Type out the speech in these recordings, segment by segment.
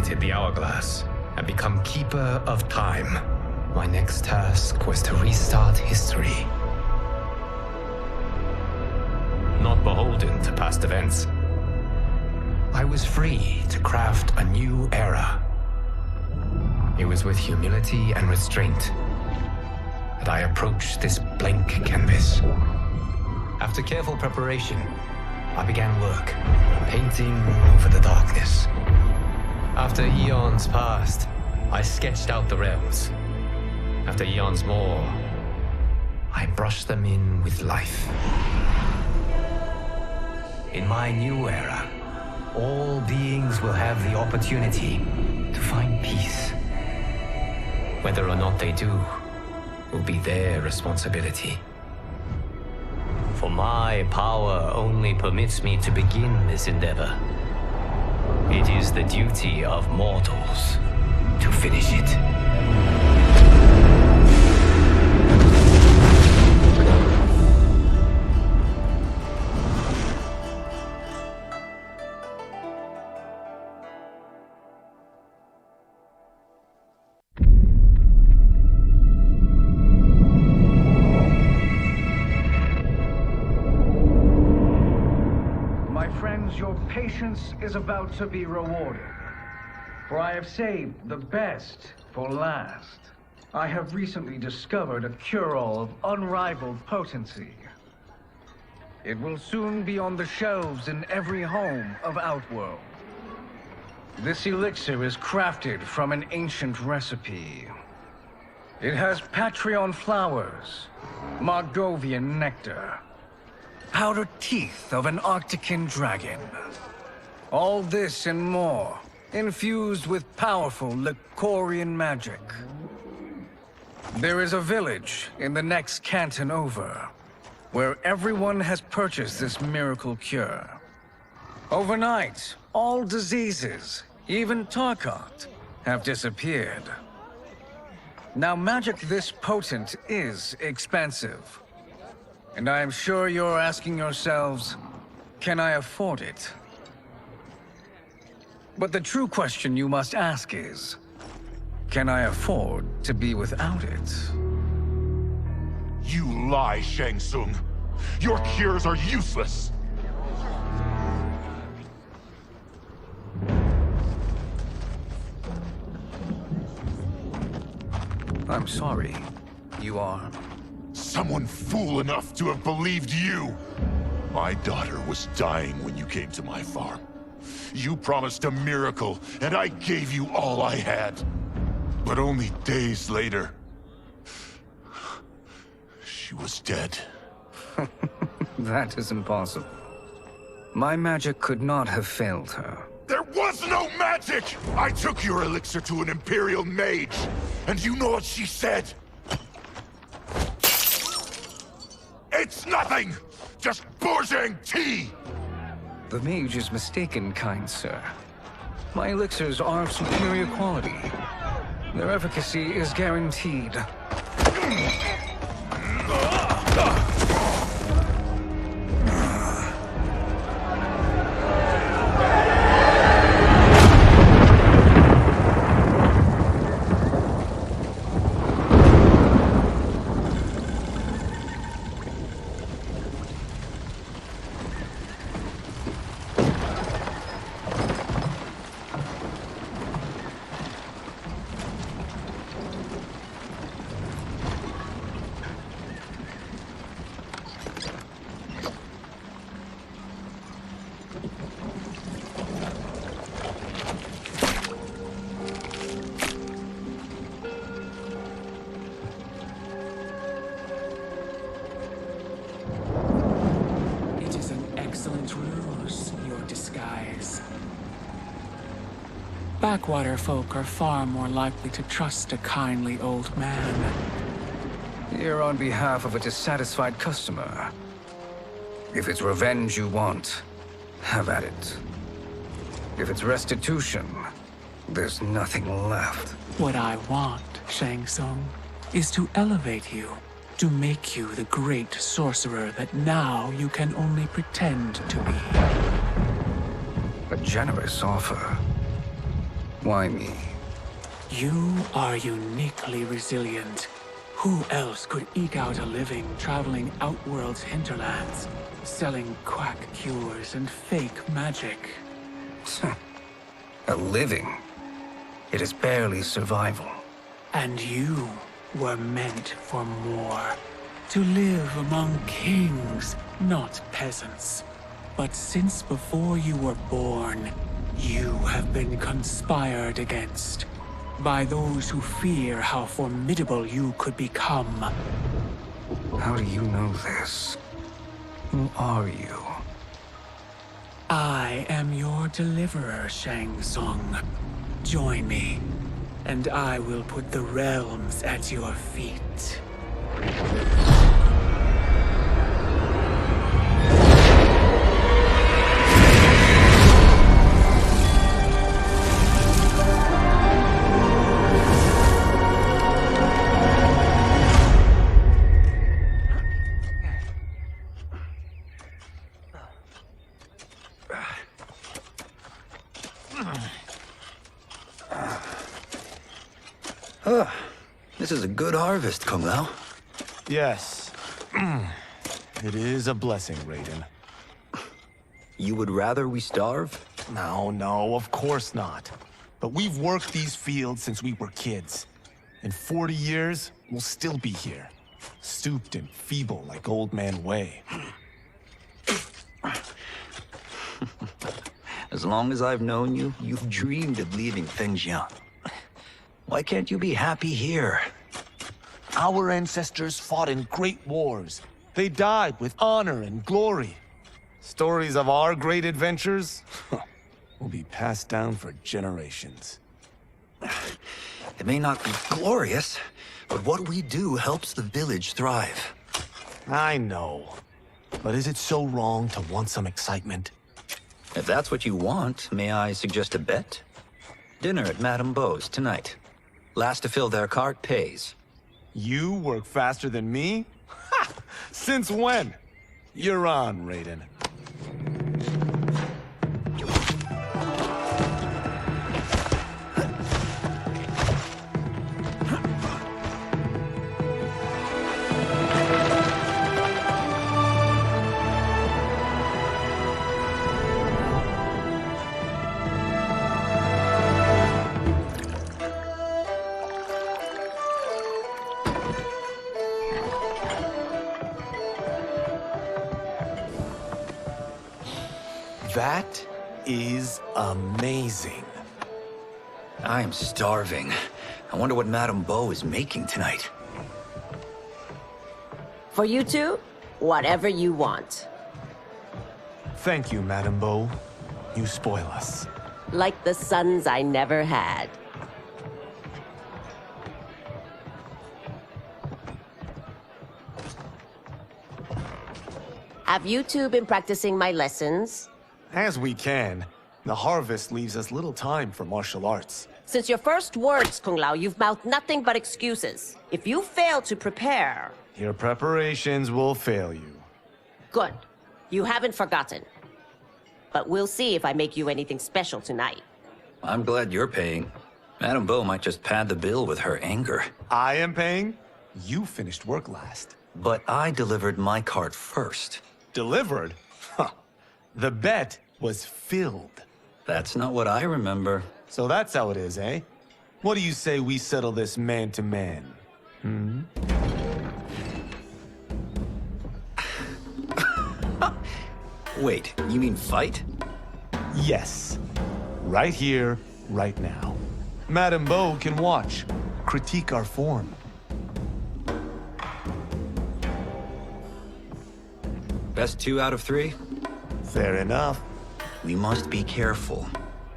inherited the hourglass and become Keeper of Time. My next task was to restart history. Not beholden to past events. I was free to craft a new era. It was with humility and restraint that I approached this blank canvas. After careful preparation, I began work, painting over the darkness. After eons passed, I sketched out the realms. After eons more, I brushed them in with life. In my new era, all beings will have the opportunity to find peace. Whether or not they do will be their responsibility. For my power only permits me to begin this endeavor. It is the duty of mortals to finish it. Your patience is about to be rewarded, for I have saved the best for last. I have recently discovered a cure-all of unrivaled potency. It will soon be on the shelves in every home of Outworld. This elixir is crafted from an ancient recipe. It has Patreon flowers, Margovian nectar, powdered teeth of an Arctican dragon. All this and more, infused with powerful Lycorian magic. There is a village in the next canton over, where everyone has purchased this miracle cure. Overnight, all diseases, even Tarkat, have disappeared. Now, magic this potent is expensive. And I am sure you're asking yourselves, can I afford it? But the true question you must ask is, can I afford to be without it? You lie, Shang Tsung. Your cures are useless. I'm sorry. You are? Someone fool enough to have believed you. My daughter was dying when you came to my farm. You promised a miracle, and I gave you all I had. But only days later, she was dead. That is impossible. My magic could not have failed her. There was no magic! I took your elixir to an Imperial mage, and you know what she said? It's nothing! Just Bourgeois tea! The mage is mistaken, kind sir. My elixirs are of superior quality. Their efficacy is guaranteed. Backwater folk are far more likely to trust a kindly old man. Here on behalf of a dissatisfied customer. If it's revenge you want, have at it. If it's restitution, there's nothing left. What I want, Shang Tsung, is to elevate you, to make you the great sorcerer that now you can only pretend to be. A generous offer. Why me? You are uniquely resilient. Who else could eke out a living traveling Outworld's hinterlands, selling quack cures and fake magic? A living? It is barely survival. And you were meant for more. To live among kings, not peasants. But since before you were born, you have been conspired against by those who fear how formidable you could become. How do you know this? Who are you? I am your deliverer, Shang Tsung. Join me, and I will put the realms at your feet. This is a good harvest, Kung Lao. Yes. It is a blessing, Raiden. You would rather we starve? No, of course not. But we've worked these fields since we were kids. In 40 years, we'll still be here. Stooped and feeble like Old Man Wei. As long as I've known you, you've dreamed of leaving Fengjian. Why can't you be happy here? Our ancestors fought in great wars. They died with honor and glory. Stories of our great adventures will be passed down for generations. It may not be glorious, but what we do helps the village thrive. I know. But is it so wrong to want some excitement? If that's what you want, may I suggest a bet? Dinner at Madame Beau's tonight. Last to fill their cart pays. You work faster than me? Ha! Since when? You're on, Raiden. That is amazing. I am starving. I wonder what Madame Beau is making tonight. For you two, whatever you want. Thank you, Madame Beau. You spoil us. Like the sons I never had. Have you two been practicing my lessons? As we can. The harvest leaves us little time for martial arts. Since your first words, Kung Lao, you've mouthed nothing but excuses. If you fail to prepare... Your preparations will fail you. Good. You haven't forgotten. But we'll see if I make you anything special tonight. I'm glad you're paying. Madame Beau might just pad the bill with her anger. I am paying? You finished work last. But I delivered my cart first. Delivered? Huh. The bet was filled. That's not what I remember. So that's how it is, eh? What do you say we settle this man-to-man? Wait, you mean fight? Yes. Right here, right now. Madame Beau can watch, critique our form. Best 2 out of 3? Fair enough. We must be careful.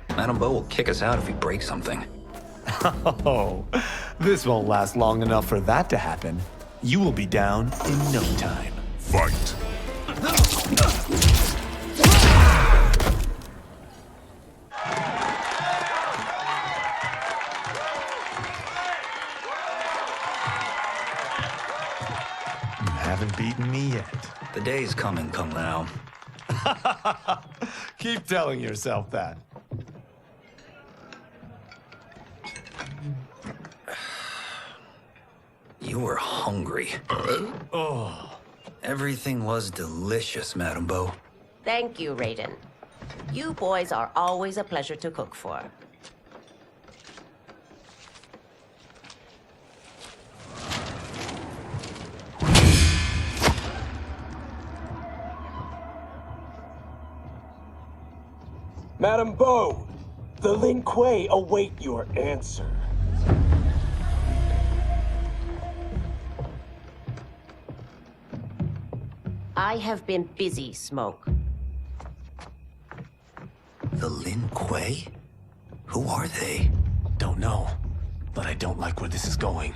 Madame Beau will kick us out if we break something. Oh, this won't last long enough for that to happen. You will be down in no time. Fight! You haven't beaten me yet. The day's coming, Kung Lao. Keep telling yourself that. You were hungry. Oh. Everything was delicious, Madame Bo. Thank you, Raiden. You boys are always a pleasure to cook for. Madame Bo, the Lin Kuei await your answer. I have been busy, Smoke. The Lin Kuei? Who are they? Don't know, but I don't like where this is going.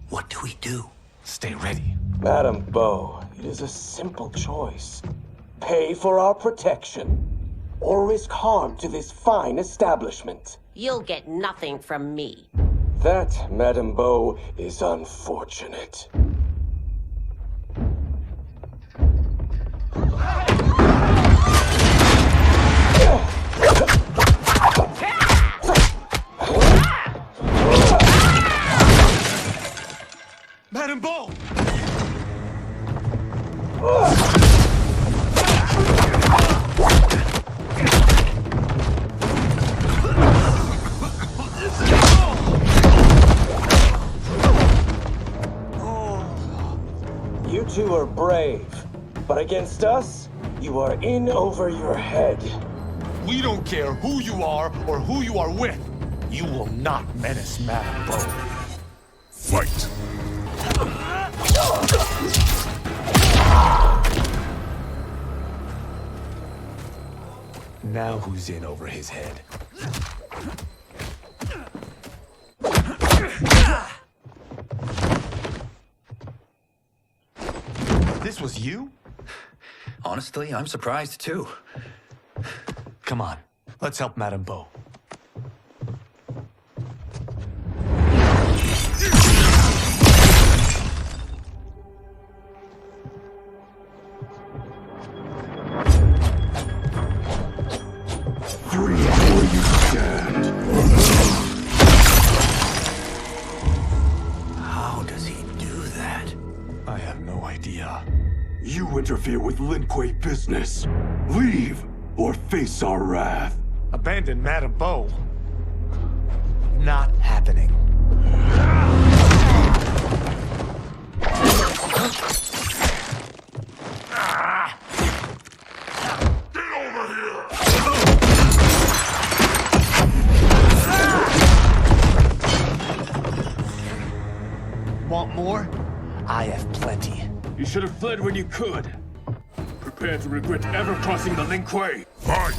What do we do? Stay ready. Madame Bo, it is a simple choice. Pay for our protection, or risk harm to this fine establishment. You'll get nothing from me. That, Madame Bo, is unfortunate. Madame Bo! You two are brave, but against us, you are in over your head. We don't care who you are or who you are with. You will not menace Madame Bo. Fight! Now who's in over his head? This was you? Honestly, I'm surprised too. Come on, let's help Madame Bo. How does he do that? I have no idea. You interfere with Lin Kuei business. Leave, or face our wrath. Abandon Madame Bo? Not happening. Want more? I have plenty. You should have fled when you could. Prepare to regret ever crossing the Lin Kuei. Fight!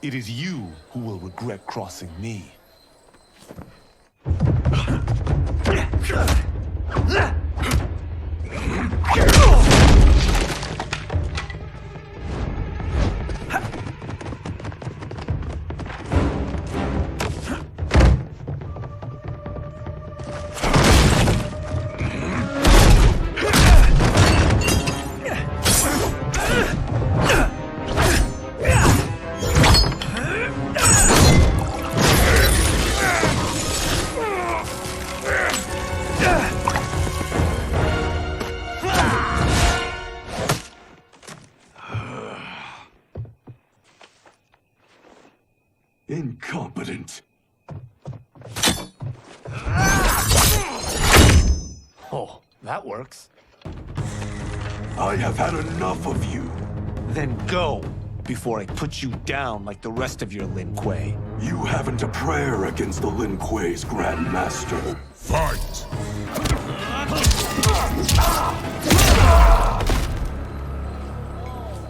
It is you who will regret crossing me. Incompetent. Oh, that works. I have had enough of you. Then go, before I put you down like the rest of your Lin Kuei. You haven't a prayer against the Lin Kuei's Grandmaster. Fight!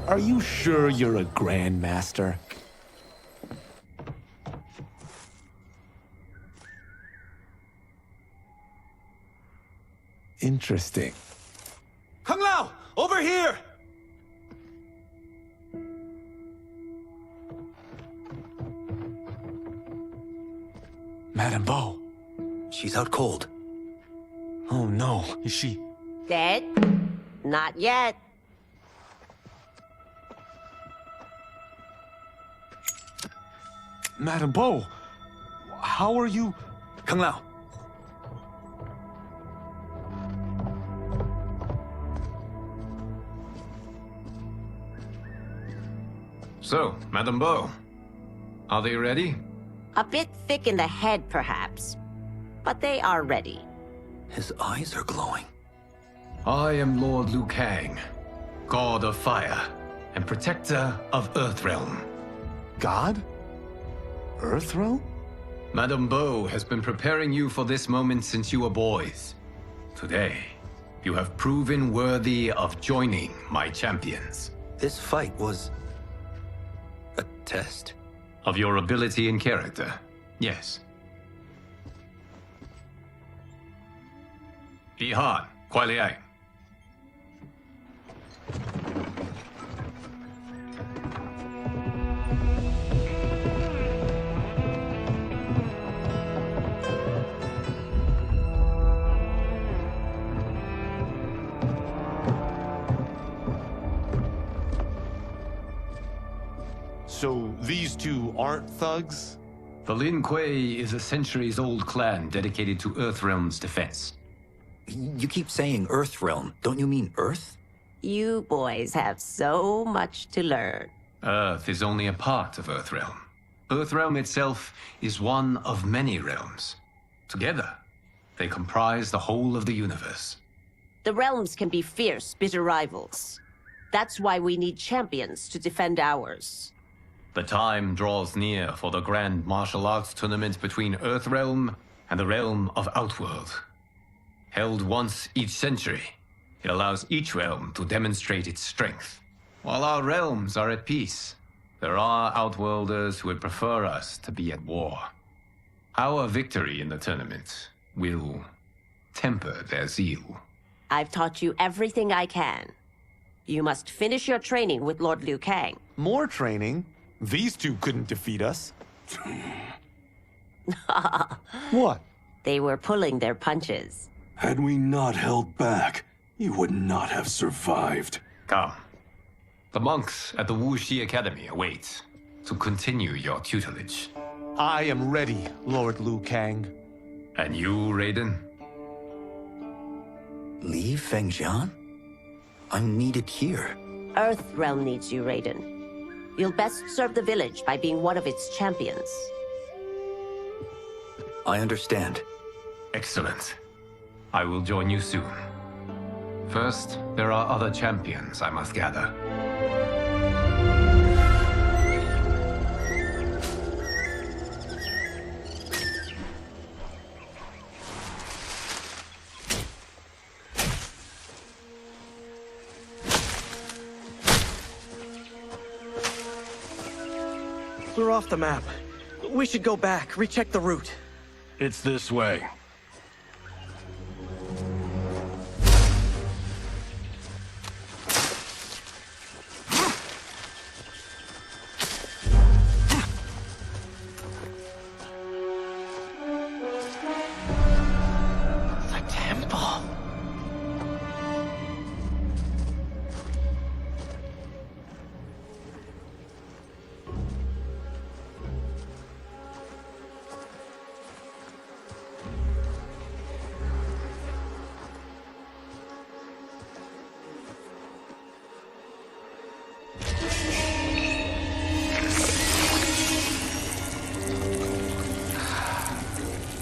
Are you sure you're a Grandmaster? Interesting. Kung Lao! Over here! Madame Bo. She's out cold. Oh no, is she... Dead? Not yet. Madame Bo, how are you? Kung Lao. So, Madame Bo, are they ready? A bit thick in the head, perhaps. But they are ready. His eyes are glowing. I am Lord Liu Kang, God of Fire and Protector of Earthrealm. God? Earthrealm? Madame Bo has been preparing you for this moment since you were boys. Today, you have proven worthy of joining my champions. This fight was a test? Of your ability and character, yes. Ihan, Kuai Liang. So these two aren't thugs? The Lin Kuei is a centuries-old clan dedicated to Earthrealm's defense. You keep saying Earthrealm. Don't you mean Earth? You boys have so much to learn. Earth is only a part of Earthrealm. Earthrealm itself is one of many realms. Together, they comprise the whole of the universe. The realms can be fierce, bitter rivals. That's why we need champions to defend ours. The time draws near for the grand martial arts tournament between Earthrealm and the realm of Outworld. Held once each century, it allows each realm to demonstrate its strength. While our realms are at peace, there are Outworlders who would prefer us to be at war. Our victory in the tournament will temper their zeal. I've taught you everything I can. You must finish your training with Lord Liu Kang. More training? These two couldn't defeat us. What? They were pulling their punches. Had we not held back, you would not have survived. Come. The monks at the Wuxi Academy await to continue your tutelage. I am ready, Lord Liu Kang. And you, Raiden? Leave Fengjian? I'm needed here. Earthrealm needs you, Raiden. You'll best serve the village by being one of its champions. I understand. Excellent. I will join you soon. First, there are other champions I must gather. We're off the map. We should go back, recheck the route. It's this way. The temple.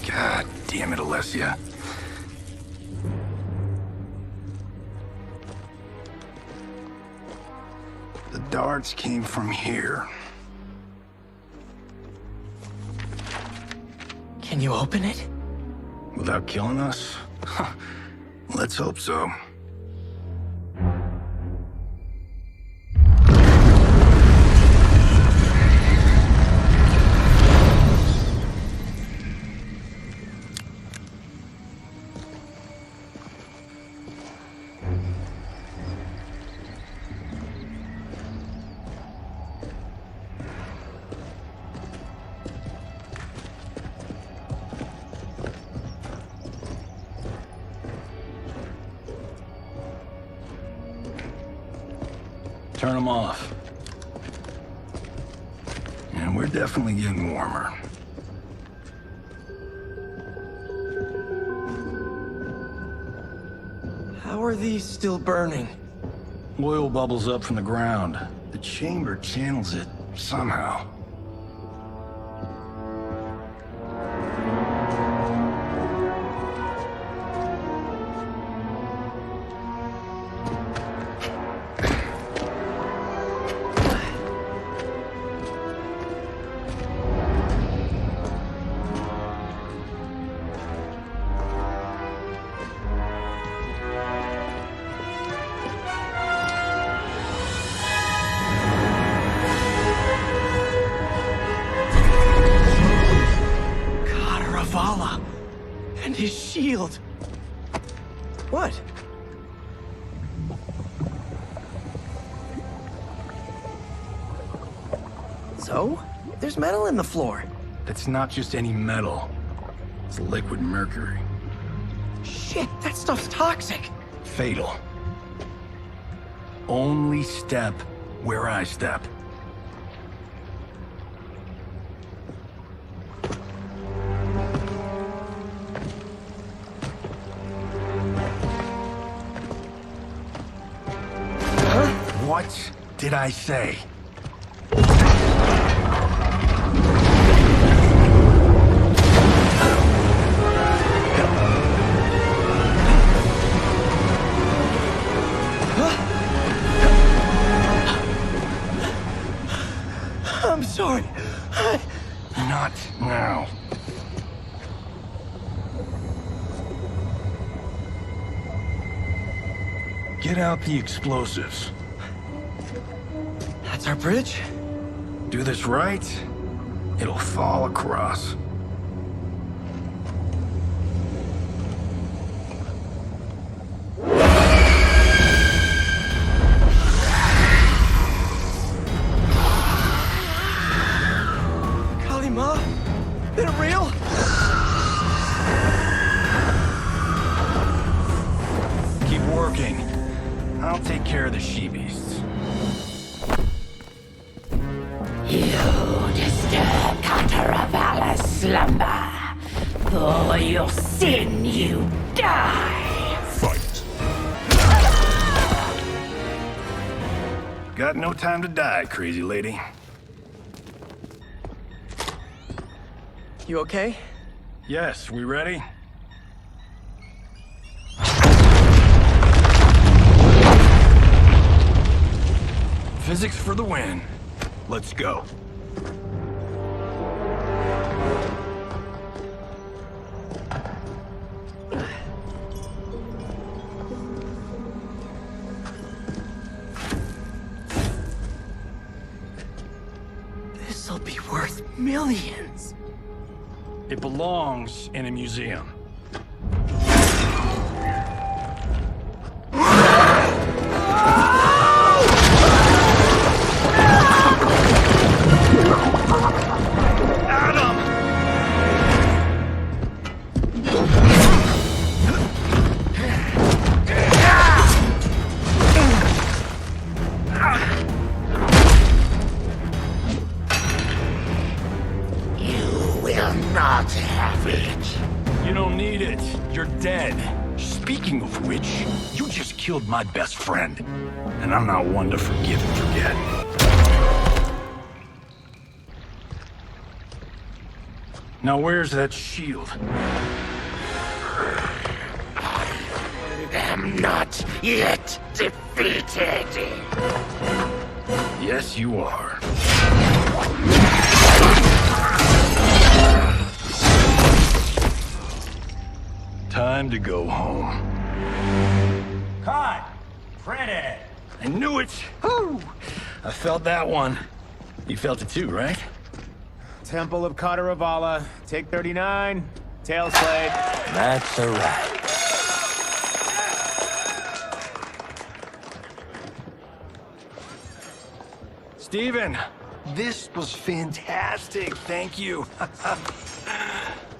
God damn it, Alessia. The darts came from here. Can you open it? Without killing us? Huh. Let's hope so. Turn them off. Yeah, And we're definitely getting warmer. How are these still burning? Oil bubbles up from the ground. The chamber channels it somehow. And his shield. What? So? There's metal in the floor. That's not just any metal. It's liquid mercury. Shit, that stuff's toxic. Fatal. Only step where I step. What did I say? I'm sorry. Not now. Get out the explosives. That's our bridge? Do this right, it'll fall across. Kalima? Is it real? Keep working. I'll take care of the she-beasts. You disturb Cataravalla's slumber. For your sin, you die. Fight. Got no time to die, crazy lady. You okay? Yes, we ready? Physics for the win. Let's go. This'll be worth millions. It belongs in a museum. Killed my best friend, and I'm not one to forgive and forget. Now where's that shield? I'm not yet defeated. Yes, you are. Time to go home. Cut! Printed! I knew it! Woo! I felt that one. You felt it too, right? Temple of Kataravala, take 39, tail slate. That's a wrap. Steven, this was fantastic. Thank you.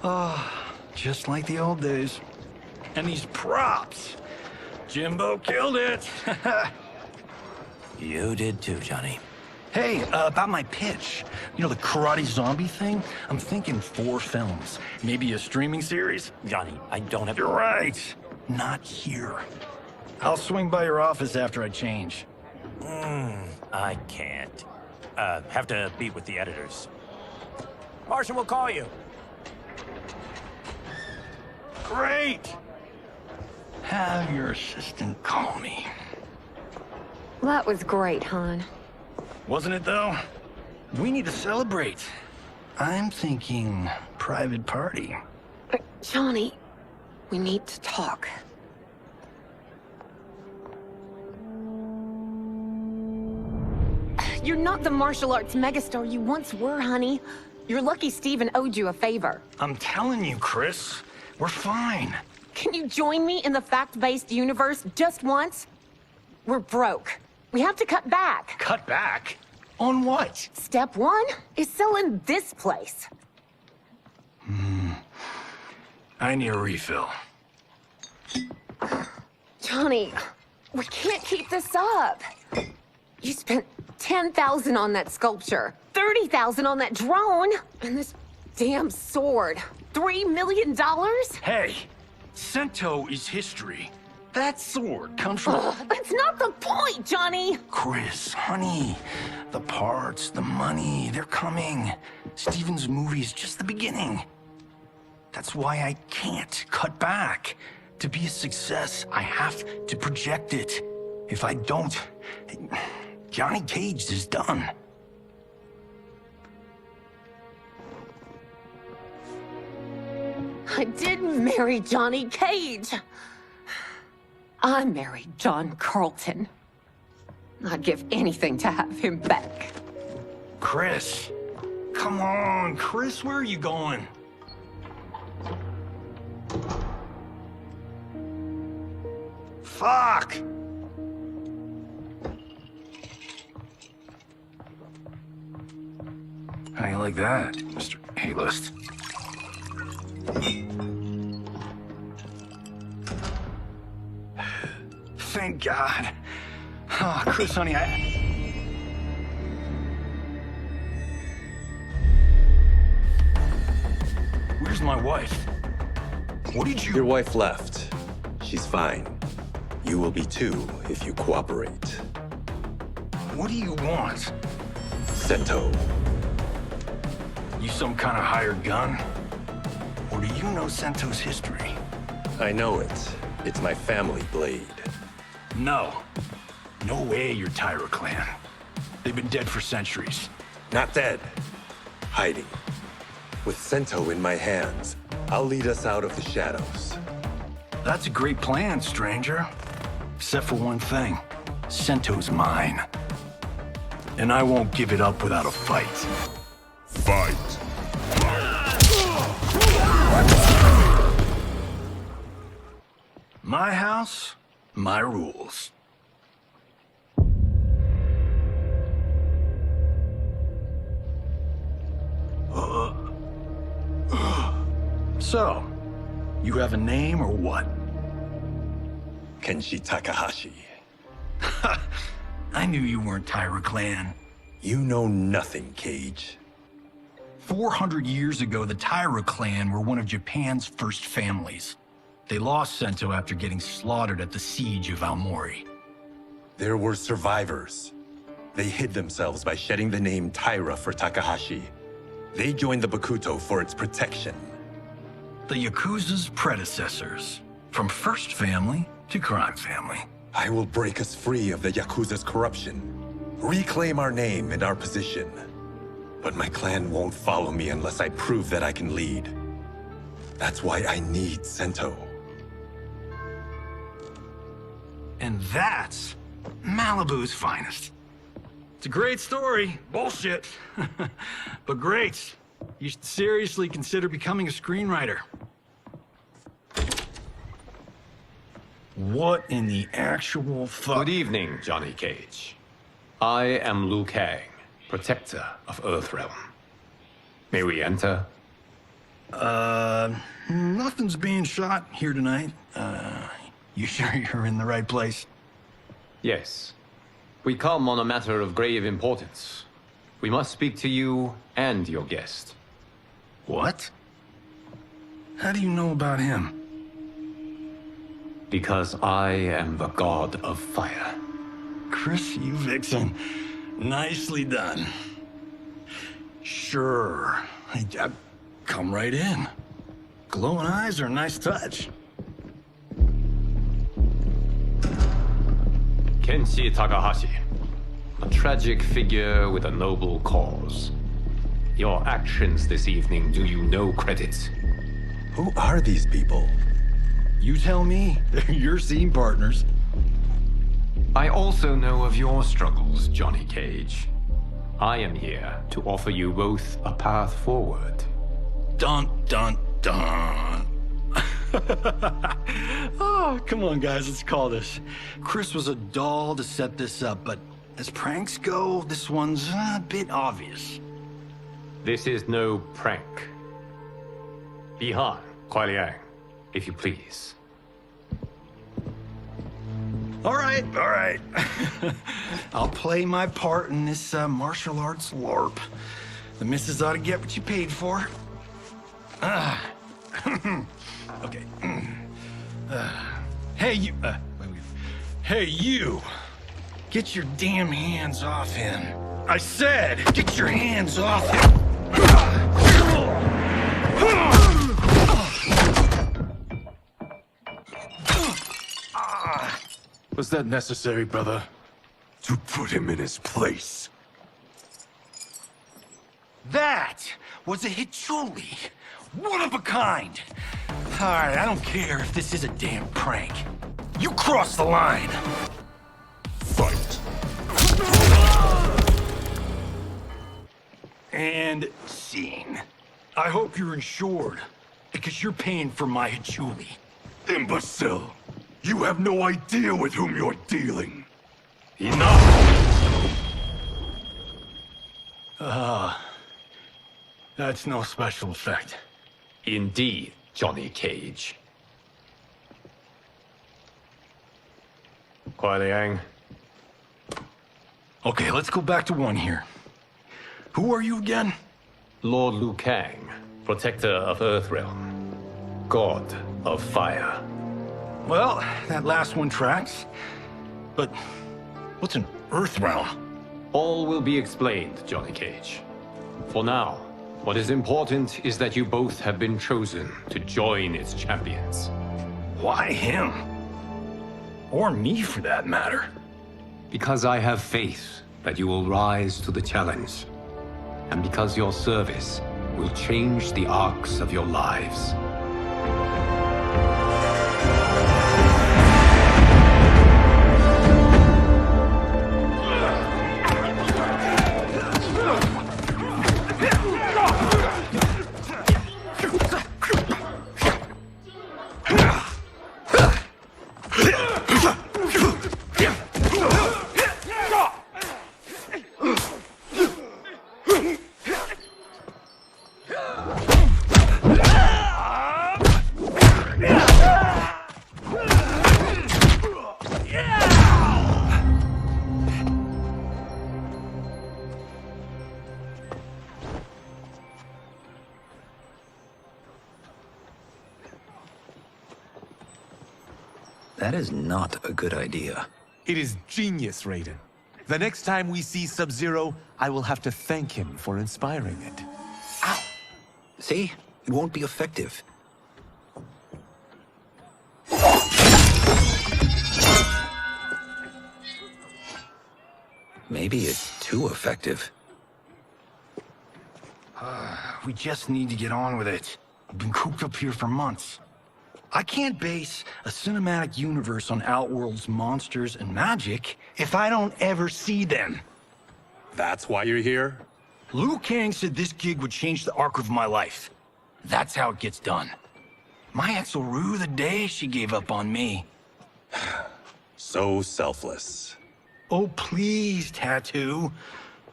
Oh, just like the old days. And these props. Jimbo killed it. You did too, Johnny. Hey, about my pitch. You know, the karate zombie thing? I'm thinking 4 films. Maybe a streaming series? Johnny, I don't have... You're right. Not here. I'll swing by your office after I change. I can't. Have to meet with the editors. Marshall will call you. Great! Have your assistant call me. That was great, hon. Wasn't it, though? We need to celebrate. I'm thinking private party. Johnny, we need to talk. You're not the martial arts megastar you once were, honey. You're lucky Steven owed you a favor. I'm telling you, Chris. We're fine. Can you join me in the fact-based universe just once? We're broke. We have to cut back. Cut back? On what? Step 1 is selling this place. I need a refill. Johnny, we can't keep this up. You spent $10,000 on that sculpture, $30,000 on that drone, and this damn sword. $3 million? Hey, Sento is history. That sword comes from... That's not the point, Johnny! Chris, honey, the parts, the money, they're coming. Steven's movie is just the beginning. That's why I can't cut back. To be a success, I have to project it. If I don't, Johnny Cage is done. I didn't marry Johnny Cage. I married John Carlton. I'd give anything to have him back. Chris, come on, Chris, where are you going? Fuck! How you like that, Mr. A-list? Thank God. Oh, Chris, honey, Where's my wife? What did you... Your wife left. She's fine. You will be too, if you cooperate. What do you want? Sento. You some kind of hired gun? Or do you know Sento's history? I know it. It's my family blade. No. No way you're Tyra clan. They've been dead for centuries. Not dead. Hiding. With Sento in my hands, I'll lead us out of the shadows. That's a great plan, stranger. Except for one thing. Sento's mine. And I won't give it up without a fight. Fight! My house, my rules. So, you have a name or what? Kenshi Takahashi. I knew you weren't Tyra clan. You know nothing, Cage. 400 years ago, the Tyra clan were one of Japan's first families. They lost Sento after getting slaughtered at the siege of Aomori. There were survivors. They hid themselves by shedding the name Tyra for Takahashi. They joined the Bakuto for its protection. The Yakuza's predecessors. From first family to crime family. I will break us free of the Yakuza's corruption. Reclaim our name and our position. But my clan won't follow me unless I prove that I can lead. That's why I need Sento. And that's Malibu's finest. It's a great story. Bullshit. But great. You should seriously consider becoming a screenwriter. What in the actual fuck? Good evening, Johnny Cage. I am Liu Kang, protector of Earthrealm. May we enter? Nothing's being shot here tonight. You sure you're in the right place? Yes. We come on a matter of grave importance. We must speak to you and your guest. What? How do you know about him? Because I am the god of fire. Chris, you vixen. Nicely done. Sure. I come right in. Glowing eyes are a nice touch. Kenshi Takahashi. A tragic figure with a noble cause. Your actions this evening do you no credit. Who are these people? You tell me. They're your scene partners. I also know of your struggles, Johnny Cage. I am here to offer you both a path forward. Dun, dun, dun. Oh, come on, guys, let's call this. Chris was a doll to set this up, but as pranks go, this one's a bit obvious. This is no prank. Bihan, Kuai Liang, if you please. All right. I'll play my part in this martial arts LARP. The missus ought to get what you paid for. Okay. Hey, you... Hey, you! Get your damn hands off him. I said, get your hands off him! Was that necessary, brother? To put him in his place. That was a Hichuli. One of a kind. All right, I don't care if this is a damn prank. You crossed the line. Fight. And scene. I hope you're insured, because you're paying for my Hichuli. Imbecile. You have no idea with whom you're dealing. Enough! That's no special effect. Indeed, Johnny Cage. Kuai Liang. Okay, let's go back to one here. Who are you again? Lord Liu Kang, protector of Earthrealm. God of fire. Well, that last one tracks. But what's an Earthrealm? All will be explained, Johnny Cage. For now, what is important is that you both have been chosen to join its champions. Why him? Or me, for that matter. Because I have faith that you will rise to the challenge. And because your service will change the arcs of your lives. That is not a good idea. It is genius, Raiden. The next time we see Sub-Zero, I will have to thank him for inspiring it. Ow! See? It won't be effective. Maybe it's too effective. We just need to get on with it. We've been cooped up here for months. I can't base a cinematic universe on Outworld's monsters and magic if I don't ever see them. That's why you're here? Liu Kang said this gig would change the arc of my life. That's how it gets done. My ex will rue the day she gave up on me. So selfless. Oh, please, Tattoo.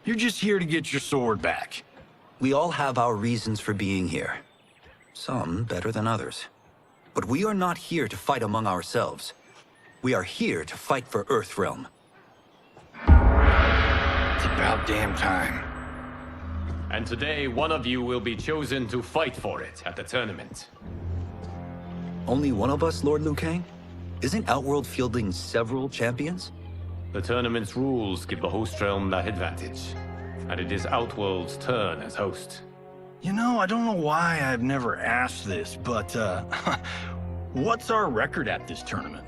You're just here to get your sword back. We all have our reasons for being here. Some better than others. But we are not here to fight among ourselves. We are here to fight for Earthrealm. About damn time. And today, one of you will be chosen to fight for it at the tournament. Only one of us, Lord Liu Kang? Isn't Outworld fielding several champions? The tournament's rules give the host realm that advantage. And it is Outworld's turn as host. You know, I don't know why I've never asked this, but, what's our record at this tournament?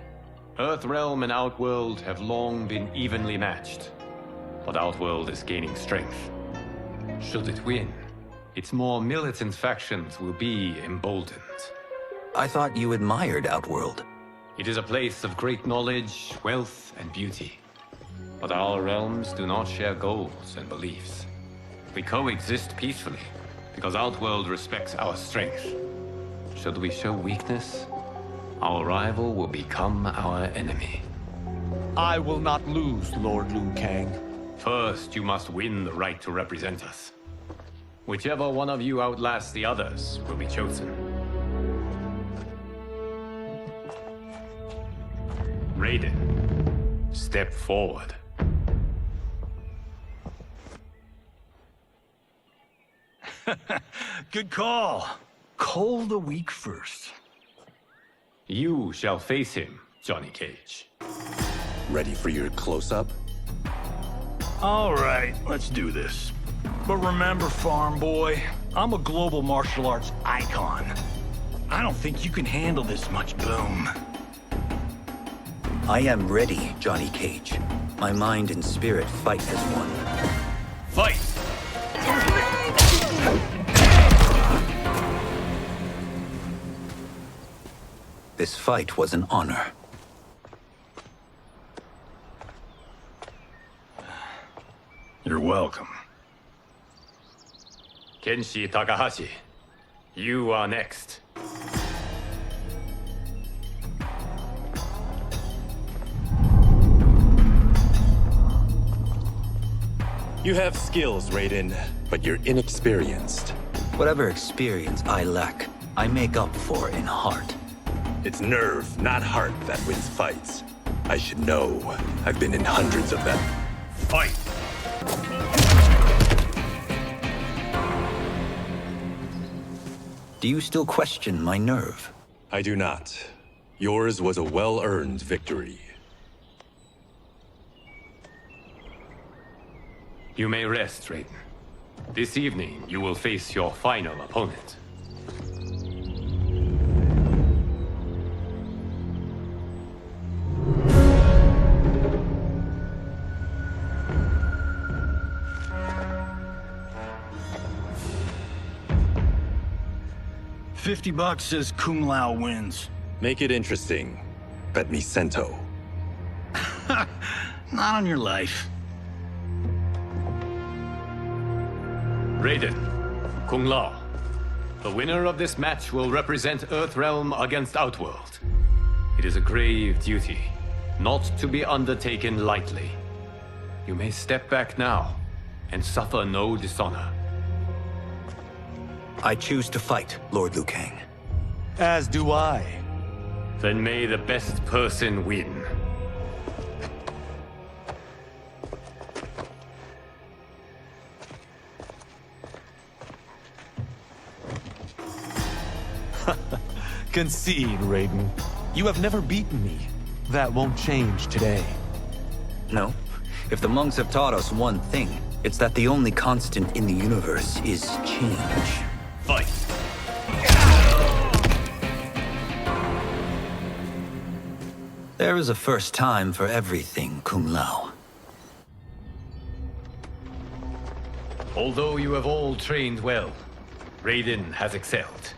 Earthrealm and Outworld have long been evenly matched. But Outworld is gaining strength. Should it win, its more militant factions will be emboldened. I thought you admired Outworld. It is a place of great knowledge, wealth, and beauty. But our realms do not share goals and beliefs. We coexist peacefully, because Outworld respects our strength. Should we show weakness, our rival will become our enemy. I will not lose, Lord Liu Kang. First, you must win the right to represent us. Whichever one of you outlasts the others will be chosen. Raiden, step forward. Good call. Call the weak first. You shall face him, Johnny Cage. Ready for your close-up? All right, let's do this. But remember, farm boy, I'm a global martial arts icon. I don't think you can handle this much boom. I am ready, Johnny Cage. My mind and spirit fight as one. Fight! This fight was an honor. You're welcome. Kenshi Takahashi, you are next. You have skills, Raiden, but you're inexperienced. Whatever experience I lack, I make up for in heart. It's nerve, not heart, that wins fights. I should know. I've been in hundreds of them. Fight! Do you still question my nerve? I do not. Yours was a well-earned victory. You may rest, Raiden. This evening, you will face your final opponent. $50 says Kung Lao wins. Make it interesting. Bet me cento. Not on your life. Raiden, Kung Lao. The winner of this match will represent Earthrealm against Outworld. It is a grave duty, not to be undertaken lightly. You may step back now and suffer no dishonor. I choose to fight, Lord Liu Kang. As do I. Then may the best person win. Concede, Raiden. You have never beaten me. That won't change today. No. If the monks have taught us one thing, it's that the only constant in the universe is change. Fight! There is a first time for everything, Kung Lao. Although you have all trained well, Raiden has excelled.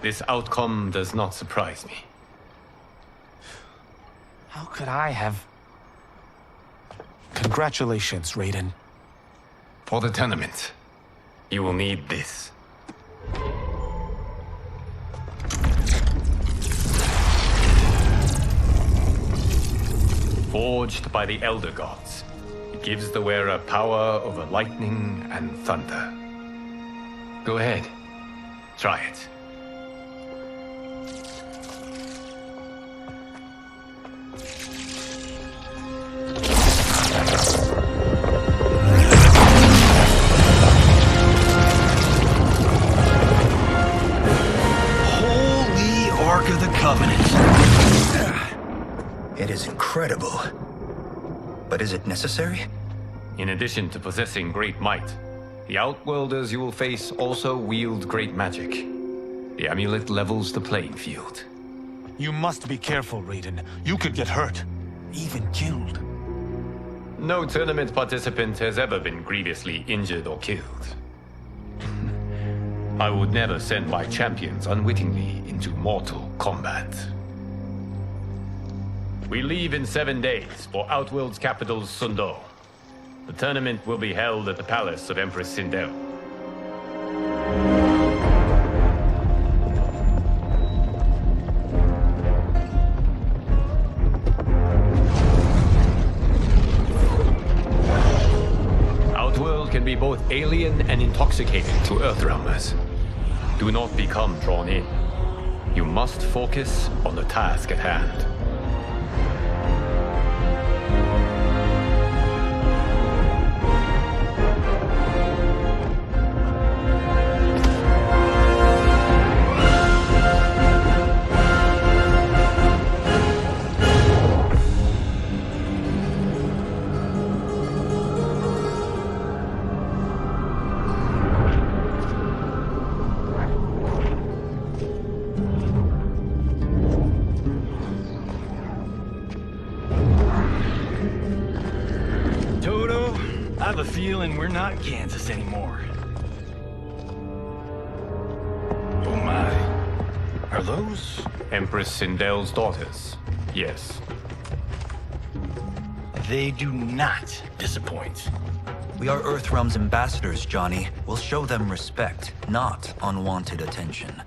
This outcome does not surprise me. How could I have... Congratulations, Raiden. For the tournament, you will need this. Forged by the Elder Gods, it gives the wearer power over lightning and thunder. Go ahead, try it. Covenant. It is incredible. But is it necessary? In addition to possessing great might, the Outworlders you will face also wield great magic. The amulet levels the playing field. You must be careful, Raiden. You could get hurt. Even killed. No tournament participant has ever been grievously injured or killed. I would never send my champions unwittingly into mortal combat. We leave in 7 days for Outworld's capital, Sundo. The tournament will be held at the palace of Empress Sindel. Outworld can be both alien and intoxicating to Earthrealmers. Do not become drawn in. You must focus on the task at hand. I have a feeling we're not Kansas anymore. Oh my. Are those? Empress Sindel's daughters, yes. They do not disappoint. We are Earthrealm's ambassadors, Johnny. We'll show them respect, not unwanted attention.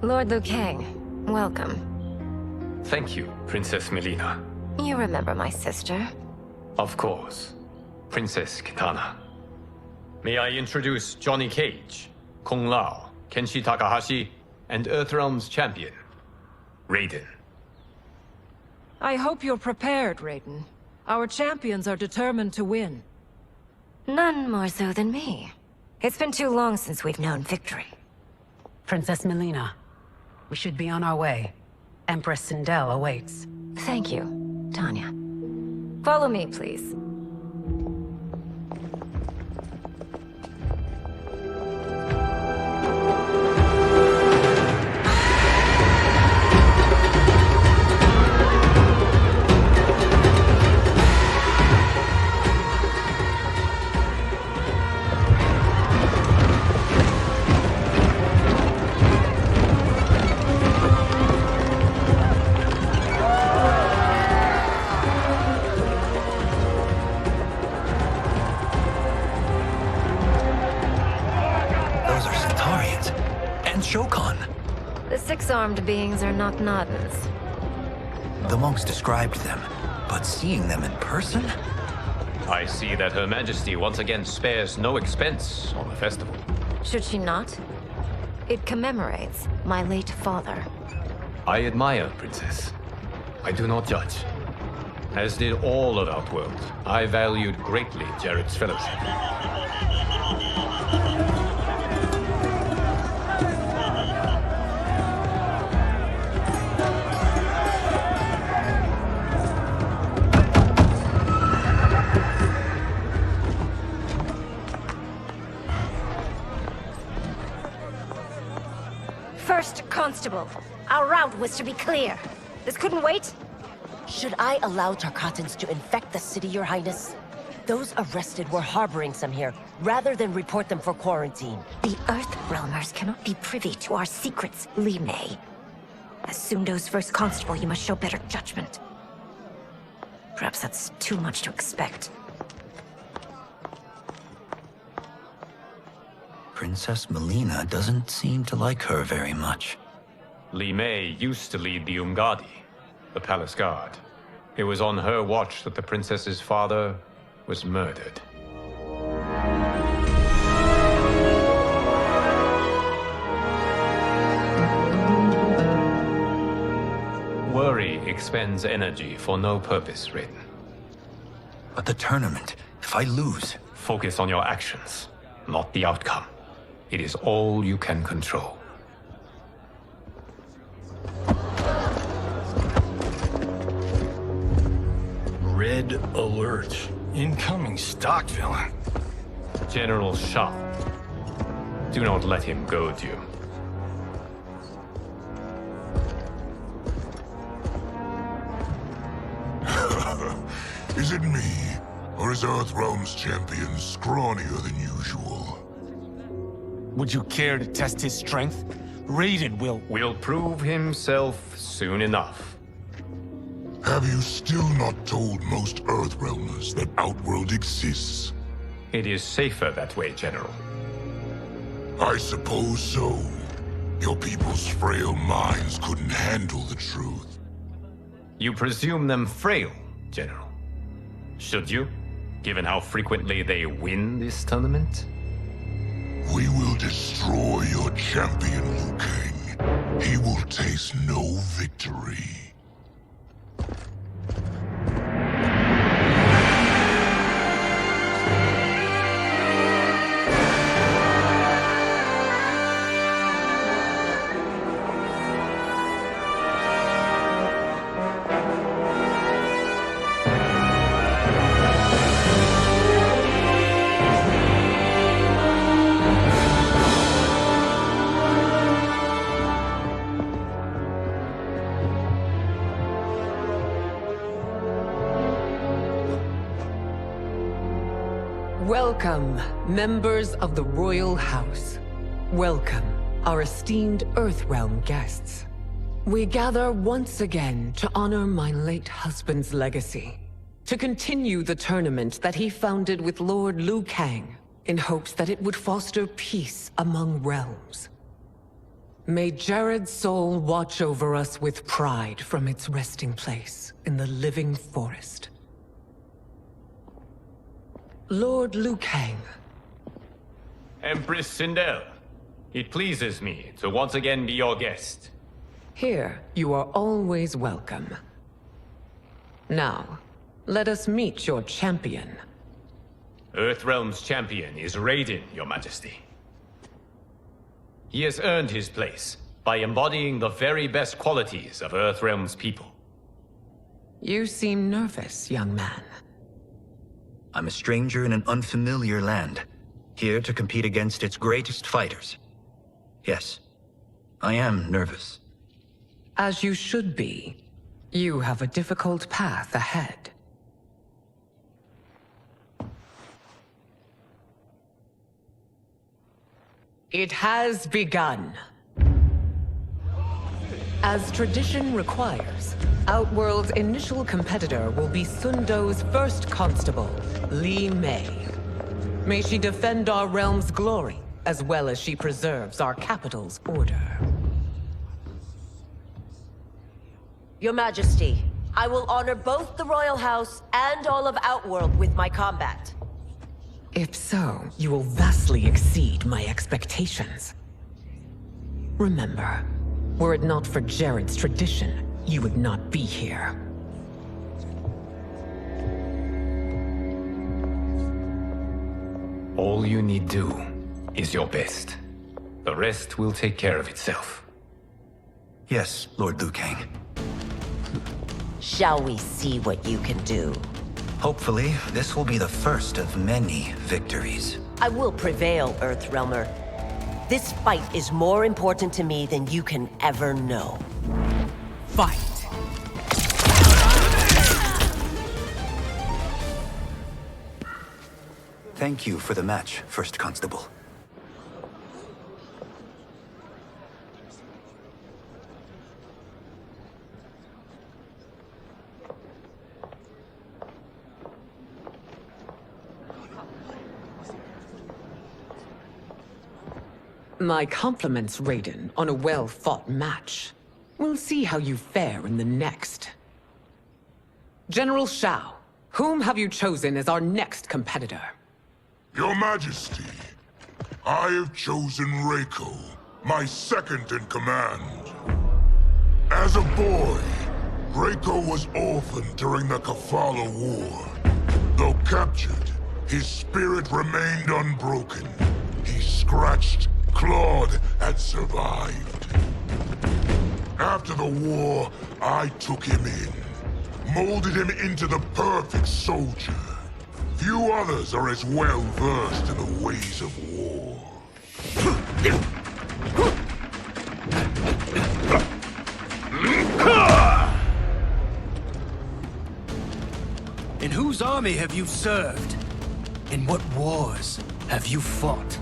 Lord Liu Kang, welcome. Thank you, Princess Melina. You remember my sister? Of course. Princess Kitana. May I introduce Johnny Cage, Kung Lao, Kenshi Takahashi, and Earthrealm's champion, Raiden. I hope you're prepared, Raiden. Our champions are determined to win. None more so than me. It's been too long since we've known victory. Princess Melina, we should be on our way. Empress Sindel awaits. Thank you, Tanya. Follow me, please. The six-armed beings are not Nodens. The monks described them, but seeing them in person? I see that Her Majesty once again spares no expense on the festival. Should she not? It commemorates my late father. I admire, Princess. I do not judge. As did all of Outworld, I valued greatly Jared's fellowship. First Constable, our route was to be clear. This couldn't wait? Should I allow Tarkatans to infect the city, Your Highness? Those arrested were harboring some here, rather than report them for quarantine. The Earthrealmers cannot be privy to our secrets, Li Mei. As Sundo's first constable, you must show better judgment. Perhaps that's too much to expect. Princess Melina doesn't seem to like her very much. Li Mei used to lead the Umgadi, the palace guard. It was on her watch that the princess's father was murdered. Worry expends energy for no purpose, Raiden. But the tournament, if I lose... Focus on your actions, not the outcome. It is all you can control. Red alert. Incoming stock villain. General Shang. Do not let him goad you. Is it me? Or is Earthrealm's champion scrawnier than usual? Would you care to test his strength? Raiden will prove himself soon enough. Have you still not told most Earthrealmers that Outworld exists? It is safer that way, General. I suppose so. Your people's frail minds couldn't handle the truth. You presume them frail, General. Should you, given how frequently they win this tournament? We will destroy your champion, Liu Kang. He will taste no victory. Welcome, members of the Royal House. Welcome, our esteemed Earthrealm guests. We gather once again to honor my late husband's legacy, to continue the tournament that he founded with Lord Liu Kang, in hopes that it would foster peace among realms. May Jared's soul watch over us with pride from its resting place in the living forest. Lord Liu Kang. Empress Sundo, it pleases me to once again be your guest. Here, you are always welcome. Now, let us meet your champion. Earthrealm's champion is Raiden, Your Majesty. He has earned his place by embodying the very best qualities of Earthrealm's people. You seem nervous, young man. I'm a stranger in an unfamiliar land, here to compete against its greatest fighters. Yes, I am nervous. As you should be. You have a difficult path ahead. It has begun. As tradition requires, Outworld's initial competitor will be Sundo's first constable, Li Mei. May she defend our realm's glory, as well as she preserves our capital's order. Your Majesty, I will honor both the Royal House and all of Outworld with my combat. If so, you will vastly exceed my expectations. Remember, were it not for Jared's tradition, you would not be here. All you need do is your best. The rest will take care of itself. Yes, Lord Liu Kang. Shall we see what you can do? Hopefully, this will be the first of many victories. I will prevail, Earthrealmer. This fight is more important to me than you can ever know. Fight! Thank you for the match, First Constable. My compliments, Raiden, on a well-fought match. We'll see how you fare in the next. General Shao, whom have you chosen as our next competitor? Your Majesty, I have chosen Reiko, my second in command. As a boy, Reiko was orphaned during the Kafala War. The captured, his spirit remained unbroken. He scratched, clawed, and survived. After the war, I took him in, molded him into the perfect soldier. Few others are as well versed in the ways of war. In whose army have you served? In what wars have you fought?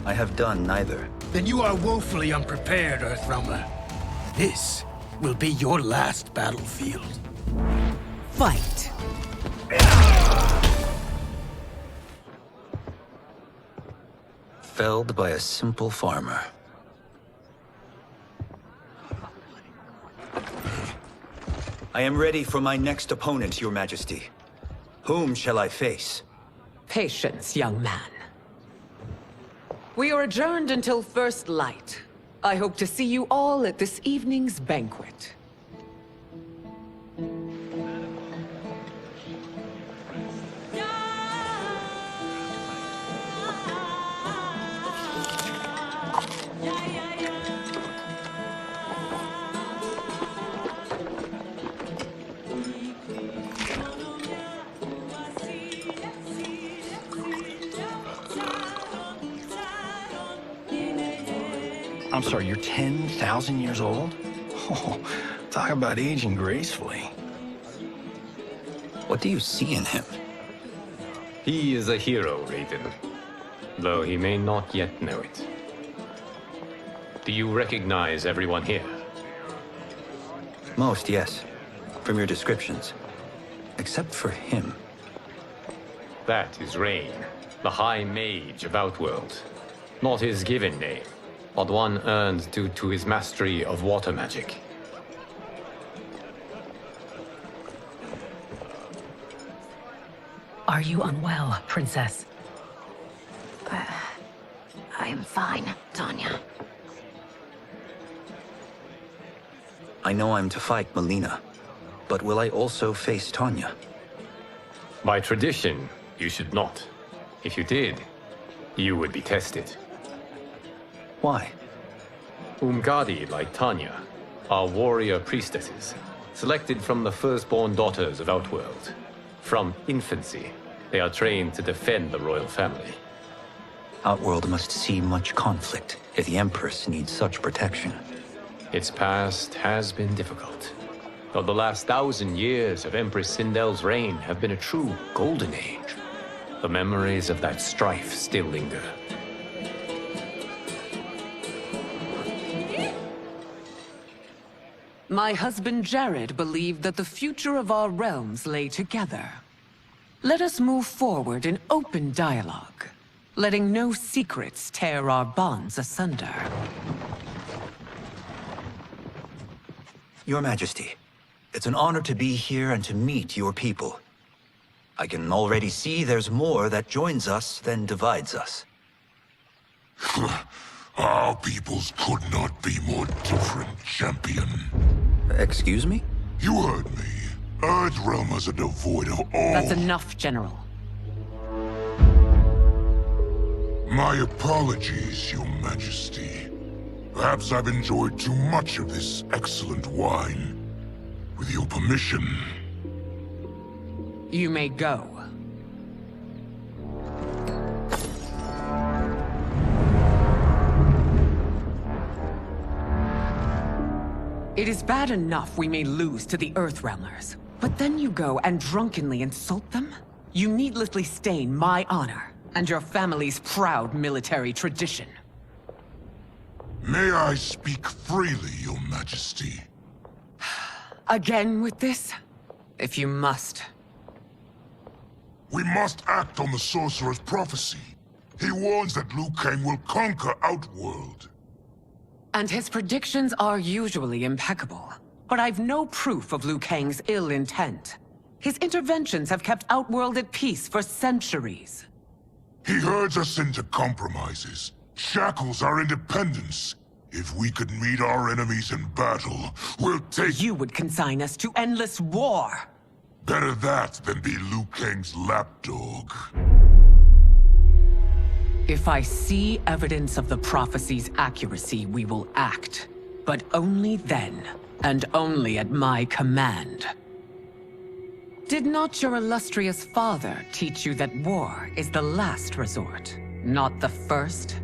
I have done neither. Then you are woefully unprepared, Earthrealmer. This will be your last battlefield. Fight. Felled by a simple farmer. I am ready for my next opponent, Your Majesty. Whom shall I face? Patience, young man. We are adjourned until first light. I hope to see you all at this evening's banquet. I'm sorry, you're 10,000 years old? Oh, talk about aging gracefully. What do you see in him? He is a hero, Raiden, though he may not yet know it. Do you recognize everyone here? Most, yes. From your descriptions. Except for him. That is Rain, the High Mage of Outworld. Not his given name, but one earned due to his mastery of water magic. Are you unwell, Princess? I am fine, Tanya. I know I'm to fight Melina, but will I also face Tanya? By tradition, you should not. If you did, you would be tested. Why? Umgadi, like Tanya, are warrior priestesses, selected from the firstborn daughters of Outworld. From infancy, they are trained to defend the royal family. Outworld must see much conflict if the Empress needs such protection. Its past has been difficult, though the last 1,000 years of Empress Sindel's reign have been a true golden age. The memories of that strife still linger. My husband Jared believed that the future of our realms lay together. Let us move forward in open dialogue, letting no secrets tear our bonds asunder. Your Majesty, it's an honor to be here and to meet your people. I can already see there's more that joins us than divides us. Our peoples could not be more different, champion. Excuse me? You heard me. Earthrealmers are devoid of all... That's enough, General. My apologies, Your Majesty. Perhaps I've enjoyed too much of this excellent wine. With your permission... You may go. It is bad enough we may lose to the Earthrealmers, but then you go and drunkenly insult them? You needlessly stain my honor and your family's proud military tradition. May I speak freely, Your Majesty? Again with this? If you must. We must act on the sorcerer's prophecy. He warns that Liu Kang will conquer Outworld. And his predictions are usually impeccable. But I've no proof of Liu Kang's ill intent. His interventions have kept Outworld at peace for centuries. He herds us into compromises, shackles our independence. If we could meet our enemies in battle, we'll take... You would consign us to endless war. Better that than be Liu Kang's lapdog. If I see evidence of the prophecy's accuracy, we will act. But only then, and only at my command. Did not your illustrious father teach you that war is the last resort, not the first?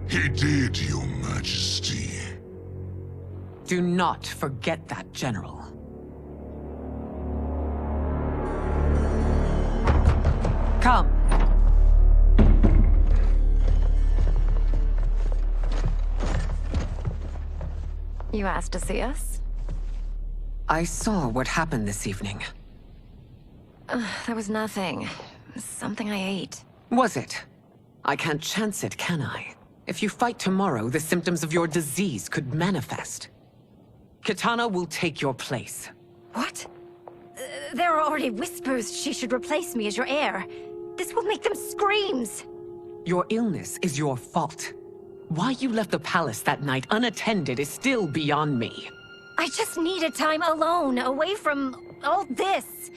He did, Your Majesty. Do not forget that, General. Come. You asked to see us? I saw what happened this evening. There was nothing. Something I ate. Was it? I can't chance it, can I? If you fight tomorrow, the symptoms of your disease could manifest. Kitana will take your place. What? There are already whispers she should replace me as your heir. This will make them screams! Your illness is your fault. Why you left the palace that night unattended is still beyond me. I just needed time alone, away from all this.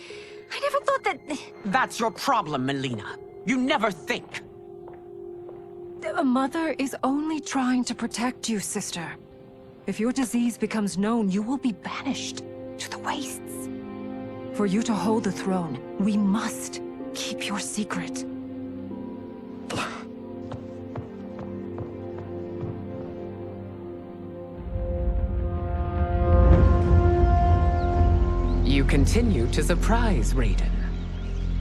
I never thought that... That's your problem, Melina. You never think. A mother is only trying to protect you, sister. If your disease becomes known, you will be banished to the wastes. For you to hold the throne, we must keep your secret. You continue to surprise Raiden.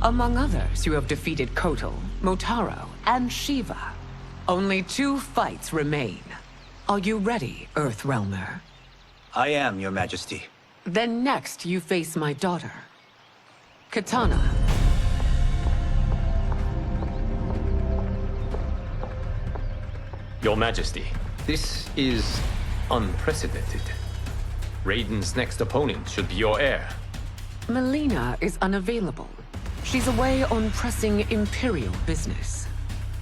Among others, you have defeated Kotal, Motaro, and Shiva. Only 2 fights remain. Are you ready, Earthrealmer? I am, Your Majesty. Then next, you face my daughter, Kitana. Your Majesty, this is unprecedented. Raiden's next opponent should be your heir. Melina is unavailable. She's away on pressing Imperial business.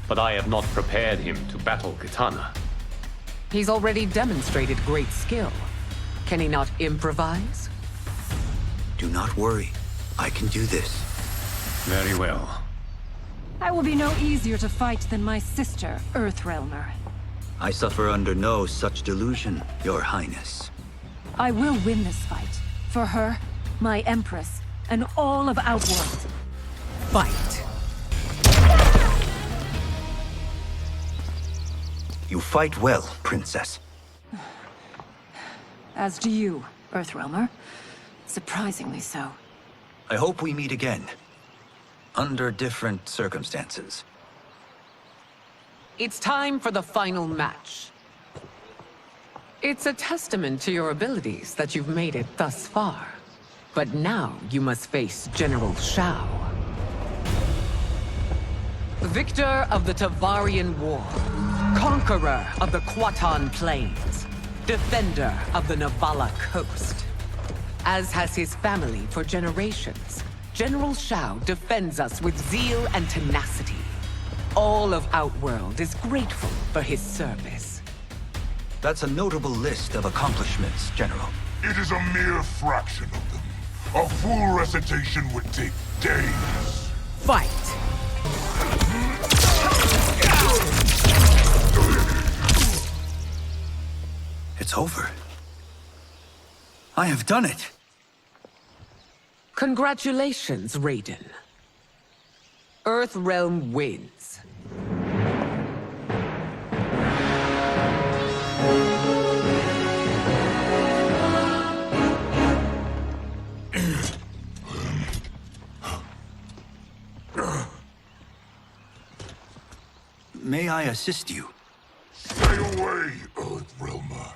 But I have not prepared him to battle Kitana. He's already demonstrated great skill. Can he not improvise? Do not worry. I can do this. Very well. I will be no easier to fight than my sister, Earthrealmer. I suffer under no such delusion, Your Highness. I will win this fight. For her, my Empress, and all of Outworld. Fight. You fight well, Princess. As do you, Earthrealmer. Surprisingly so. I hope we meet again. Under different circumstances. It's time for the final match. It's a testament to your abilities that you've made it thus far. But now you must face General Shao. Victor of the Tavarian War. Conqueror of the Kwatan Plains. Defender of the Navala Coast. As has his family for generations, General Shao defends us with zeal and tenacity. All of Outworld is grateful for his service. That's a notable list of accomplishments, General. It is a mere fraction of them. A full recitation would take days. Fight! It's over. I have done it. Congratulations, Raiden. Earthrealm wins. May I assist you? Stay away, Earthrealmer.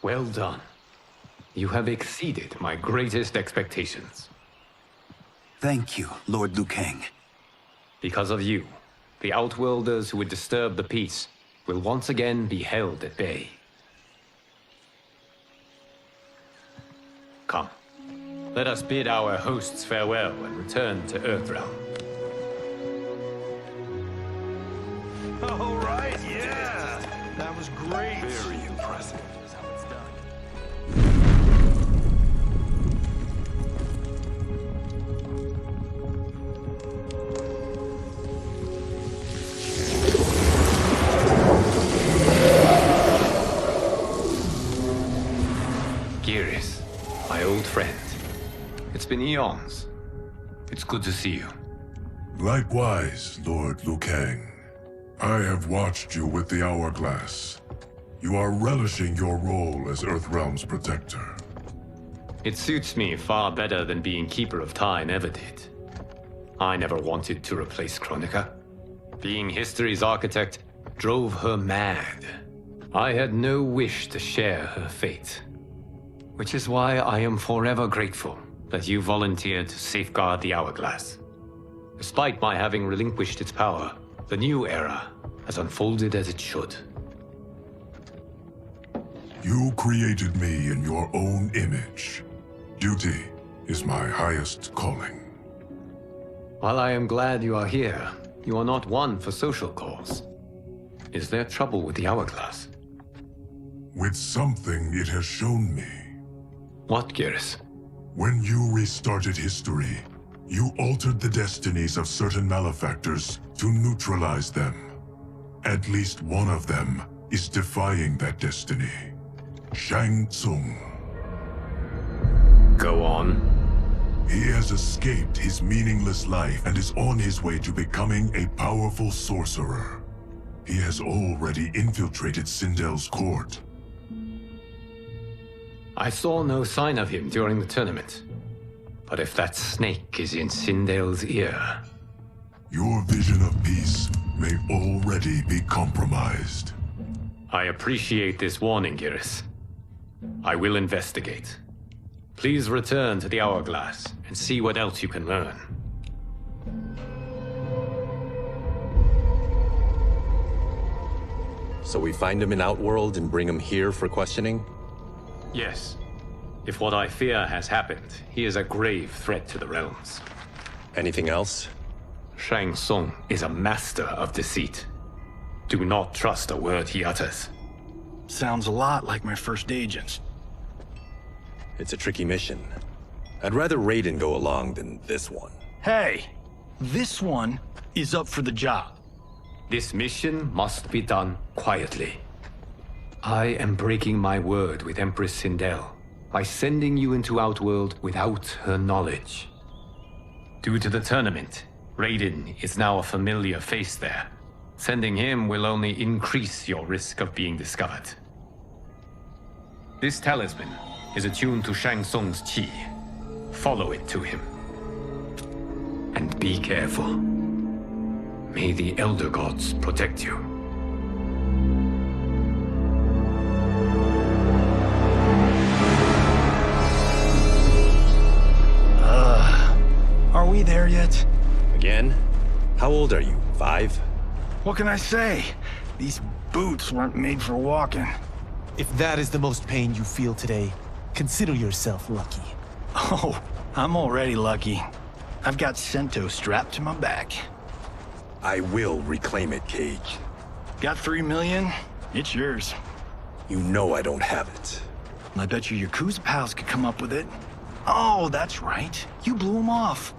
Well done. You have exceeded my greatest expectations. Thank you, Lord Liu Kang. Because of you, the Outworlders who would disturb the peace will once again be held at bay. Come, let us bid our hosts farewell and return to Earthrealm. All right, yeah! That was great! Very impressive. It's been eons. It's good to see you. Likewise, Lord Liu Kang. I have watched you with the Hourglass. You are relishing your role as Earthrealm's protector. It suits me far better than being Keeper of Time ever did. I never wanted to replace Chronica. Being history's architect drove her mad. I had no wish to share her fate. Which is why I am forever grateful that you volunteered to safeguard the Hourglass. Despite my having relinquished its power, the new era has unfolded as it should. You created me in your own image. Duty is my highest calling. While I am glad you are here, you are not one for social calls. Is there trouble with the Hourglass? With something it has shown me. What, Geras? When you restarted history, you altered the destinies of certain malefactors to neutralize them. At least one of them is defying that destiny. Shang Tsung. Go on. He has escaped his meaningless life and is on his way to becoming a powerful sorcerer. He has already infiltrated Sindel's court. I saw no sign of him during the tournament. But if that snake is in Sindel's ear... Your vision of peace may already be compromised. I appreciate this warning, Geras. I will investigate. Please return to the Hourglass and see what else you can learn. So we find him in Outworld and bring him here for questioning? Yes. If what I fear has happened, he is a grave threat to the realms. Anything else? Shang Tsung is a master of deceit. Do not trust a word he utters. Sounds a lot like my first agents. It's a tricky mission. I'd rather Raiden go along than this one. Hey! This one is up for the job. This mission must be done quietly. I am breaking my word with Empress Sindel by sending you into Outworld without her knowledge. Due to the tournament, Raiden is now a familiar face there. Sending him will only increase your risk of being discovered. This talisman is attuned to Shang Tsung's chi. Follow it to him. And be careful. May the Elder Gods protect you. Are we there yet? Again? How old are you? 5? What can I say? These boots weren't made for walking. If that is the most pain you feel today, consider yourself lucky. Oh, I'm already lucky. I've got Sento strapped to my back. I will reclaim it, Cage. Got 3 million? It's yours. You know I don't have it. I bet your Yakuza pals could come up with it. Oh, that's right. You blew them off.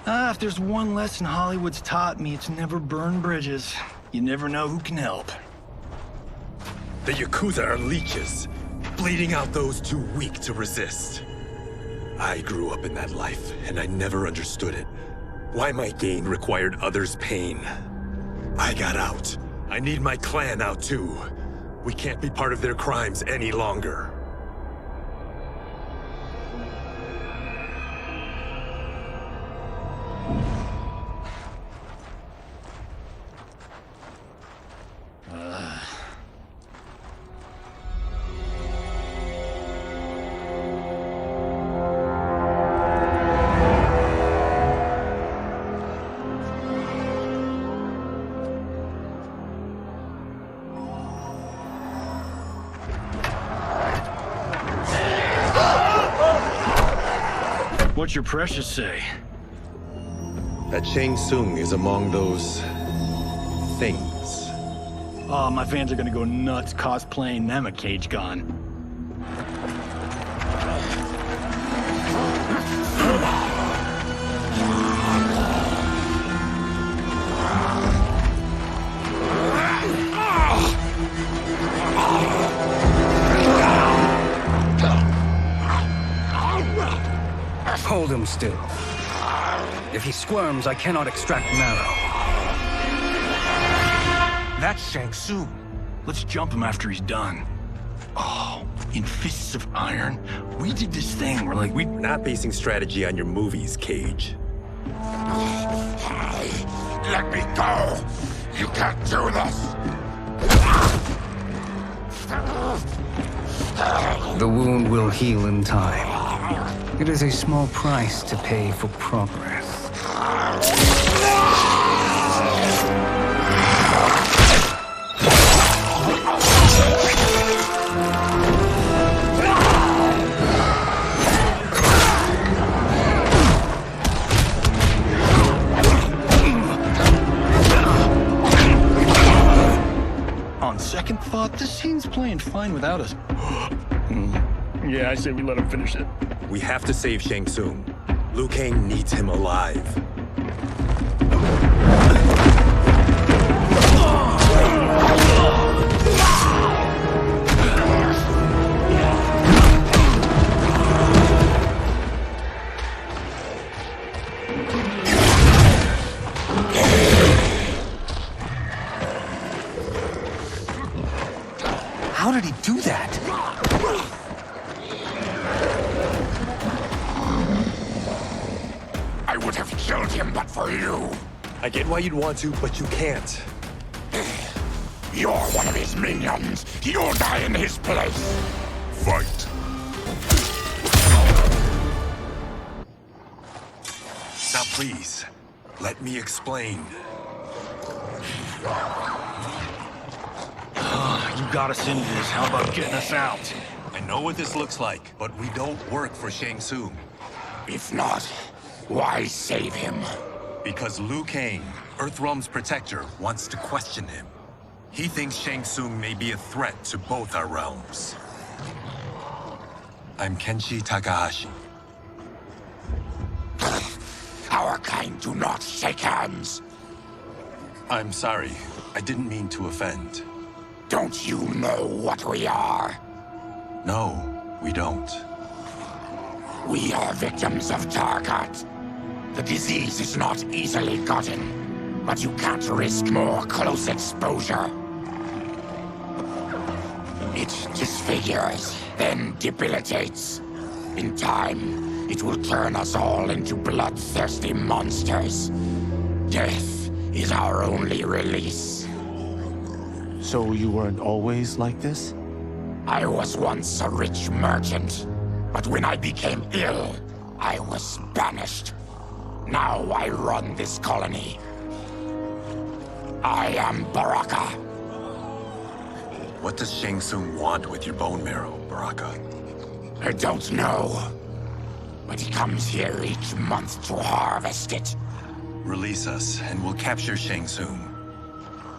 If there's one lesson Hollywood's taught me, it's never burn bridges. You never know who can help. The Yakuza are leeches, bleeding out those too weak to resist. I grew up in that life, and I never understood it. Why my gain required others' pain. I got out. I need my clan out too. We can't be part of their crimes any longer. What's your precious say? That Shang Tsung is among those... things. Oh, my fans are gonna go nuts cosplaying them a Cage Gun. Hold him still. If he squirms, I cannot extract marrow. That's Shang Tsung. Let's jump him after he's done. Oh, in fists of iron? We did this thing where like We're not basing strategy on your movies, Cage. Let me go! You can't do this! The wound will heal in time. It is a small price to pay for progress. On second thought, this scene's playing fine without us. Yeah, I say we let him finish it. We have to save Shang Tsung. Liu Kang needs him alive. How did he do that? I would have killed him but for you. I get why you'd want to, but you can't. You're one of his minions. You'll die in his place. Fight. Now please, let me explain. You got us into this. How about getting us out? I know what this looks like, but we don't work for Shang Tsung. If not, why save him? Because Liu Kang, Earthrealm's protector, wants to question him. He thinks Shang Tsung may be a threat to both our realms. I'm Kenshi Takahashi. Our kind do not shake hands. I'm sorry. I didn't mean to offend. Don't you know what we are? No, we don't. We are victims of Tarkat. The disease is not easily gotten, but you can't risk more close exposure. It disfigures, then debilitates. In time, it will turn us all into bloodthirsty monsters. Death is our only release. So you weren't always like this? I was once a rich merchant, but when I became ill, I was banished. Now I run this colony. I am Baraka. What does Shang Tsung want with your bone marrow, Baraka? I don't know. But he comes here each month to harvest it. Release us, and we'll capture Shang Tsung.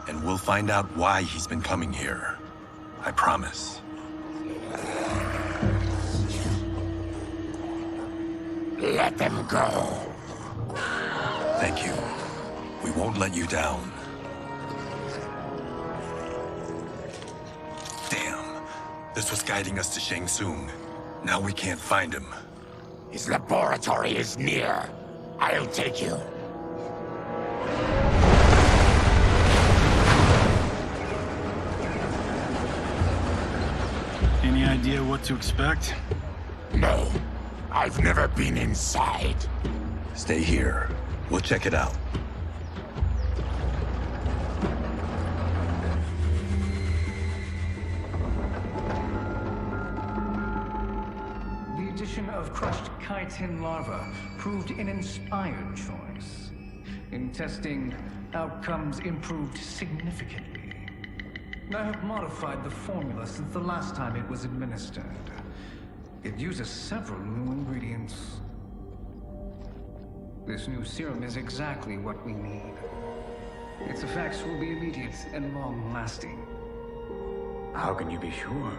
And we'll find out why he's been coming here. I promise. Let them go. Thank you. We won't let you down. Damn. This was guiding us to Shang Tsung. Now we can't find him. His laboratory is near. I'll take you. Any idea what to expect? No. I've never been inside. Stay here. We'll check it out. The addition of crushed chitin larva proved an inspired choice. In testing, outcomes improved significantly. I have modified the formula since the last time it was administered. It uses several new ingredients. This new serum is exactly what we need. Its effects will be immediate and long-lasting. How can you be sure?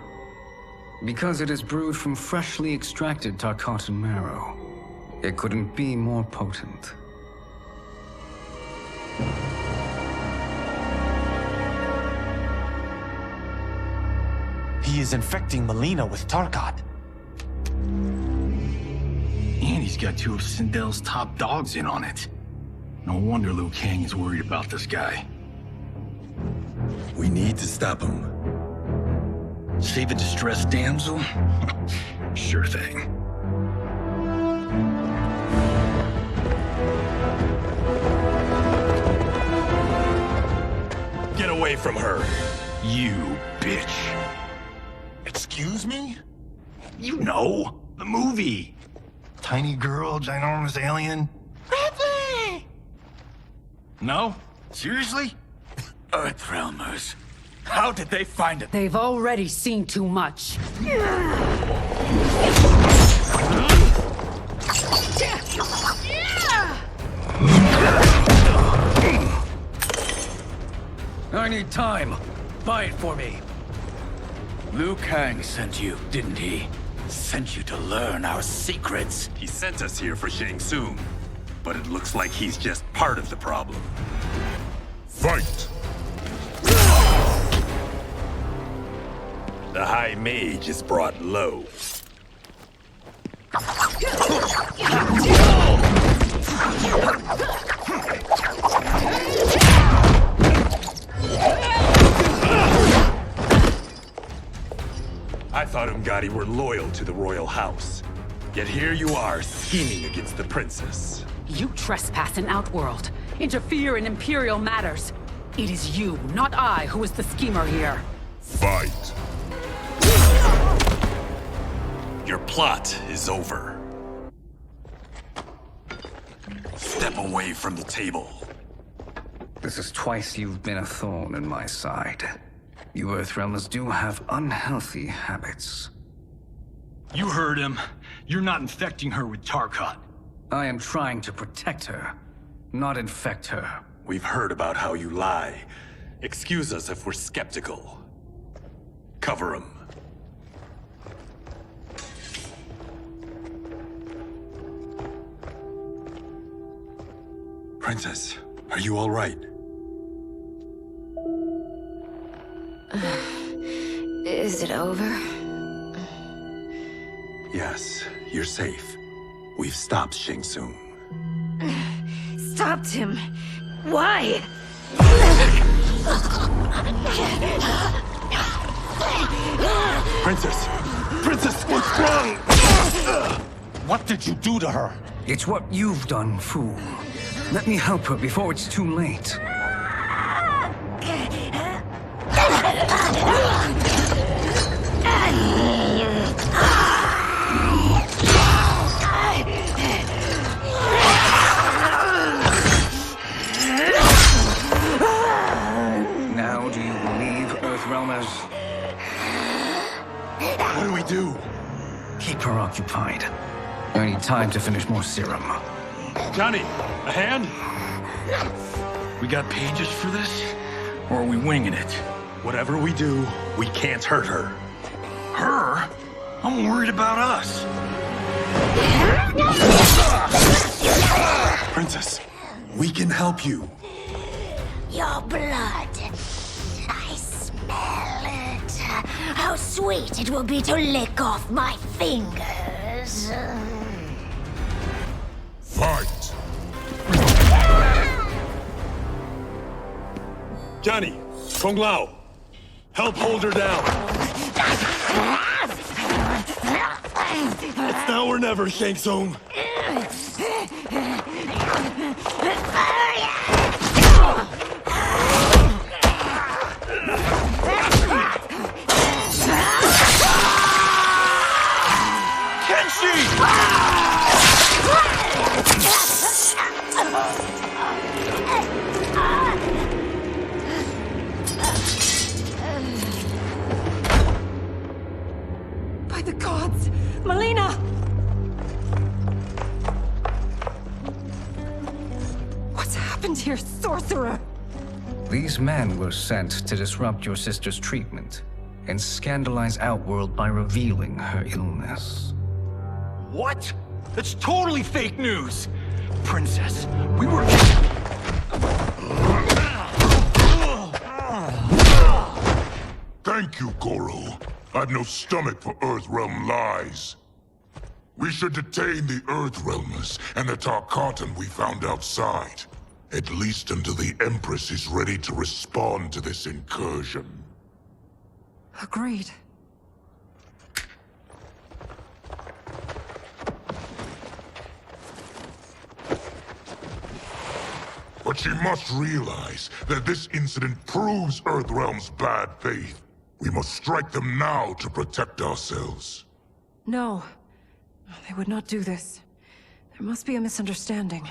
Because it is brewed from freshly extracted Tarkat marrow. It couldn't be more potent. He is infecting Mileena with Tarkat. And he's got two of Sindel's top dogs in on it. No wonder Liu Kang is worried about this guy. We need to stop him. Save a distressed damsel? Sure thing. Get away from her! You bitch. Excuse me? You know, the movie. Tiny girl, ginormous alien. Ripley! No? Seriously? Earthrealmers. How did they find it? They've already seen too much. I need time. Buy it for me. Liu Kang sent you, didn't he? Sent you to learn our secrets. He sent us here for Shang Tsung, but it looks like he's just part of the problem. Fight! The High Mage is brought low. I thought Umgadi were loyal to the royal house. Yet here you are, scheming against the princess. You trespass in Outworld, interfere in Imperial matters. It is you, not I, who is the schemer here. Fight! Your plot is over. Step away from the table. This is twice you've been a thorn in my side. You Earthrealmers do have unhealthy habits. You heard him. You're not infecting her with Tarkat. I am trying to protect her, not infect her. We've heard about how you lie. Excuse us if we're skeptical. Cover him. Princess, are you all right? Is it over? Yes, you're safe. We've stopped Shang Tsung. Stopped him? Why? Princess! Princess, what's wrong? What did you do to her? It's what you've done, fool. Let me help her before it's too late. Now do you believe, Earthrealmers? What do we do? Keep her occupied. I need time to finish more serum. Johnny, a hand? We got pages for this? Or are we winging it? Whatever we do, we can't hurt her. Her? I'm worried about us. Princess, we can help you. Your blood. I smell it. How sweet it will be to lick off my fingers. Fight! Johnny, Kung Lao, help hold her down. It's now or never, Shang Tsung. By the gods! Melina! What's happened here, sorcerer? These men were sent to disrupt your sister's treatment and scandalize Outworld by revealing her illness. What? That's totally fake news! Princess, we were... Thank you, Goro. I've no stomach for Earthrealm lies. We should detain the Earthrealmers and the Tarkatan we found outside. At least until the Empress is ready to respond to this incursion. Agreed. But she must realize that this incident proves Earthrealm's bad faith. We must strike them now to protect ourselves. No. They would not do this. There must be a misunderstanding.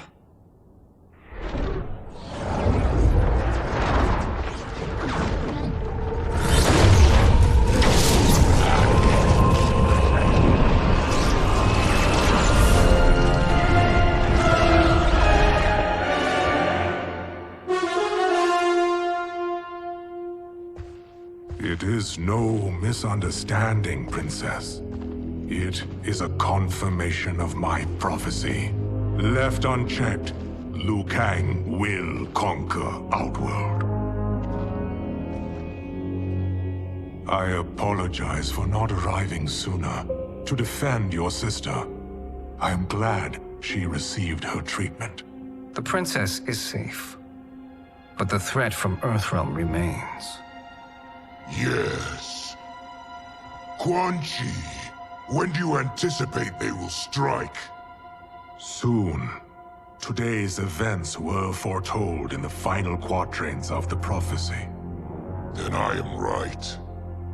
It is no misunderstanding, Princess. It is a confirmation of my prophecy. Left unchecked, Liu Kang will conquer Outworld. I apologize for not arriving sooner to defend your sister. I am glad she received her treatment. The princess is safe, but the threat from Earthrealm remains. Yes. Quan Chi, when do you anticipate they will strike? Soon. Today's events were foretold in the final quatrains of the prophecy. Then I am right.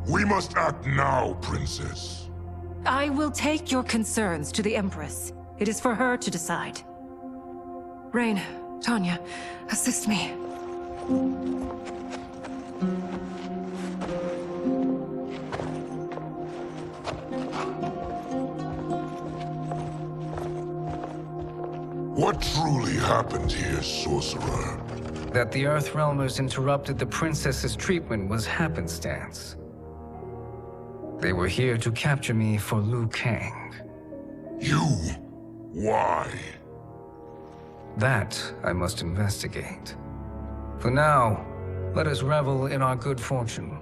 We must act now, Princess. I will take your concerns to the Empress. It is for her to decide. Rain, Tanya, assist me. What truly happened here, sorcerer? That the Earthrealmers interrupted the princess's treatment was happenstance. They were here to capture me for Liu Kang. You? Why? That I must investigate. For now, let us revel in our good fortune.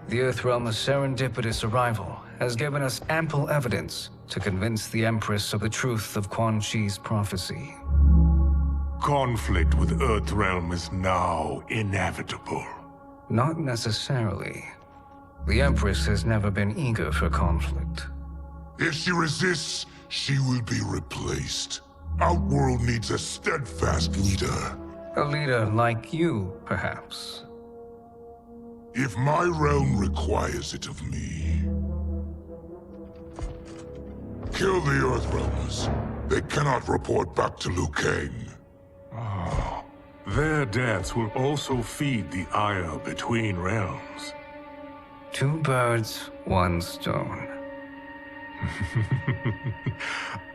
The Earthrealm's serendipitous arrival has given us ample evidence to convince the Empress of the truth of Quan Chi's prophecy. Conflict with Earthrealm is now inevitable. Not necessarily. The Empress has never been eager for conflict. If she resists, she will be replaced. Outworld needs a steadfast leader. A leader like you, perhaps. If my realm requires it of me. Kill the Earthrealmers. They cannot report back to Liu Kang. Their deaths will also feed the ire between realms. 2 birds, 1 stone.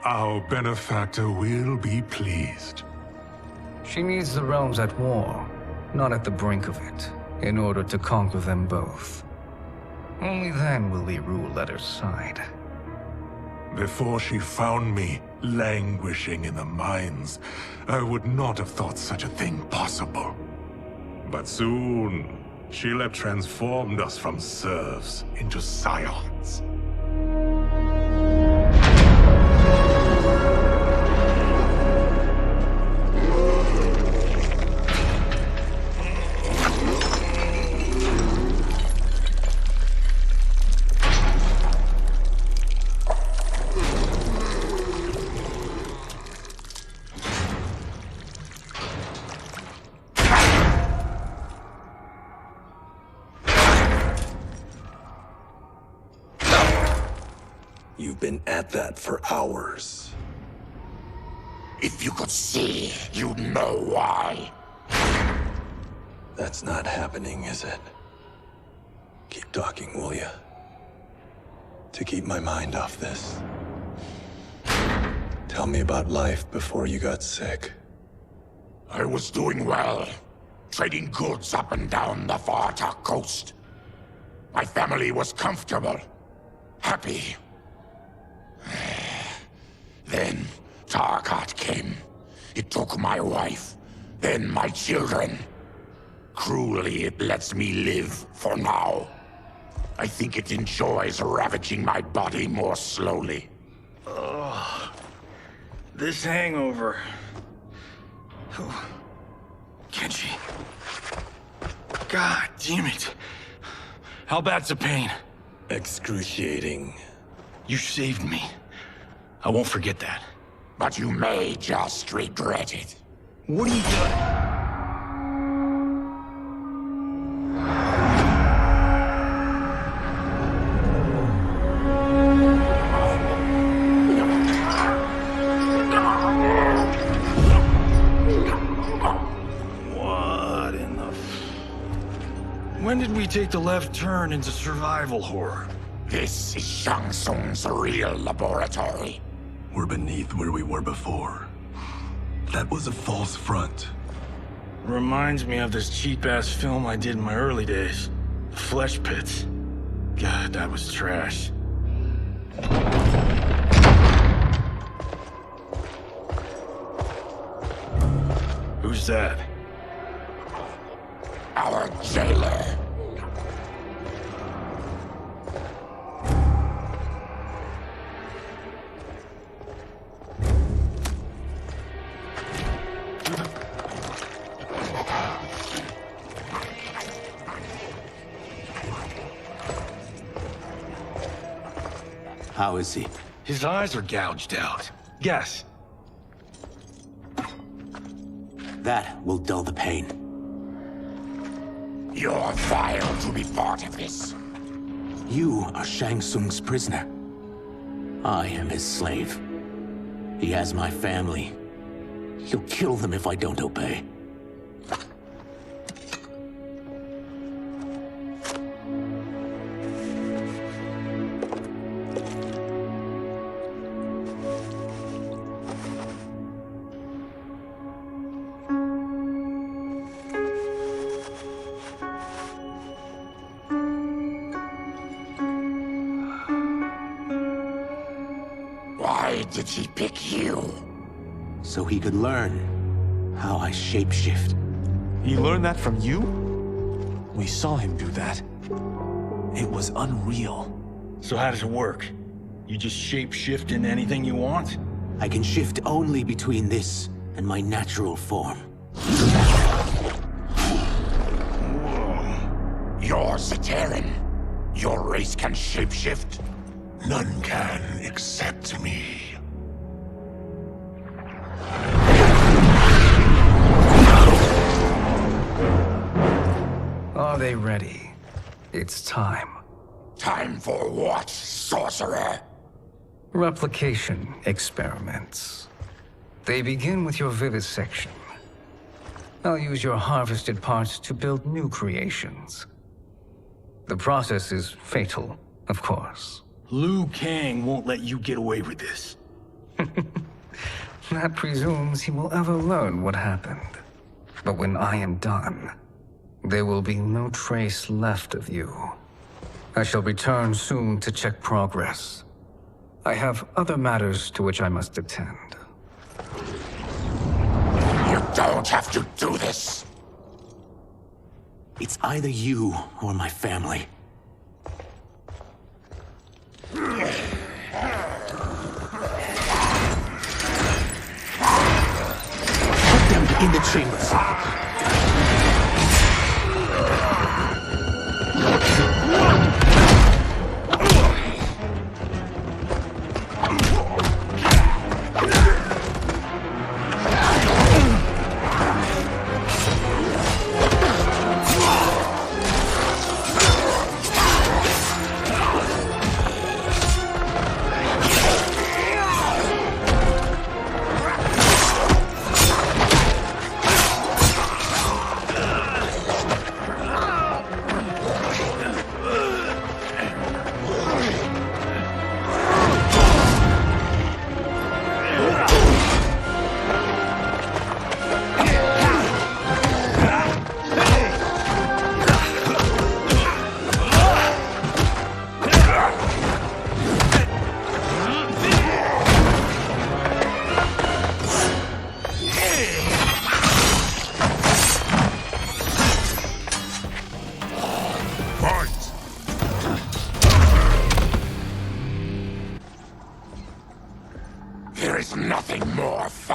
Our benefactor will be pleased. She needs the realms at war, not at the brink of it, in order to conquer them both. Only then will we rule at her side. Before she found me languishing in the mines, I would not have thought such a thing possible. But soon, she'll have transformed us from serfs into scions. You've been at that for hours. If you could see, you'd know why. That's not happening, is it? Keep talking, will ya? To keep my mind off this. Tell me about life before you got sick. I was doing well, trading goods up and down the Tarkat coast. My family was comfortable, happy. Then Tarkat came. It took my wife, then my children. Cruelly, it lets me live for now. I think it enjoys ravaging my body more slowly. Oh, this hangover. Oh. Kenji. God damn it. How bad's the pain? Excruciating. You saved me. I won't forget that. But you may just regret it. What are you doing? When did we take the left turn into survival horror? This is Shang Tsung's real laboratory. We're beneath where we were before. That was a false front. Reminds me of this cheap-ass film I did in my early days. The Flesh Pits. God, that was trash. Who's that? Our jailer. How is he? His eyes are gouged out. Guess. That will dull the pain. You're vile to be part of this. You are Shang Tsung's prisoner. I am his slave. He has my family. He'll kill them if I don't obey. Why did he pick you? So he could learn how I shapeshift. He learned that from you? We saw him do that. It was unreal. So how does it work? You just shapeshift into anything you want? I can shift only between this and my natural form. You're Zateran. Your race can shapeshift. None can except me. Are they ready? It's time. Time for what, sorcerer? Replication experiments. They begin with your vivisection. I'll use your harvested parts to build new creations. The process is fatal, of course. Liu Kang won't let you get away with this. That presumes he will ever learn what happened. But when I am done, there will be no trace left of you. I shall return soon to check progress. I have other matters to which I must attend. You don't have to do this. It's either you or my family. Put them in the chambers.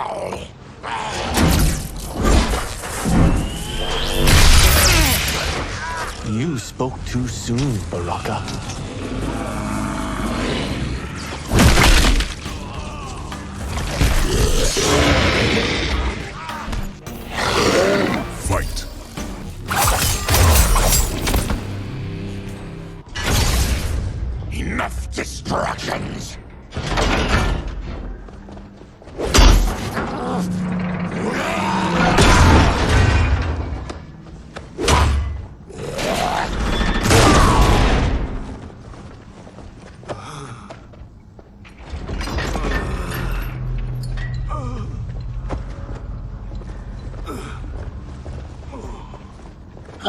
foul. You spoke too soon, Baraka. Fight. Enough distractions!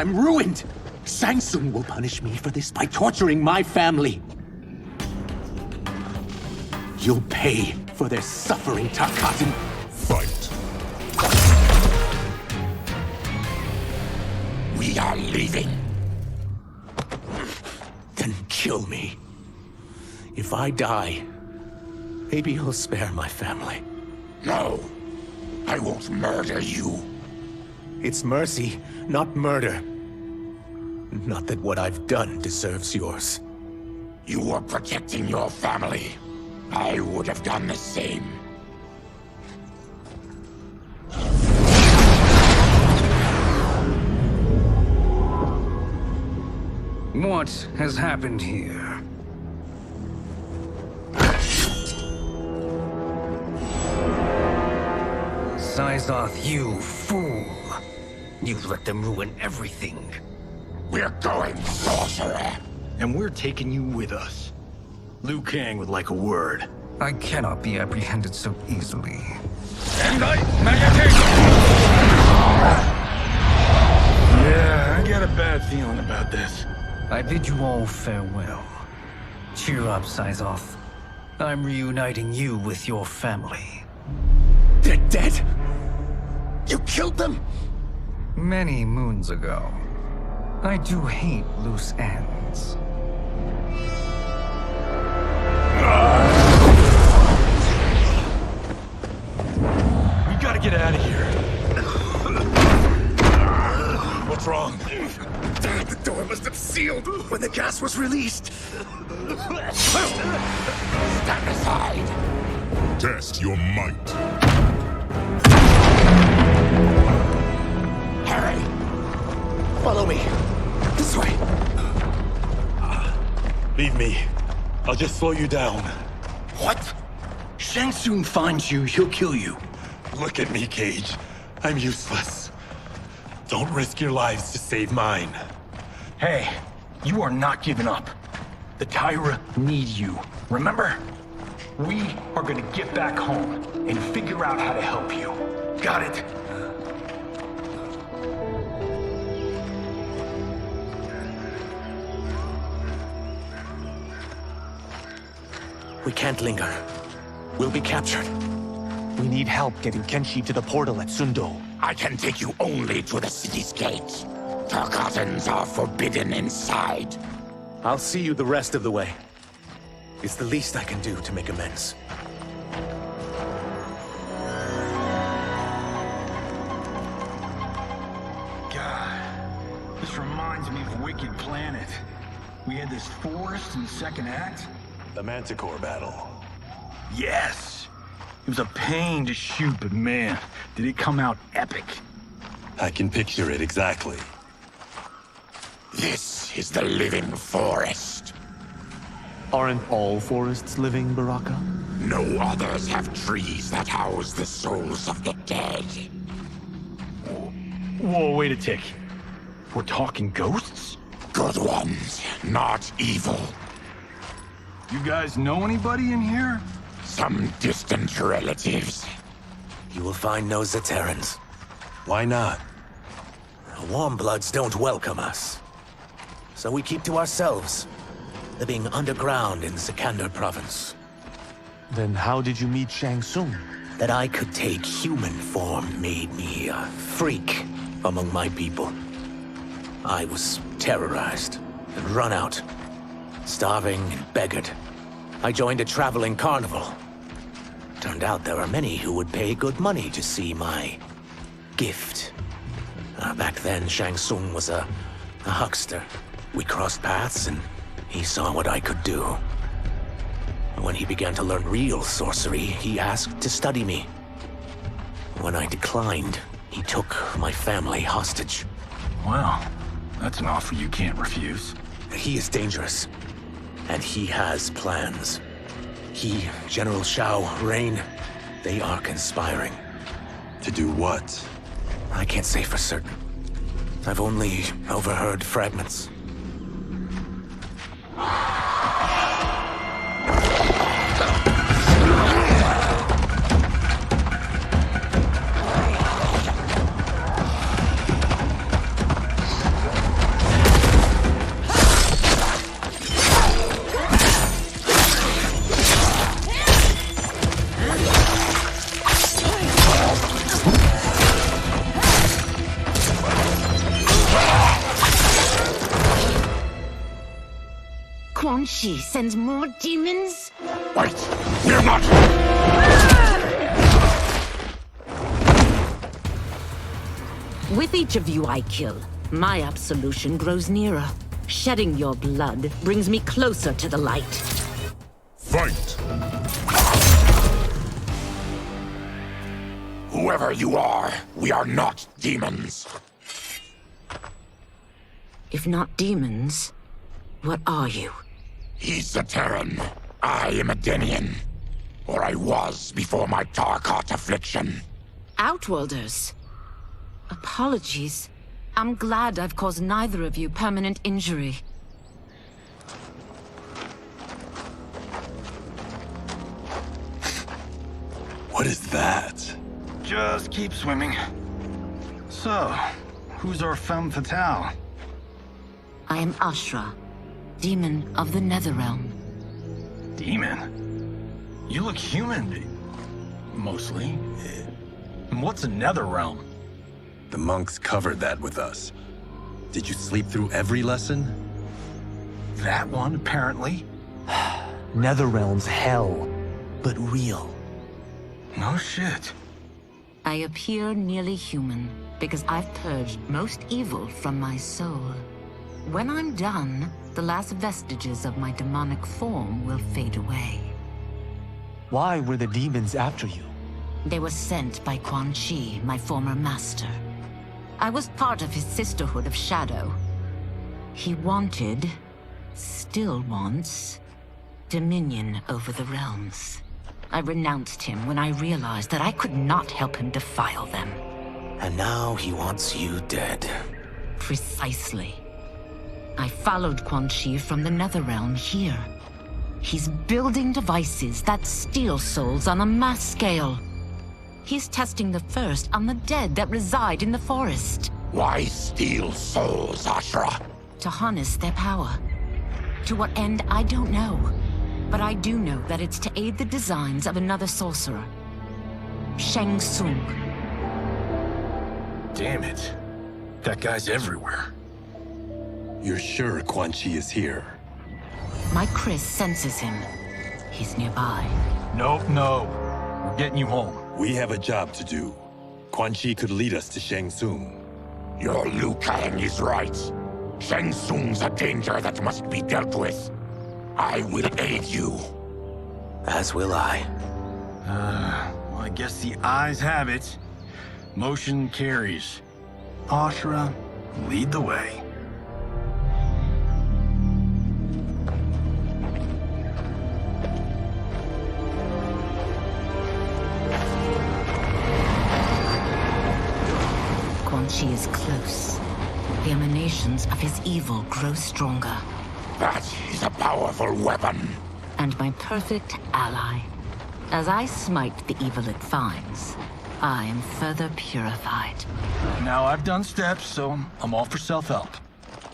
I'm ruined! Shang Tsung will punish me for this by torturing my family. You'll pay for their suffering, Tarkat. Fight. We are leaving. Then kill me. If I die, maybe you'll spare my family. No, I won't murder you. It's mercy, not murder. Not that what I've done deserves yours. You were protecting your family. I would have done the same. What has happened here? Sizoth, you fool! You've let them ruin everything. We're going, sorcerer. And we're taking you with us. Liu Kang would like a word. I cannot be apprehended so easily. Yeah, I got a bad feeling about this. I bid you all farewell. Cheer up, Sizoth. I'm reuniting you with your family. They're dead? You killed them? Many moons ago. I do hate loose ends. We gotta get out of here. What's wrong? The door must have sealed when the gas was released. Stand aside. Test your might. Harry, Follow me. This way. Leave me. I'll just slow you down. what? Shang Tsung finds you, he'll kill you. Look at me, Cage. I'm useless. Don't risk your lives to save mine. Hey, you are not giving up. The Tyra need you, remember? We are gonna get back home and figure out how to help you. Got it? We can't linger. We'll be captured. We need help getting Kenshi to the portal at Sundo. I can take you only to the city's gate. Tarkatans are forbidden inside. I'll see you the rest of the way. It's the least I can do to make amends. God, this reminds me of Wicked Planet. We had this forest in the second act. The Manticore battle. Yes! It was a pain to shoot, but man, did it come out epic. I can picture it exactly. This is the living forest. Aren't all forests living, Baraka? No others have trees that house the souls of the dead. Whoa, wait a tick. We're talking ghosts? Good ones, not evil. You guys know anybody in here? Some distant relatives. You will find no Zaterrans. Why not? The Warmbloods don't welcome us. So we keep to ourselves, living underground in Sikander province. Then how did you meet Shang Tsung? That I could take human form made me a freak among my people. I was terrorized and run out, starving and beggared. I joined a traveling carnival. Turned out there are many who would pay good money to see my gift. Back then, Shang Tsung was a huckster. We crossed paths and he saw what I could do. When he began to learn real sorcery, he asked to study me. When I declined, he took my family hostage. Well, that's an offer you can't refuse. He is dangerous, and he has plans. He, General Shao, Rain, they are conspiring. To do what? I can't say for certain. I've only overheard fragments. Quan Chi sends more demons? Wait! We're not... With each of you I kill, my absolution grows nearer. Shedding your blood brings me closer to the light. Fight! Whoever you are, we are not demons. If not demons, what are you? He's a Terran. I am a Denian. Or I was before my Tarkat affliction. Outworlders. Apologies. I'm glad I've caused neither of you permanent injury. What is that? Just keep swimming. So, who's our femme fatale? I am Ashra, demon of the Netherrealm. Demon? You look human, mostly. And what's a Netherrealm? The monks covered that with us. Did you sleep through every lesson? That one, apparently. Netherrealm's hell, but real. No shit. I appear nearly human because I've purged most evil from my soul. When I'm done, the last vestiges of my demonic form will fade away. Why were the demons after you? They were sent by Quan Chi, my former master. I was part of his Sisterhood of Shadow. He wanted, still wants, dominion over the realms. I renounced him when I realized that I could not help him defile them. And now he wants you dead. Precisely. I followed Quan Chi from the Netherrealm here. He's building devices that steal souls on a mass scale. He's testing the first on the dead that reside in the forest. Why steal souls, Ashra? To harness their power. To what end, I don't know. But I do know that it's to aid the designs of another sorcerer. Shang Tsung. Damn it. That guy's everywhere. You're sure Quan Chi is here? My Chris senses him. He's nearby. Nope, no. We're getting you home. We have a job to do. Quan Chi could lead us to Shang Tsung. Your Liu Kang is right. Shang Tsung's a danger that must be dealt with. I will aid you. As will I. Well, I guess the eyes have it. Motion carries. Ashra, lead the way. Quan Chi is close. The emanations of his evil grow stronger. That is a powerful weapon. And my perfect ally. As I smite the evil it finds, I am further purified. Now I've done steps, so I'm all for self-help.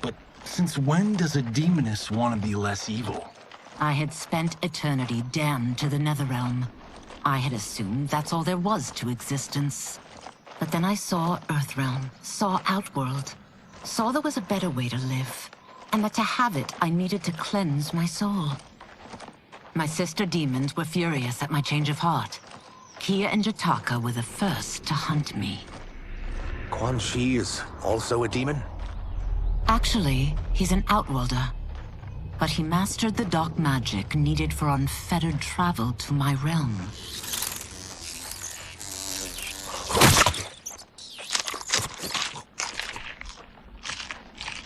But since when does a demoness want to be less evil? I had spent eternity damned to the Netherrealm. I had assumed that's all there was to existence. But then I saw Earthrealm, saw Outworld, saw there was a better way to live, and that to have it, I needed to cleanse my soul. My sister demons were furious at my change of heart. Kia and Jataka were the first to hunt me. Quan Chi is also a demon? Actually, he's an Outworlder. But he mastered the dark magic needed for unfettered travel to my realm.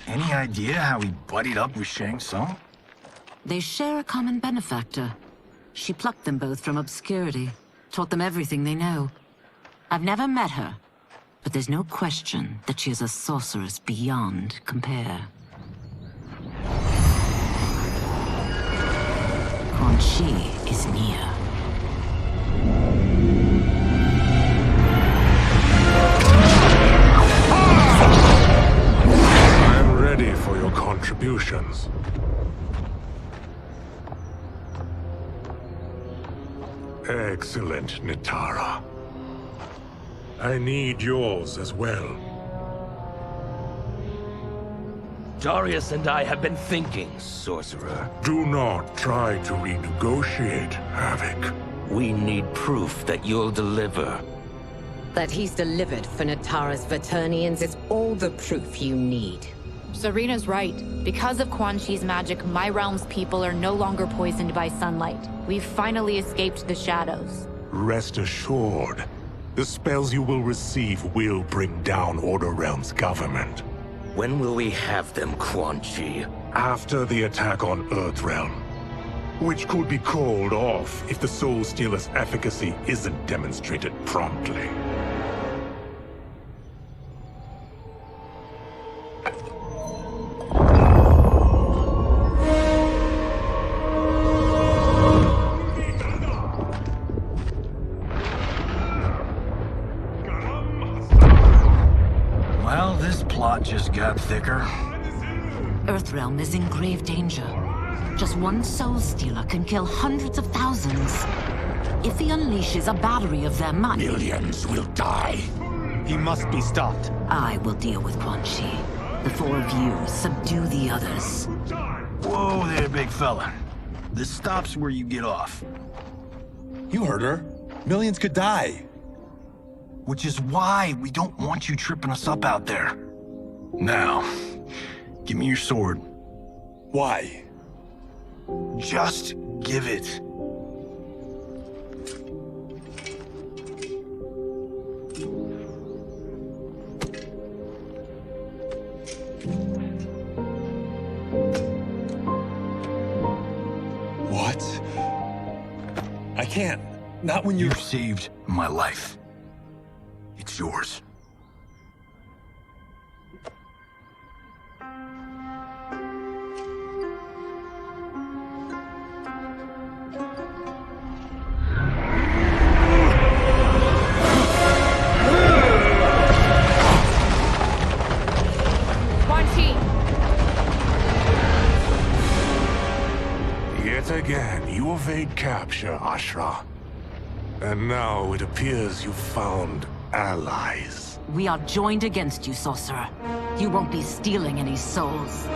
Any idea how he buddied up with Shang Tsung? They share a common benefactor. She plucked them both from obscurity, taught them everything they know. I've never met her, but there's no question that she is a sorceress beyond compare. Quan Chi is near. I'm ready for your contributions. Excellent, Nitara. I need yours as well. Darius and I have been thinking, sorcerer. Do not try to renegotiate, Havoc. We need proof that you'll deliver. That he's delivered for Natara's Vaternians is all the proof you need. Serena's right. Because of Quan Chi's magic, my realm's people are no longer poisoned by sunlight. We've finally escaped the shadows. Rest assured, the spells you will receive will bring down Order Realm's government. When will we have them, Quan Chi? After the attack on Earthrealm, which could be called off if the Soul Stealer's efficacy isn't demonstrated promptly. Well, this plot just got thicker. Earthrealm is in grave danger. Just one Soul Stealer can kill hundreds of thousands. If he unleashes a battery of them, millions will die. He must be stopped. I will deal with Quan Chi. The four of you subdue the others. Whoa there, big fella. This stops where you get off. You heard her. Millions could die. Which is why we don't want you tripping us up out there. Now, give me your sword. Why? Just give it. What? I can't. Not when You've saved my life. It's yours. Quan Chi! Yet again, you evade capture, Ashra. And now it appears you've found allies. We are joined against you, sorcerer. You won't be stealing any souls.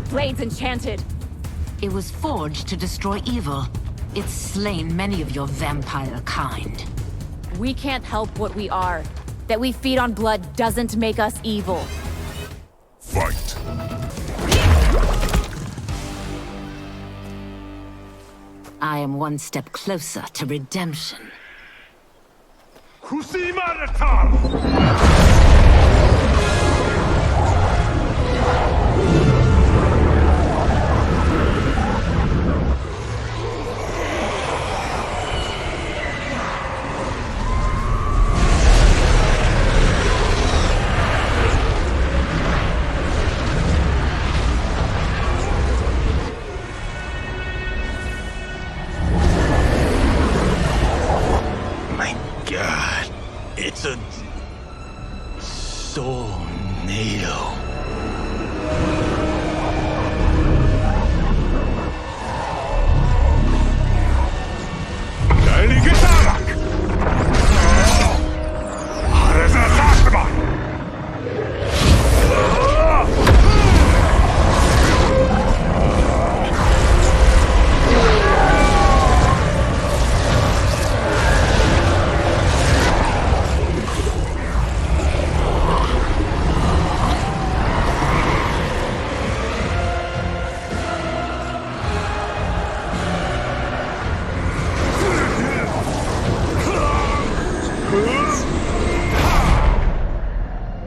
Blade's enchanted. It was forged to destroy evil. It's slain many of your vampire kind. We can't help what we are. That we feed on blood doesn't make us evil. Fight. I am one step closer to redemption. tornado.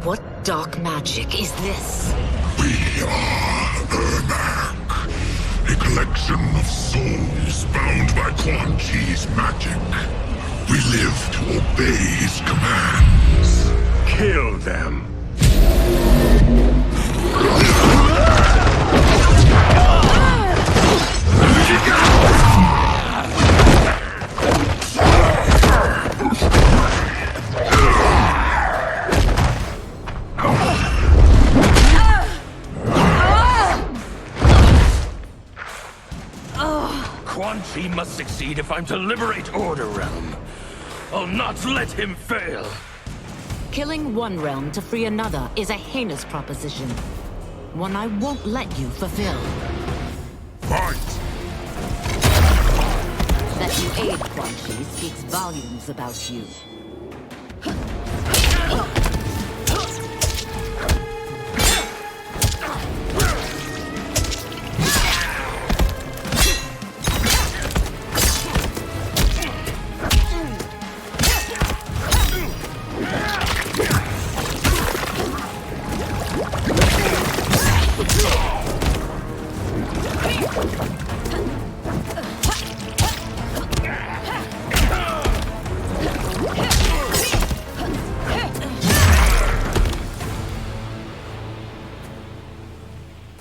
What dark magic is this? We are Ermac, a collection of souls bound by Quan Chi's magic. We live to obey his commands. Kill them. Quan Chi must succeed if I'm to liberate Order Realm. I'll not let him fail. Killing one realm to free another is a heinous proposition. One I won't let you fulfill. Fight! That you aid Quan Chi speaks volumes about you.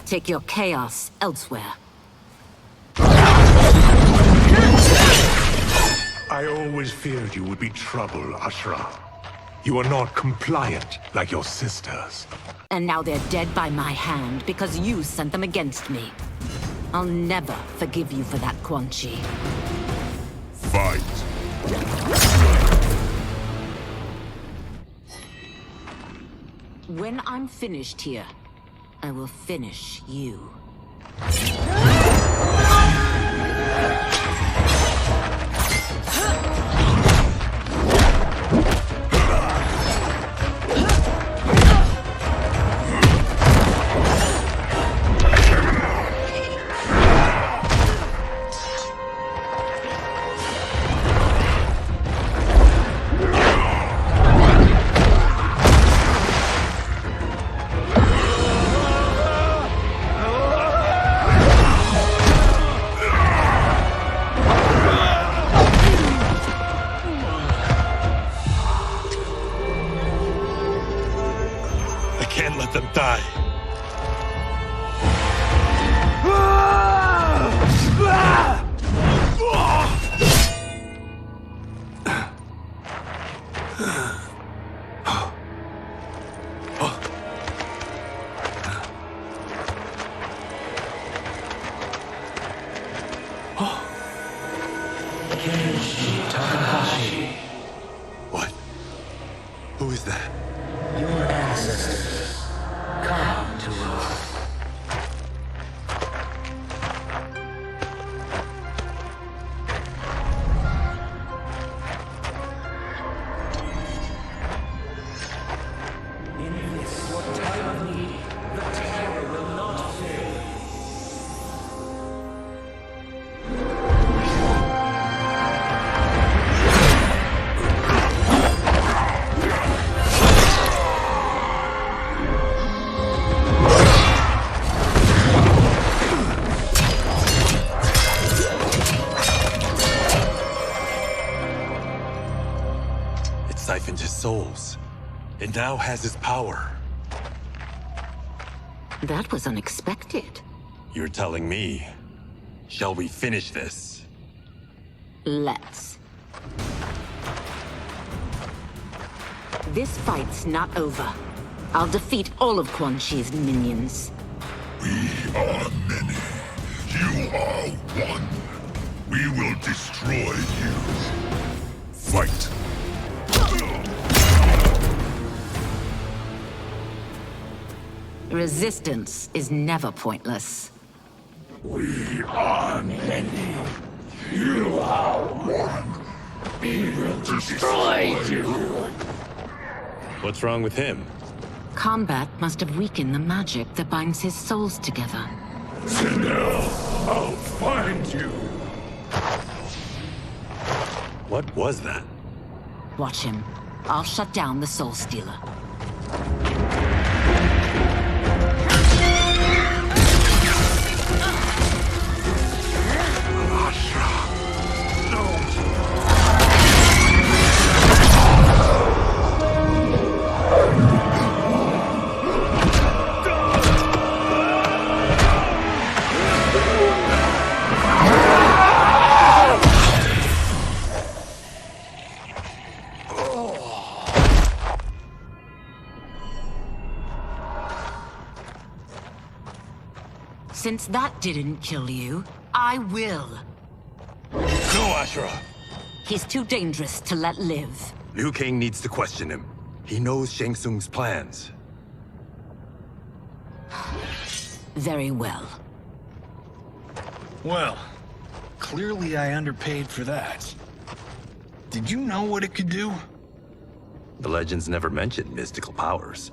Take your chaos elsewhere. I always feared you would be trouble, Ashra. You are not compliant like your sisters. And now they're dead by my hand because you sent them against me. I'll never forgive you for that, Quan Chi. Fight! When I'm finished here, I will finish you. Them die. What? Who is that? Your ancestors. Come to us. In this, your time of need, the terror will not fail. Siphoned his souls. It now has his power. That was unexpected. You're telling me. Shall we finish this? Let's. This fight's not over. I'll defeat all of Quan Chi's minions. We are many. You are one. We will destroy you. Fight. Resistance is never pointless. We are many. You are one. We will destroy you. What's wrong with him? Combat must have weakened the magic that binds his souls together. Sundo, I'll find you. What was that? Watch him. I'll shut down the Soul Stealer. Since that didn't kill you, I will. No, Ashra! He's too dangerous to let live. Liu Kang needs to question him. He knows Shang Tsung's plans. Very well. Well, clearly I underpaid for that. Did you know what it could do? The legends never mentioned mystical powers.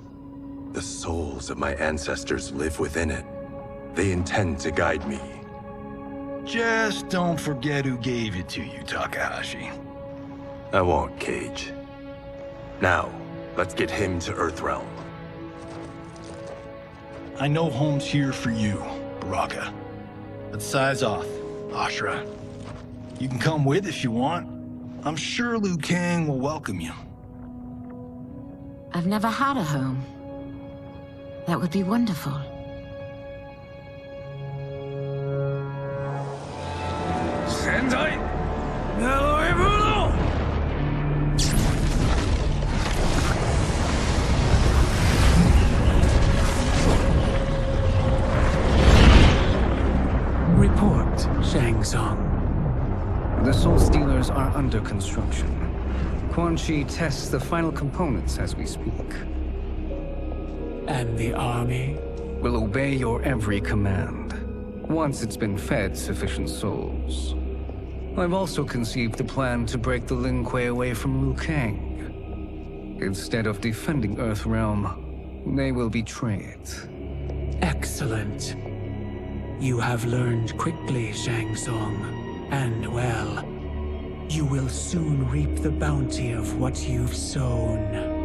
The souls of my ancestors live within it. They intend to guide me. Just don't forget who gave it to you, Takahashi. I won't, Cage. Now, let's get him to Earthrealm. I know home's here for you, Baraka. Let's size off, Ashra. You can come with if you want. I'm sure Liu Kang will welcome you. I've never had a home. That would be wonderful. Sendai! Nelloy Bruno! Report, Shang Tsung. The Soul Stealers are under construction. Quan Chi tests the final components as we speak. And the army? Will obey your every command, once it's been fed sufficient souls. I've also conceived a plan to break the Lin Kuei away from Liu Kang. Instead of defending Earthrealm, they will betray it. Excellent. You have learned quickly, Shang Tsung. And well, you will soon reap the bounty of what you've sown.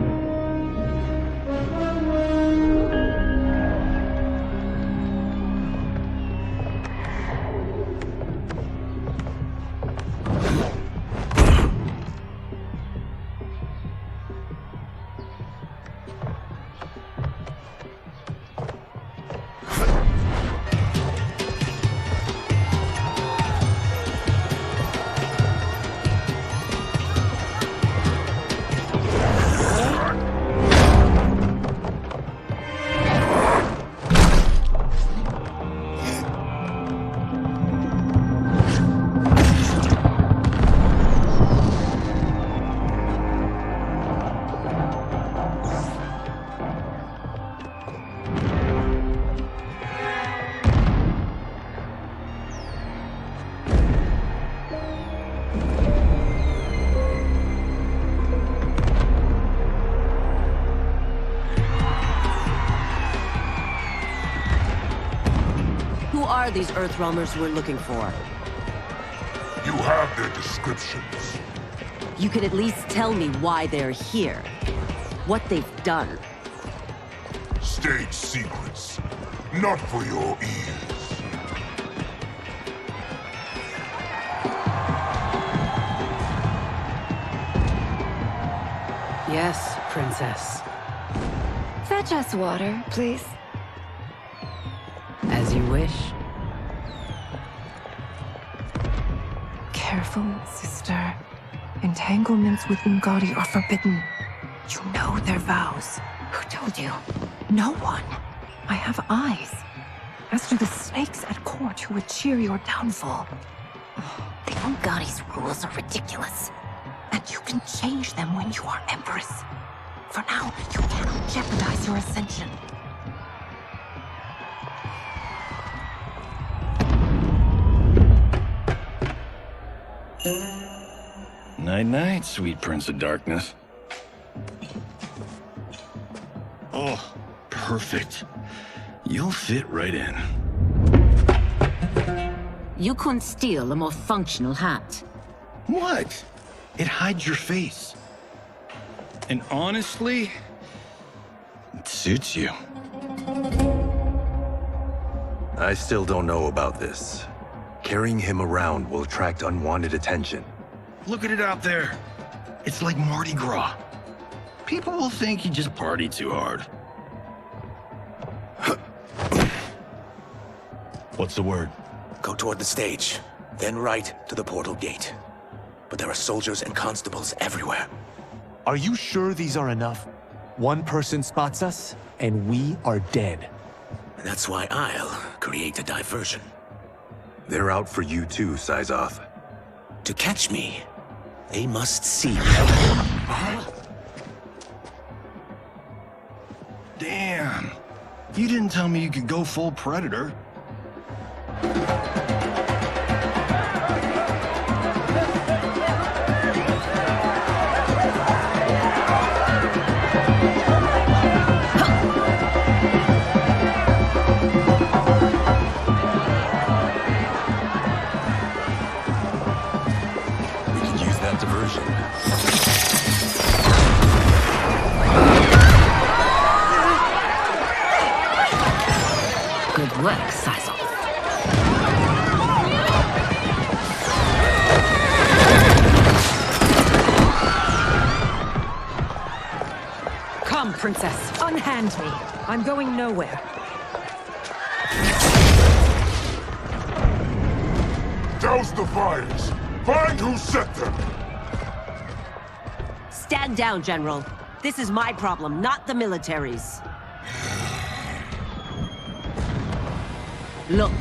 These Earthrealmers we're looking for. You have their descriptions. You could at least tell me why they're here. What they've done. State secrets. Not for your ears. Yes, Princess. Fetch us water, please. As you wish. Careful, sister. Entanglements with Ungadi are forbidden. You know their vows. Who told you? No one. I have eyes. As do the snakes at court who would cheer your downfall. The Ungari's rules are ridiculous. And you can change them when you are Empress. For now, you cannot jeopardize your ascension. Night-night, sweet Prince of Darkness. Oh, perfect. You'll fit right in. You couldn't steal a more functional hat. What? It hides your face. And honestly, it suits you. I still don't know about this. Carrying him around will attract unwanted attention. Look at it out there. It's like Mardi Gras. People will think you just party too hard. What's the word? Go toward the stage, then right to the portal gate. But there are soldiers and constables everywhere. Are you sure these are enough? One person spots us, and we are dead. That's why I'll create a diversion. They're out for you too, Syzoth. To catch me, they must see me. Damn. You didn't tell me you could go full Predator. Good work, Syzoth. Come, Princess. Unhand me. I'm going nowhere. Douse the fires! Find who set them! Stand down, General. This is my problem, not the military's. Look.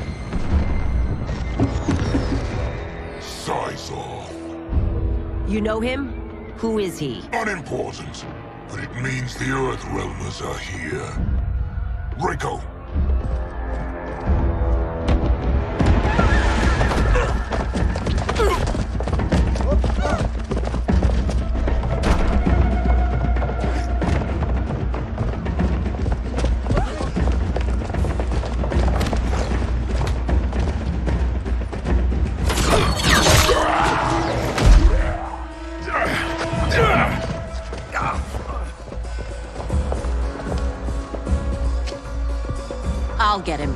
Syzoth. You know him? Who is he? Unimportant, but it means the Earthrealmers are here. Rico. I'll get him.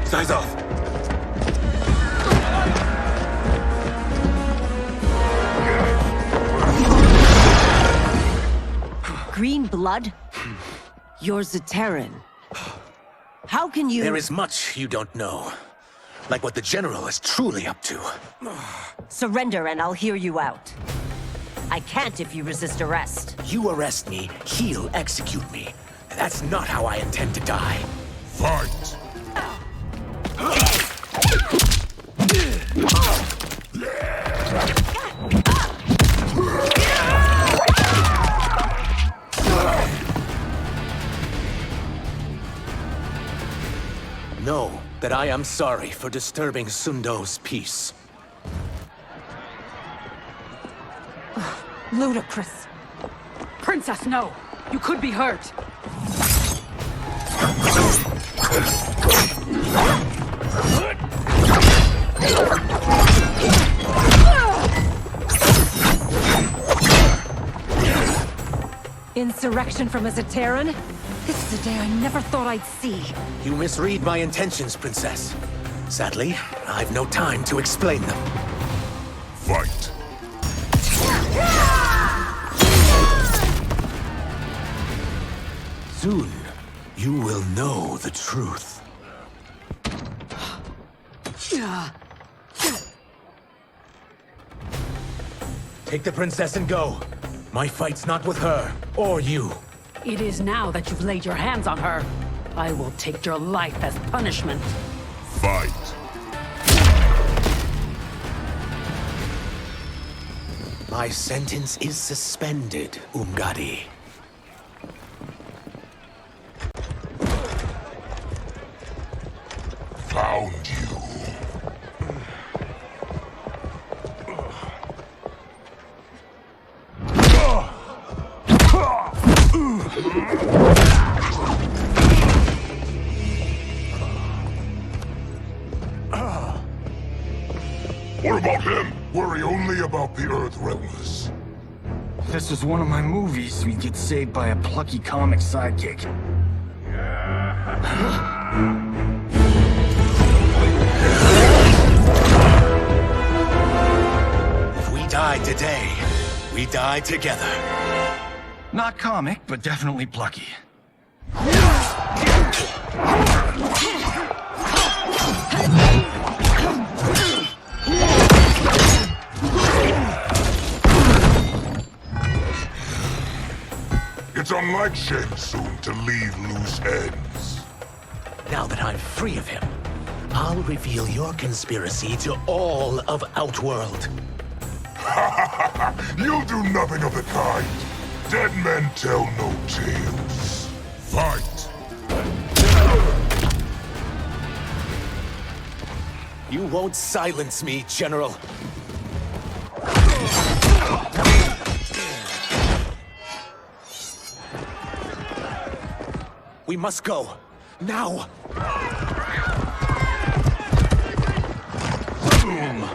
Syzoth! Green blood? You're a Terran. How can you— There is much you don't know. Like what the General is truly up to. Surrender and I'll hear you out. I can't if you resist arrest. You arrest me, he'll execute me. And that's not how I intend to die. Fight! Know that I am sorry for disturbing Sundo's peace. Ludicrous. Princess, no! You could be hurt! Insurrection from a Zateran? This is a day I never thought I'd see. You misread my intentions, Princess. Sadly, I've no time to explain them. Fight. Soon, you will know the truth. Take the princess and go. My fight's not with her, or you. It is now that you've laid your hands on her. I will take your life as punishment. Fight. My sentence is suspended, Umgadi. Found you. What about him? Worry only about the Earthrealmers. If this was one of my movies, we'd get saved by a plucky comic sidekick. If we die today, we die together. Not comic, but definitely plucky. It's unlike Shang Tsung to leave loose ends. Now that I'm free of him, I'll reveal your conspiracy to all of Outworld. You'll do nothing of the kind. Dead men tell no tales. Fight! You won't silence me, General. We must go. Now! Boom!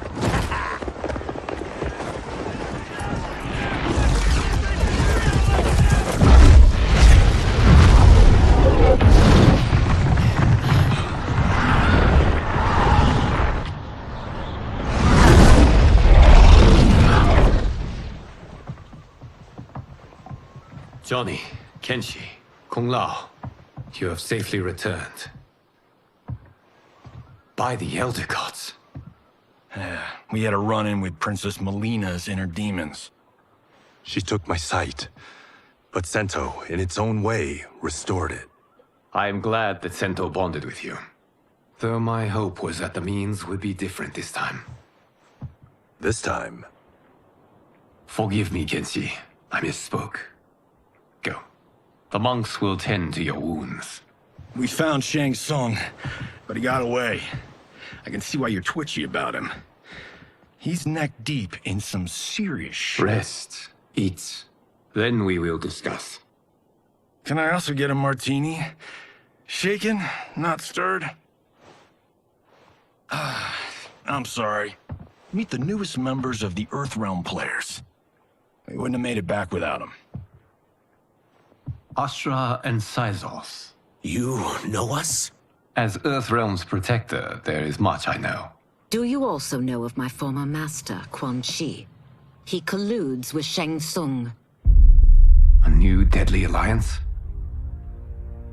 Johnny, Kenshi, Kung Lao, you have safely returned. By the Elder Gods. We had a run-in with Princess Melina's inner demons. She took my sight, but Sento, in its own way, restored it. I am glad that Sento bonded with you. Though my hope was that the means would be different this time. This time? Forgive me, Kenshi. I misspoke. Go. The monks will tend to your wounds. We found Shang Tsung, but he got away. I can see why you're twitchy about him. He's neck-deep in some serious shit. Rest. Eat. Then we will discuss. Can I also get a martini? Shaken, not stirred? I'm sorry. Meet the newest members of the Earthrealm players. We wouldn't have made it back without them. Ashra and Sizos. You know us? As Earthrealm's protector, there is much I know. Do you also know of my former master, Quan Chi? He colludes with Shang Tsung. A new deadly alliance?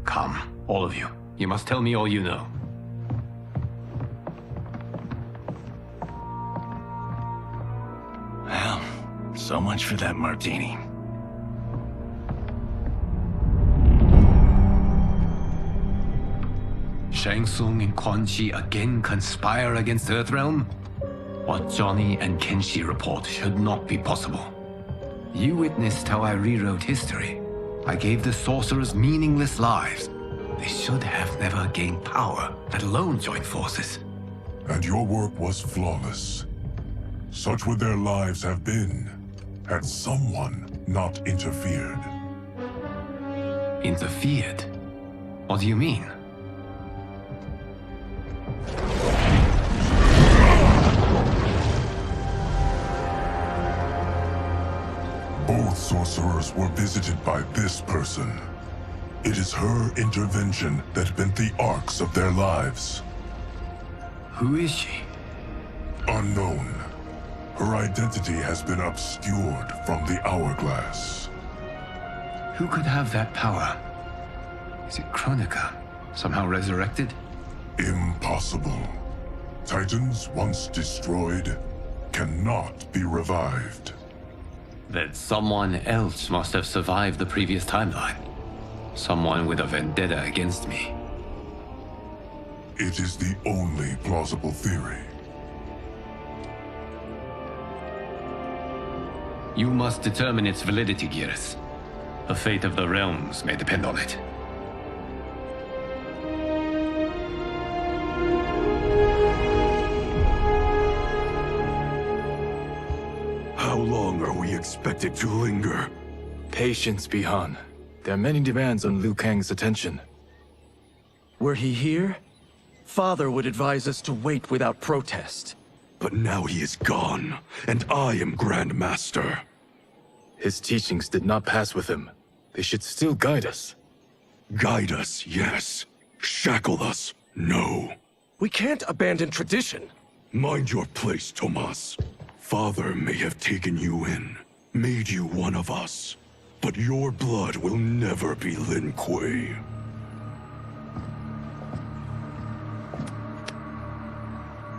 Come, all of you. You must tell me all you know. Well, so much for that martini. Shang Tsung and Quan Chi again conspire against Earthrealm? What Johnny and Kenshi report should not be possible. You witnessed how I rewrote history. I gave the sorcerers meaningless lives. They should have never gained power, let alone joined forces. And your work was flawless. Such would their lives have been, had someone not interfered. Interfered? What do you mean? Both sorcerers were visited by this person. It is her intervention that bent the arcs of their lives. Who is she? Unknown. Her identity has been obscured from the hourglass. Who could have that power? Is it Kronika? Somehow resurrected? Impossible. Titans once destroyed cannot be revived. Then someone else must have survived the previous timeline. Someone with a vendetta against me. It is the only plausible theory. You must determine its validity, Geras. The fate of the realms may depend on it. How long are we expected to linger? Patience, Bihan. There are many demands on Liu Kang's attention. Were he here, Father would advise us to wait without protest. But now he is gone, and I am Grandmaster. His teachings did not pass with him. They should still guide us. Guide us, yes. Shackle us, no. We can't abandon tradition. Mind your place, Tomas. Father may have taken you in, made you one of us. But your blood will never be Lin Kuei.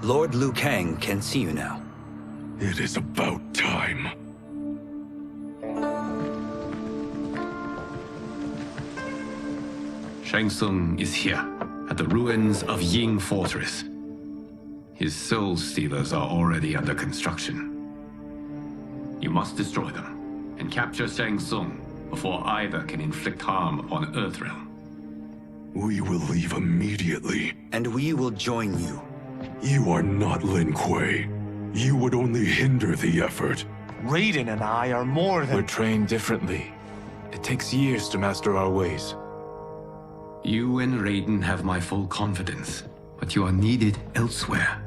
Lord Liu Kang can see you now. It is about time. Shang Tsung is here, at the ruins of Ying Fortress. His soul stealers are already under construction. You must destroy them, and capture Shang Tsung before either can inflict harm upon Earthrealm. We will leave immediately. And we will join you. You are not Lin Kuei. You would only hinder the effort. Raiden and I are more than— We're trained differently. It takes years to master our ways. You and Raiden have my full confidence, but you are needed elsewhere.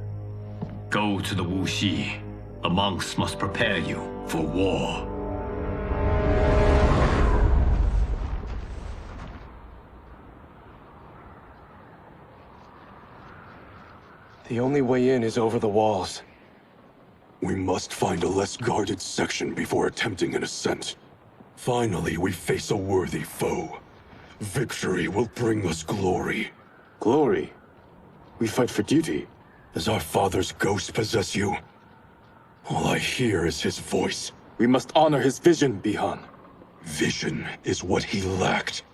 Go to the Wuxi. The monks must prepare you for war. The only way in is over the walls. We must find a less guarded section before attempting an ascent. Finally, we face a worthy foe. Victory will bring us glory. Glory? We fight for duty. Does our father's ghost possess you? All I hear is his voice. We must honor his vision, Bihan. Vision is what he lacked.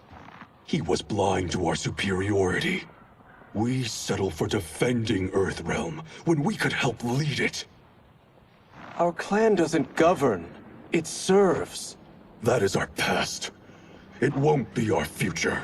He was blind to our superiority. We settle for defending Earthrealm when we could help lead it. Our clan doesn't govern. It serves. That is our past. It won't be our future.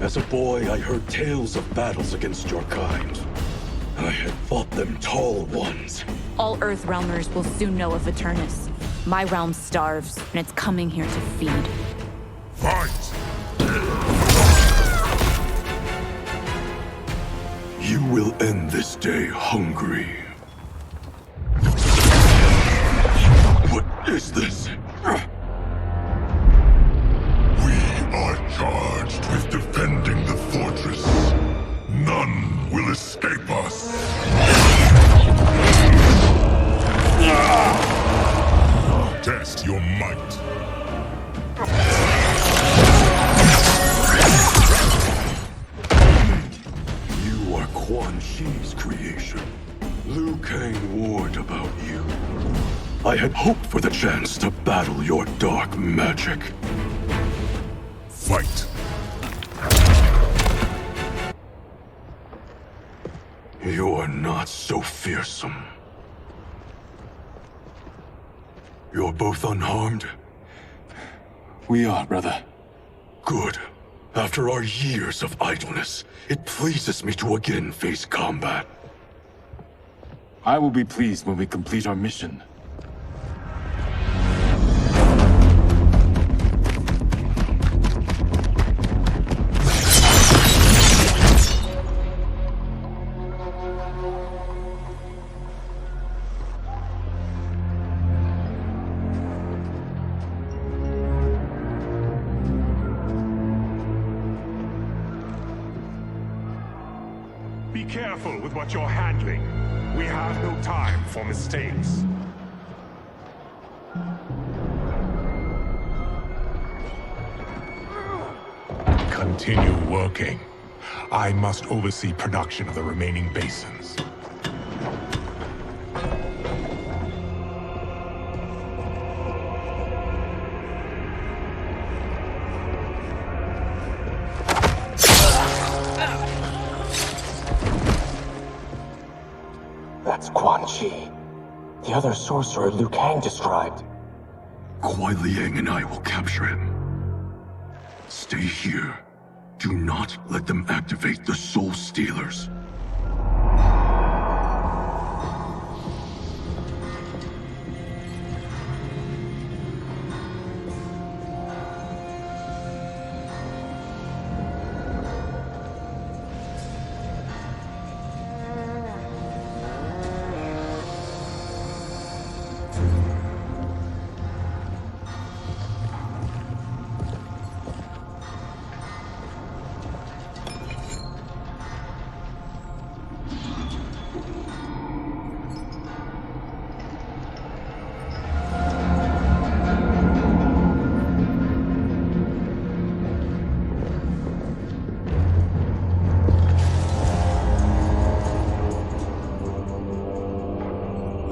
As a boy, I heard tales of battles against your kind. I had fought them tall ones. All Earthrealmers will soon know of Eternus. My realm starves, and it's coming here to feed. Fight! You will end this day hungry. What is this? We are charged with defending the fortress. None will escape us. Test your might. You are Quan Liu Kang warned about you. I had hoped for the chance to battle your dark magic. Fight. You're not so fearsome. You're both unharmed? We are, brother. Good. After our years of idleness, it pleases me to again face combat. I will be pleased when we complete our mission. Be careful with what you're handling. We have no time for mistakes. Continue working. I must oversee production of the remaining basins. That's Quan Chi. The other sorcerer Liu Kang described. Kuai Liang and I will capture him. Stay here. Do not let them activate the Soul Stealers.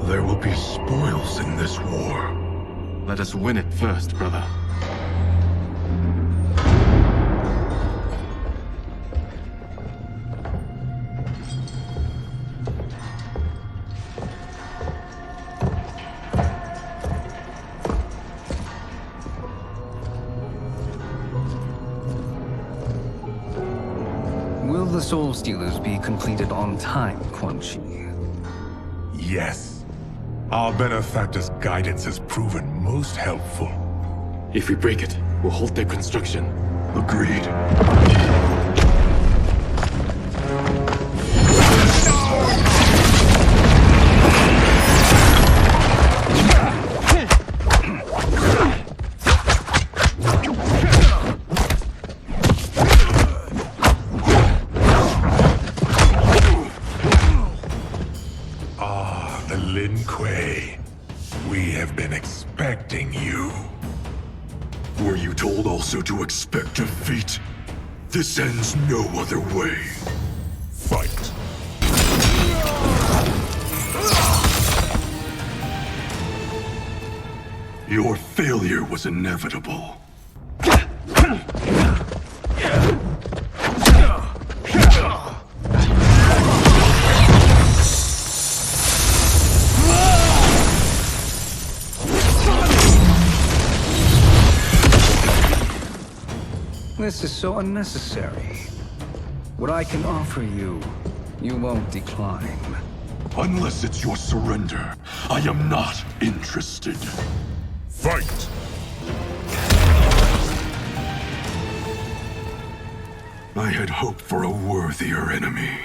There will be spoils in this war. Let us win it first, brother. Will the Soul Stealers be completed on time, Quan Chi? Yes. Our benefactor's guidance has proven most helpful. If we break it, we'll halt their construction. Agreed. The Lin Kuei. We have been expecting you. Were you told also to expect defeat? This ends no other way. Fight. Your failure was inevitable. This is so unnecessary. What I can offer you, you won't decline. Unless it's your surrender, I am not interested. Fight! I had hoped for a worthier enemy.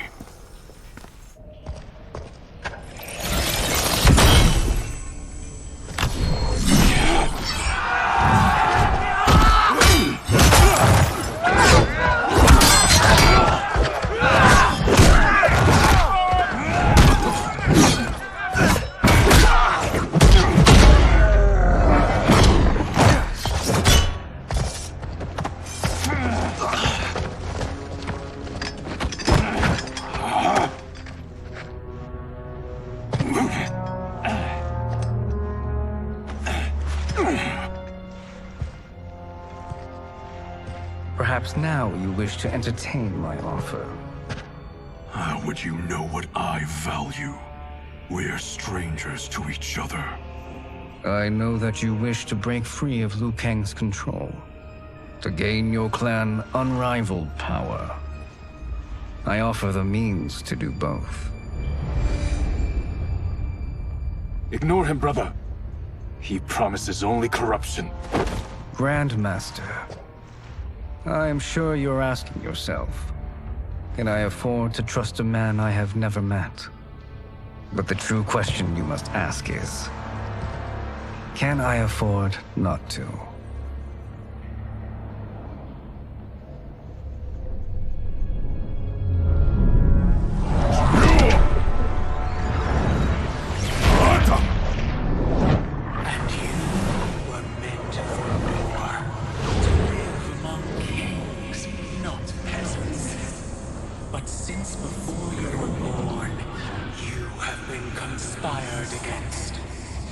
Perhaps now you wish to entertain my offer. How would you know what I value? We're strangers to each other. I know that you wish to break free of Liu Kang's control, to gain your clan unrivaled power. I offer the means to do both. Ignore him, brother. He promises only corruption. Grandmaster, I am sure you're asking yourself, can I afford to trust a man I have never met? But the true question you must ask is, can I afford not to?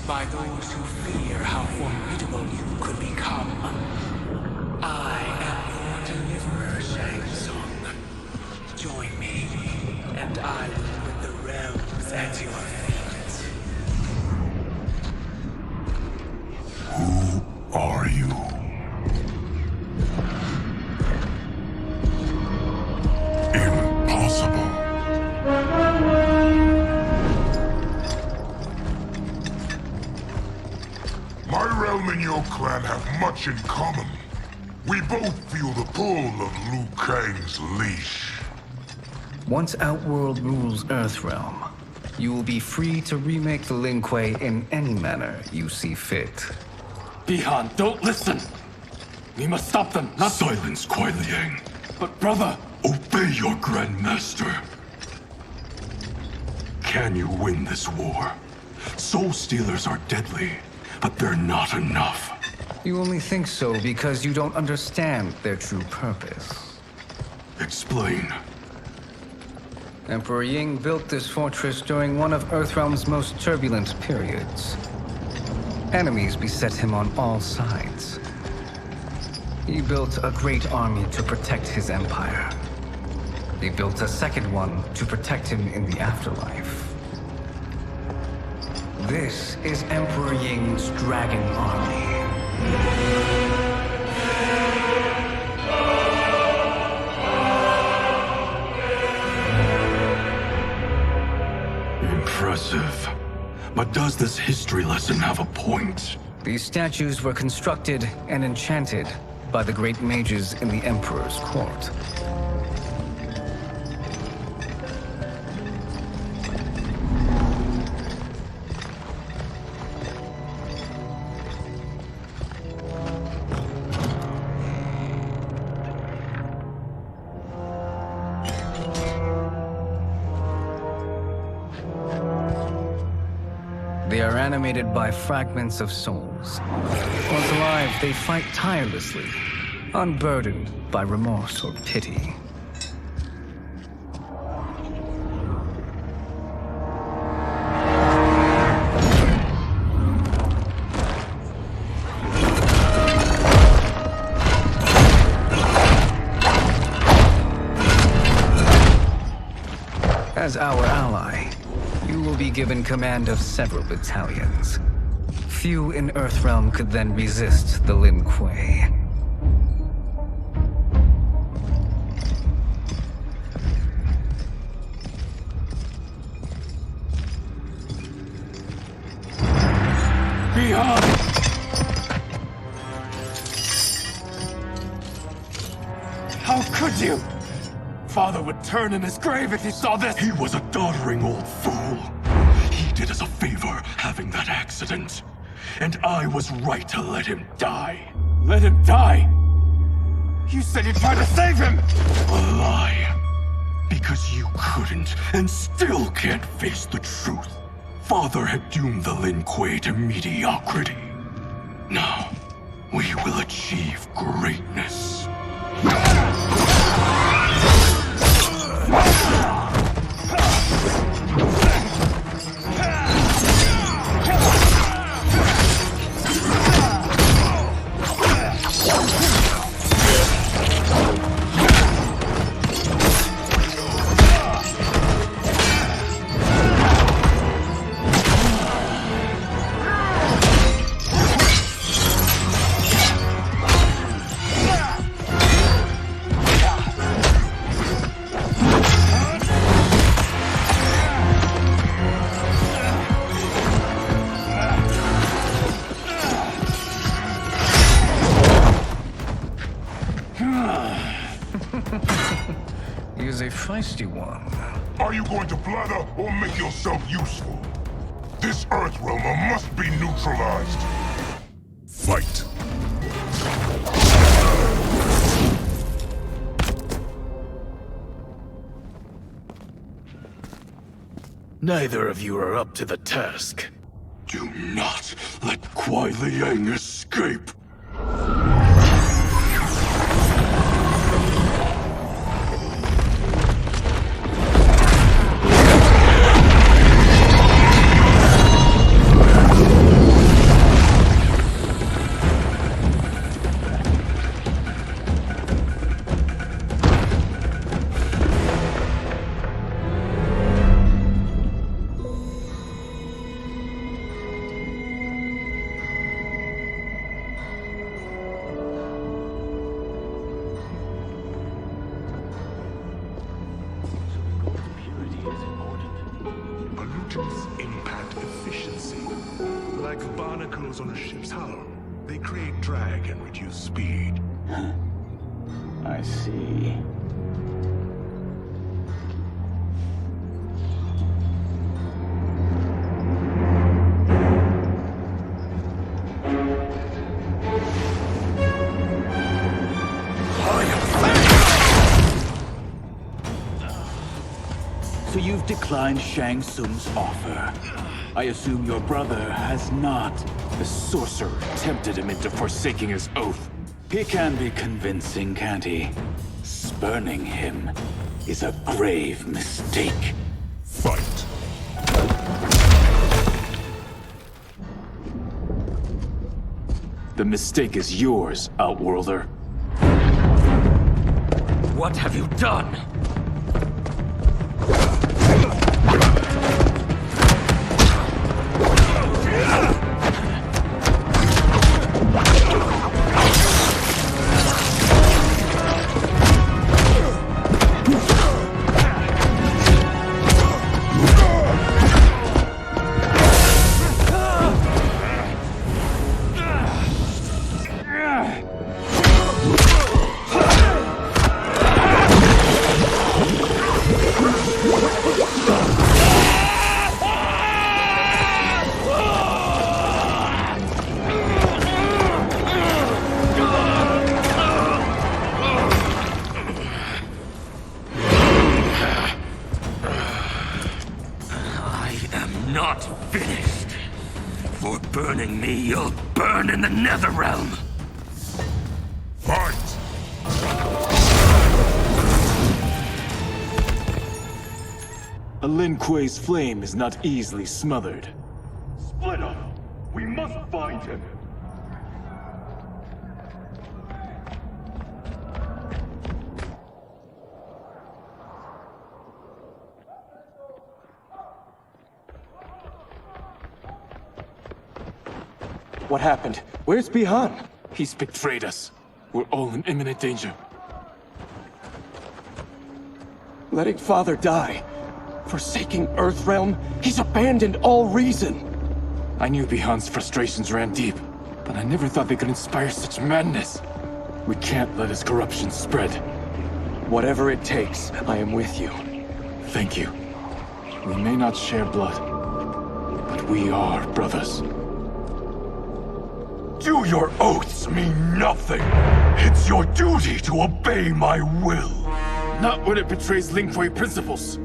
By those who fear how formidable you could become. I am your deliverer, Shang Tsung. Join me, and I will put the realms at your feet. Who are you? Impossible. My realm and your clan have much in common. We both feel the pull of Liu Kang's leash. Once Outworld rules Earthrealm, you will be free to remake the Lin Kuei in any manner you see fit. Bihan, don't listen! We must stop them, not— Silence, Kuei Liang. But brother— Obey your Grandmaster. Can you win this war? Soul Stealers are deadly, but they're not enough. You only think so because you don't understand their true purpose. Explain. Emperor Ying built this fortress during one of Earthrealm's most turbulent periods. Enemies beset him on all sides. He built a great army to protect his empire. He built a second one to protect him in the afterlife. This is Emperor Ying's Dragon Army. Impressive. But does this history lesson have a point? These statues were constructed and enchanted by the great mages in the Emperor's court. They are animated by fragments of souls. Once alive, they fight tirelessly, unburdened by remorse or pity. As our ally, you will be given command of several battalions. Few in Earthrealm could then resist the Lin Kuei. Beyond! How could you? Father would turn in his grave if he saw this! He was a doddering old fool. He did us a favor having that accident. And I was right to let him die. Let him die? You said you tried to save him! A lie. Because you couldn't and still can't face the truth. Father had doomed the Lin Kuei to mediocrity. Now, we will achieve greatness. feisty one. Are you going to blather or make yourself useful? This Earthrealmer must be neutralized. Fight. Neither of you are up to the task. Do not let Kuai Liang escape! Pollutants impact efficiency. Like barnacles on a ship's hull, they create drag and reduce speed. I see. So you've declined Shang Tsung's offer. I assume your brother has not. The sorcerer tempted him into forsaking his oath. He can be convincing, can't he? Spurning him is a grave mistake. Fight. The mistake is yours, Outworlder. What have you done? Netherrealm! Fight! A Lin Kuei's flame is not easily smothered. Split up! We must find him! What happened? Where's Bihan? He's betrayed us. We're all in imminent danger. Letting father die. Forsaking Earthrealm. He's abandoned all reason. I knew Bihan's frustrations ran deep, but I never thought they could inspire such madness. We can't let his corruption spread. Whatever it takes, I am with you. Thank you. We may not share blood, but we are brothers. Do your oaths mean nothing? It's your duty to obey my will. Not when it betrays Lin Kuei principles.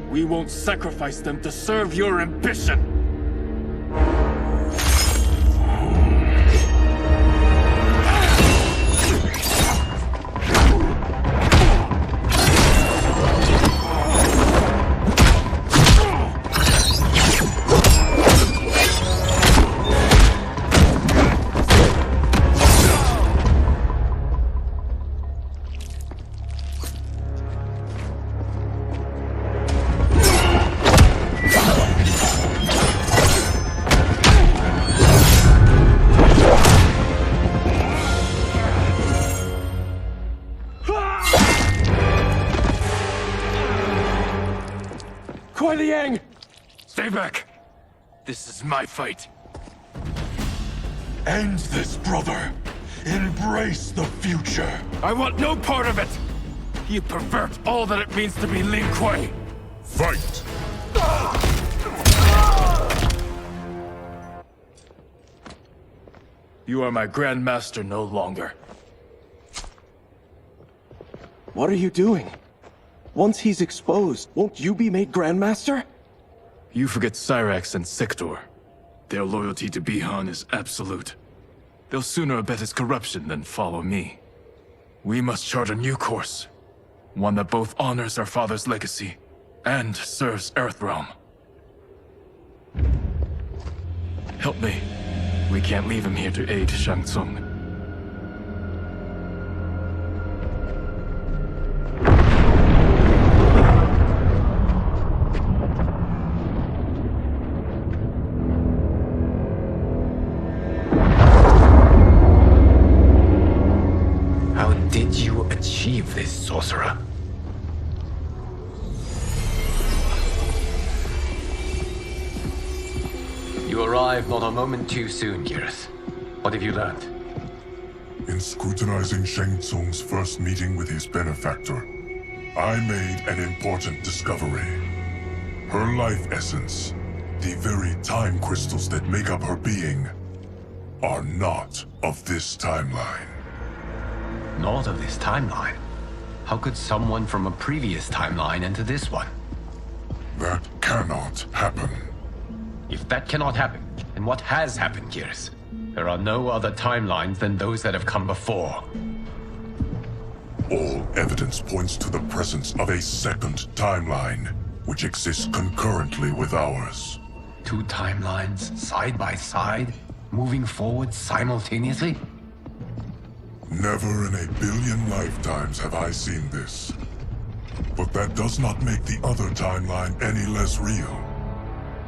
We won't sacrifice them to serve your ambition. Stay back! This is my fight. End this, brother. Embrace the future. I want no part of it! You pervert all that it means to be Lin Kuei! Fight! You are my Grandmaster no longer. What are you doing? Once he's exposed, won't you be made Grandmaster? You forget Cyrax and Sector. Their loyalty to Bihan is absolute. They'll sooner abet his corruption than follow me. We must chart a new course. One that both honors our father's legacy and serves Earthrealm. Help me. We can't leave him here to aid Shang Tsung. How did you achieve this, sorcerer? You arrived not a moment too soon, Geras. What have you learned? In scrutinizing Shang Tsung's first meeting with his benefactor, I made an important discovery. Her life essence, the very time crystals that make up her being, are not of this timeline. Not of this timeline? How could someone from a previous timeline enter this one? That cannot happen. If that cannot happen, then what has happened, Geras? There are no other timelines than those that have come before. All evidence points to the presence of a second timeline, which exists concurrently with ours. Two timelines, side by side, moving forward simultaneously? Never in a billion lifetimes have I seen this. But that does not make the other timeline any less real.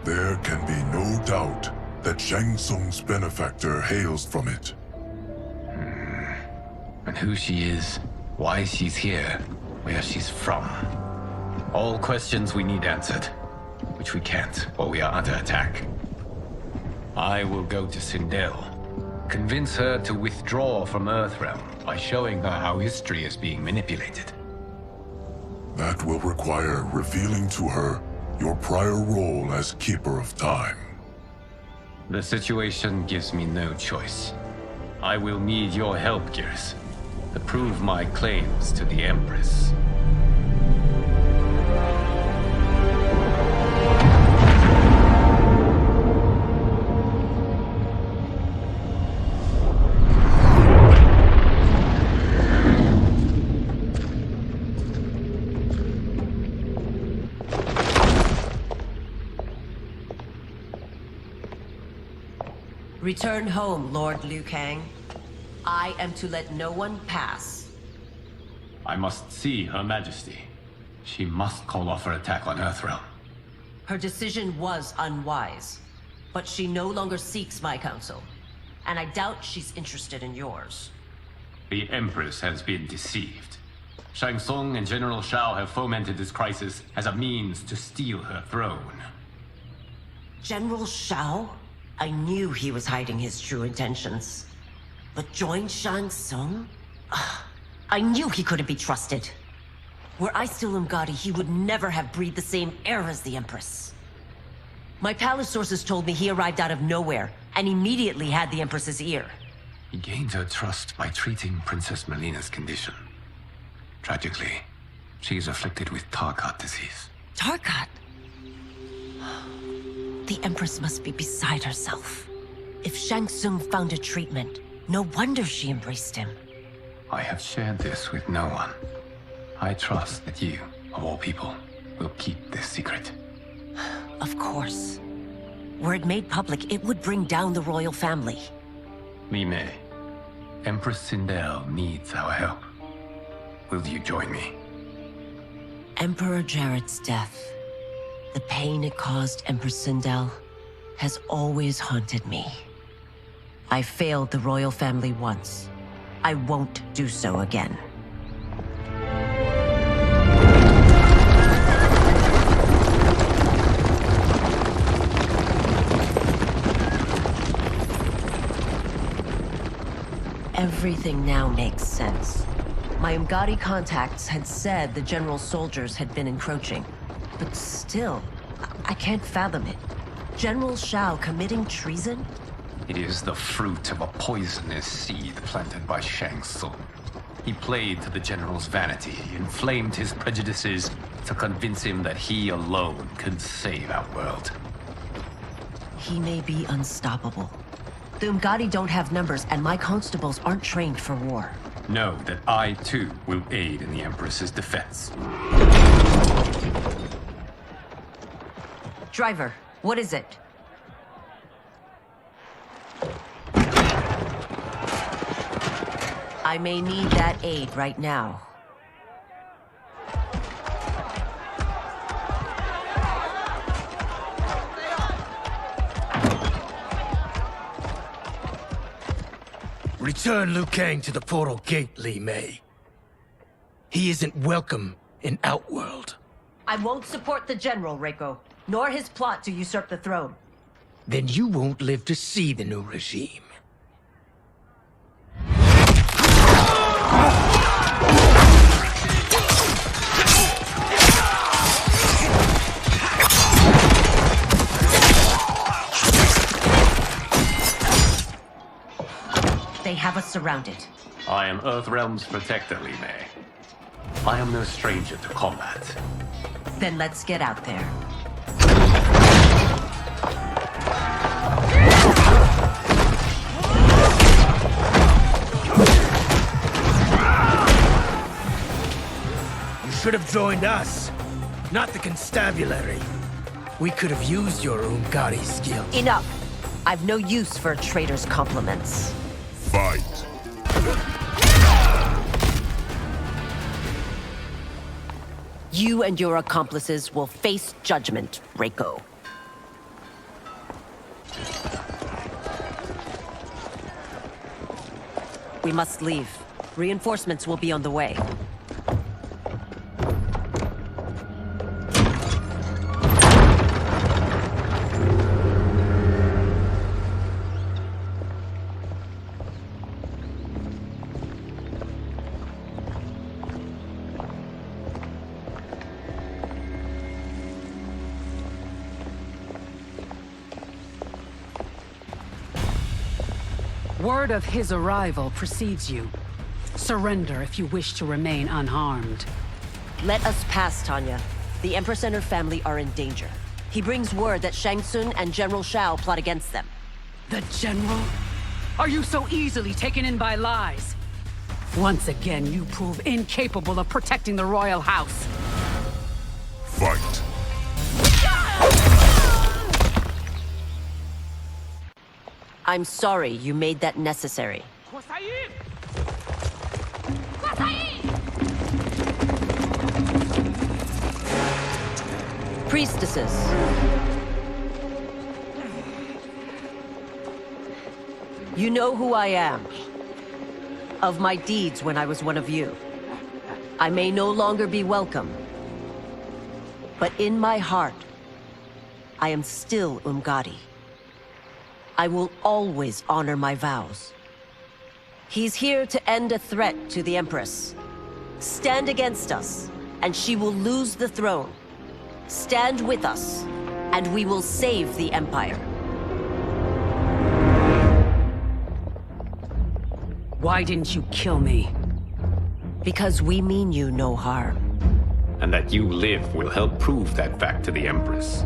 There can be no doubt that Shang Tsung's benefactor hails from it. And who she is, why she's here, where she's from. All questions we need answered, which we can't while we are under attack. I will go to Sundo, convince her to withdraw from Earthrealm by showing her how history is being manipulated. That will require revealing to her your prior role as Keeper of Time. The situation gives me no choice. I will need your help, Geras, to prove my claims to the Empress. Return home, Lord Liu Kang. I am to let no one pass. I must see Her Majesty. She must call off her attack on Earthrealm. Her decision was unwise, but she no longer seeks my counsel, and I doubt she's interested in yours. The Empress has been deceived. Shang Tsung and General Shao have fomented this crisis as a means to steal her throne. General Shao? I knew he was hiding his true intentions. But join Shang Tsung? I knew he couldn't be trusted. Were I still Umgadi, he would never have breathed the same air as the Empress. My palace sources told me he arrived out of nowhere, and immediately had the Empress's ear. He gained her trust by treating Princess Melina's condition. Tragically, she is afflicted with Tarkat disease. Tarkat? The Empress must be beside herself. If Shang Tsung found a treatment, no wonder she embraced him. I have shared this with no one. I trust that you, of all people, will keep this secret. Of course. Were it made public, it would bring down the royal family. Li Mei, Empress Sindel needs our help. Will you join me? Emperor Jarrett's death, the pain it caused Empress Sindel, has always haunted me. I failed the royal family once. I won't do so again. Everything now makes sense. My Umgadi contacts had said the general's soldiers had been encroaching. But still, I can't fathom it. General Shao committing treason? It is the fruit of a poisonous seed planted by Shang Tsung. He played to the general's vanity, inflamed his prejudices to convince him that he alone could save Outworld. He may be unstoppable. The Umgadi don't have numbers, and my constables aren't trained for war. Know that I, too, will aid in the Empress's defense. Driver, what is it? I may need that aid right now. Return Liu Kang to the portal gate, Li Mei. He isn't welcome in Outworld. I won't support the general, Reiko, nor his plot to usurp the throne. Then you won't live to see the new regime. They have us surrounded. I am Earthrealm's protector, Li Mei. I am no stranger to combat. Then let's get out there. You should have joined us, not the constabulary. We could have used your Umgadi skills. Enough! I've no use for a traitor's compliments. Fight. You and your accomplices will face judgment, Reiko. We must leave. Reinforcements will be on the way. Word of his arrival precedes you. Surrender if you wish to remain unharmed. Let us pass, Tanya. The Empress and her family are in danger. He brings word that Shang Tsung and General Shao plot against them. The General? Are you so easily taken in by lies? Once again, you prove incapable of protecting the royal house. Fight. I'm sorry you made that necessary. Priestesses. You know who I am. Of my deeds when I was one of you. I may no longer be welcome. But in my heart, I am still Umgadi. I will always honor my vows. He's here to end a threat to the Empress. Stand against us, and she will lose the throne. Stand with us, and we will save the Empire. Why didn't you kill me? Because we mean you no harm. And that you live will help prove that fact to the Empress.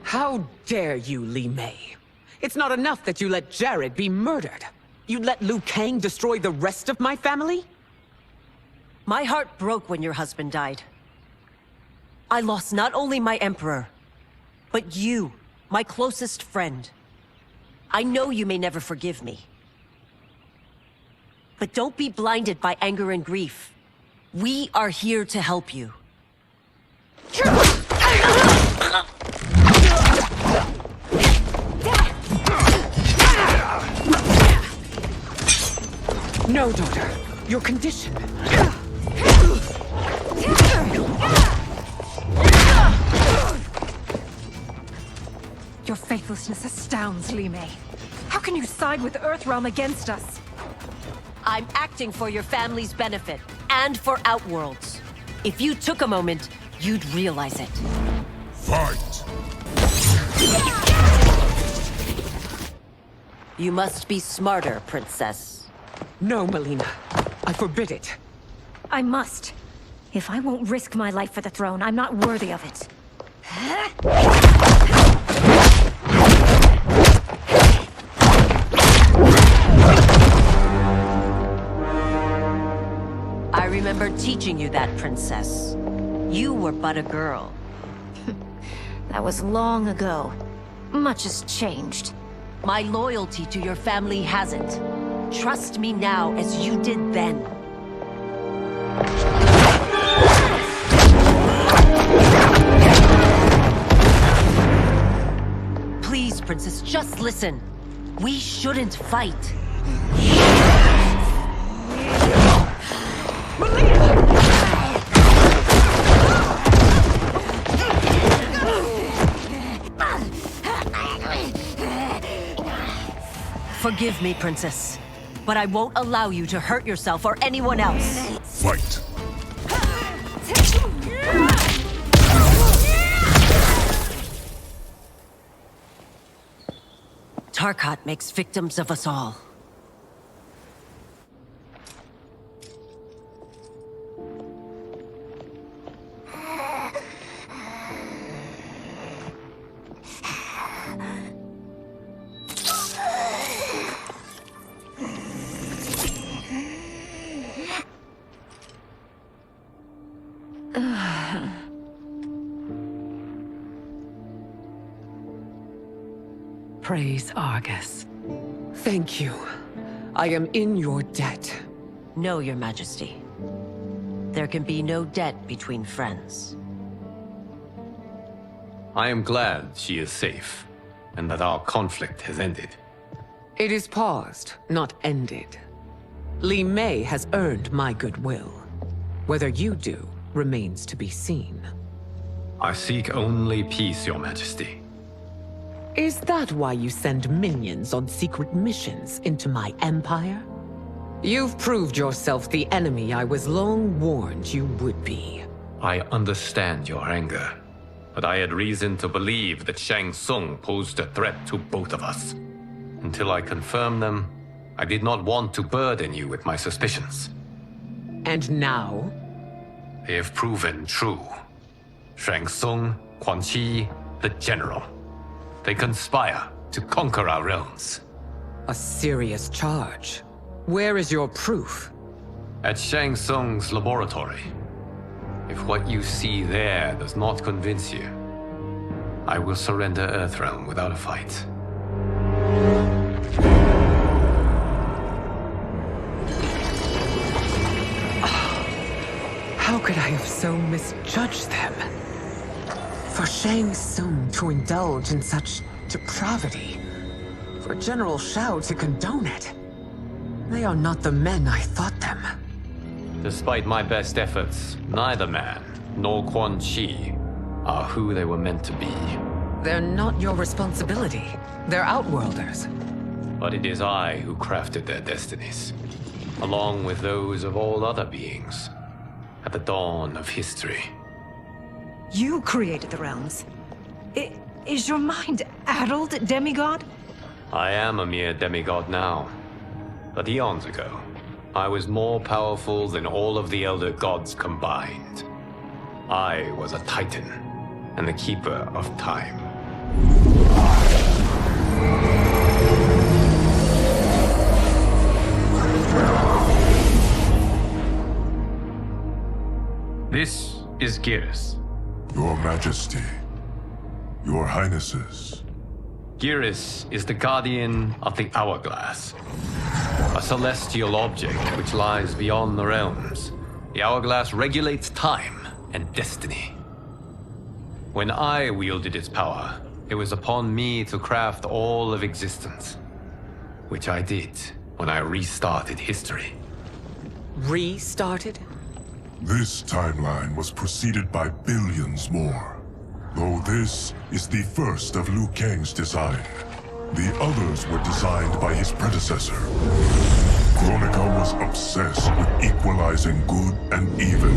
How dare you, Li Mei? It's not enough that you let Jared be murdered. You let Liu Kang destroy the rest of my family? My heart broke when your husband died. I lost not only my Emperor, but you, my closest friend. I know you may never forgive me. But don't be blinded by anger and grief. We are here to help you. No, daughter. Your condition. Your faithlessness astounds, Li Mei. How can you side with Earthrealm against us? I'm acting for your family's benefit, and for Outworld's. If you took a moment, you'd realize it. Fight! You must be smarter, Princess. No, Melina. I forbid it. I must. If I won't risk my life for the throne, I'm not worthy of it. I remember teaching you that, Princess. You were but a girl. That was long ago. Much has changed. My loyalty to your family hasn't. Trust me now as you did then. Please, Princess, just listen. We shouldn't fight. Forgive me, Princess, but I won't allow you to hurt yourself or anyone else. Fight! Tarkat makes victims of us all. Praise Argus. Thank you. I am in your debt. No, Your Majesty. There can be no debt between friends. I am glad she is safe, and that our conflict has ended. It is paused, not ended. Li Mei has earned my goodwill. Whether you do remains to be seen. I seek only peace, Your Majesty. Is that why you send minions on secret missions into my empire? You've proved yourself the enemy I was long warned you would be. I understand your anger, but I had reason to believe that Shang Tsung posed a threat to both of us. Until I confirmed them, I did not want to burden you with my suspicions. And now? They have proven true. Shang Tsung, Quan Chi, the General. They conspire to conquer our realms. A serious charge. Where is your proof? At Shang Tsung's laboratory. If what you see there does not convince you, I will surrender Earthrealm without a fight. How could I have so misjudged them? For Shang Tsung to indulge in such depravity, for General Shao to condone it, they are not the men I thought them. Despite my best efforts, neither man nor Quan Chi are who they were meant to be. They're not your responsibility. They're Outworlders. But it is I who crafted their destinies, along with those of all other beings, at the dawn of history. You created the realms. Is your mind addled, demigod? I am a mere demigod now. But eons ago, I was more powerful than all of the Elder Gods combined. I was a Titan, and the Keeper of Time. This is Geras. Your Majesty, Your Highnesses. Geras is the guardian of the Hourglass, a celestial object which lies beyond the realms. The Hourglass regulates time and destiny. When I wielded its power, it was upon me to craft all of existence, which I did when I restarted history. Restarted? This timeline was preceded by billions more. Though this is the first of Liu Kang's design. The others were designed by his predecessor. Kronika was obsessed with equalizing good and evil.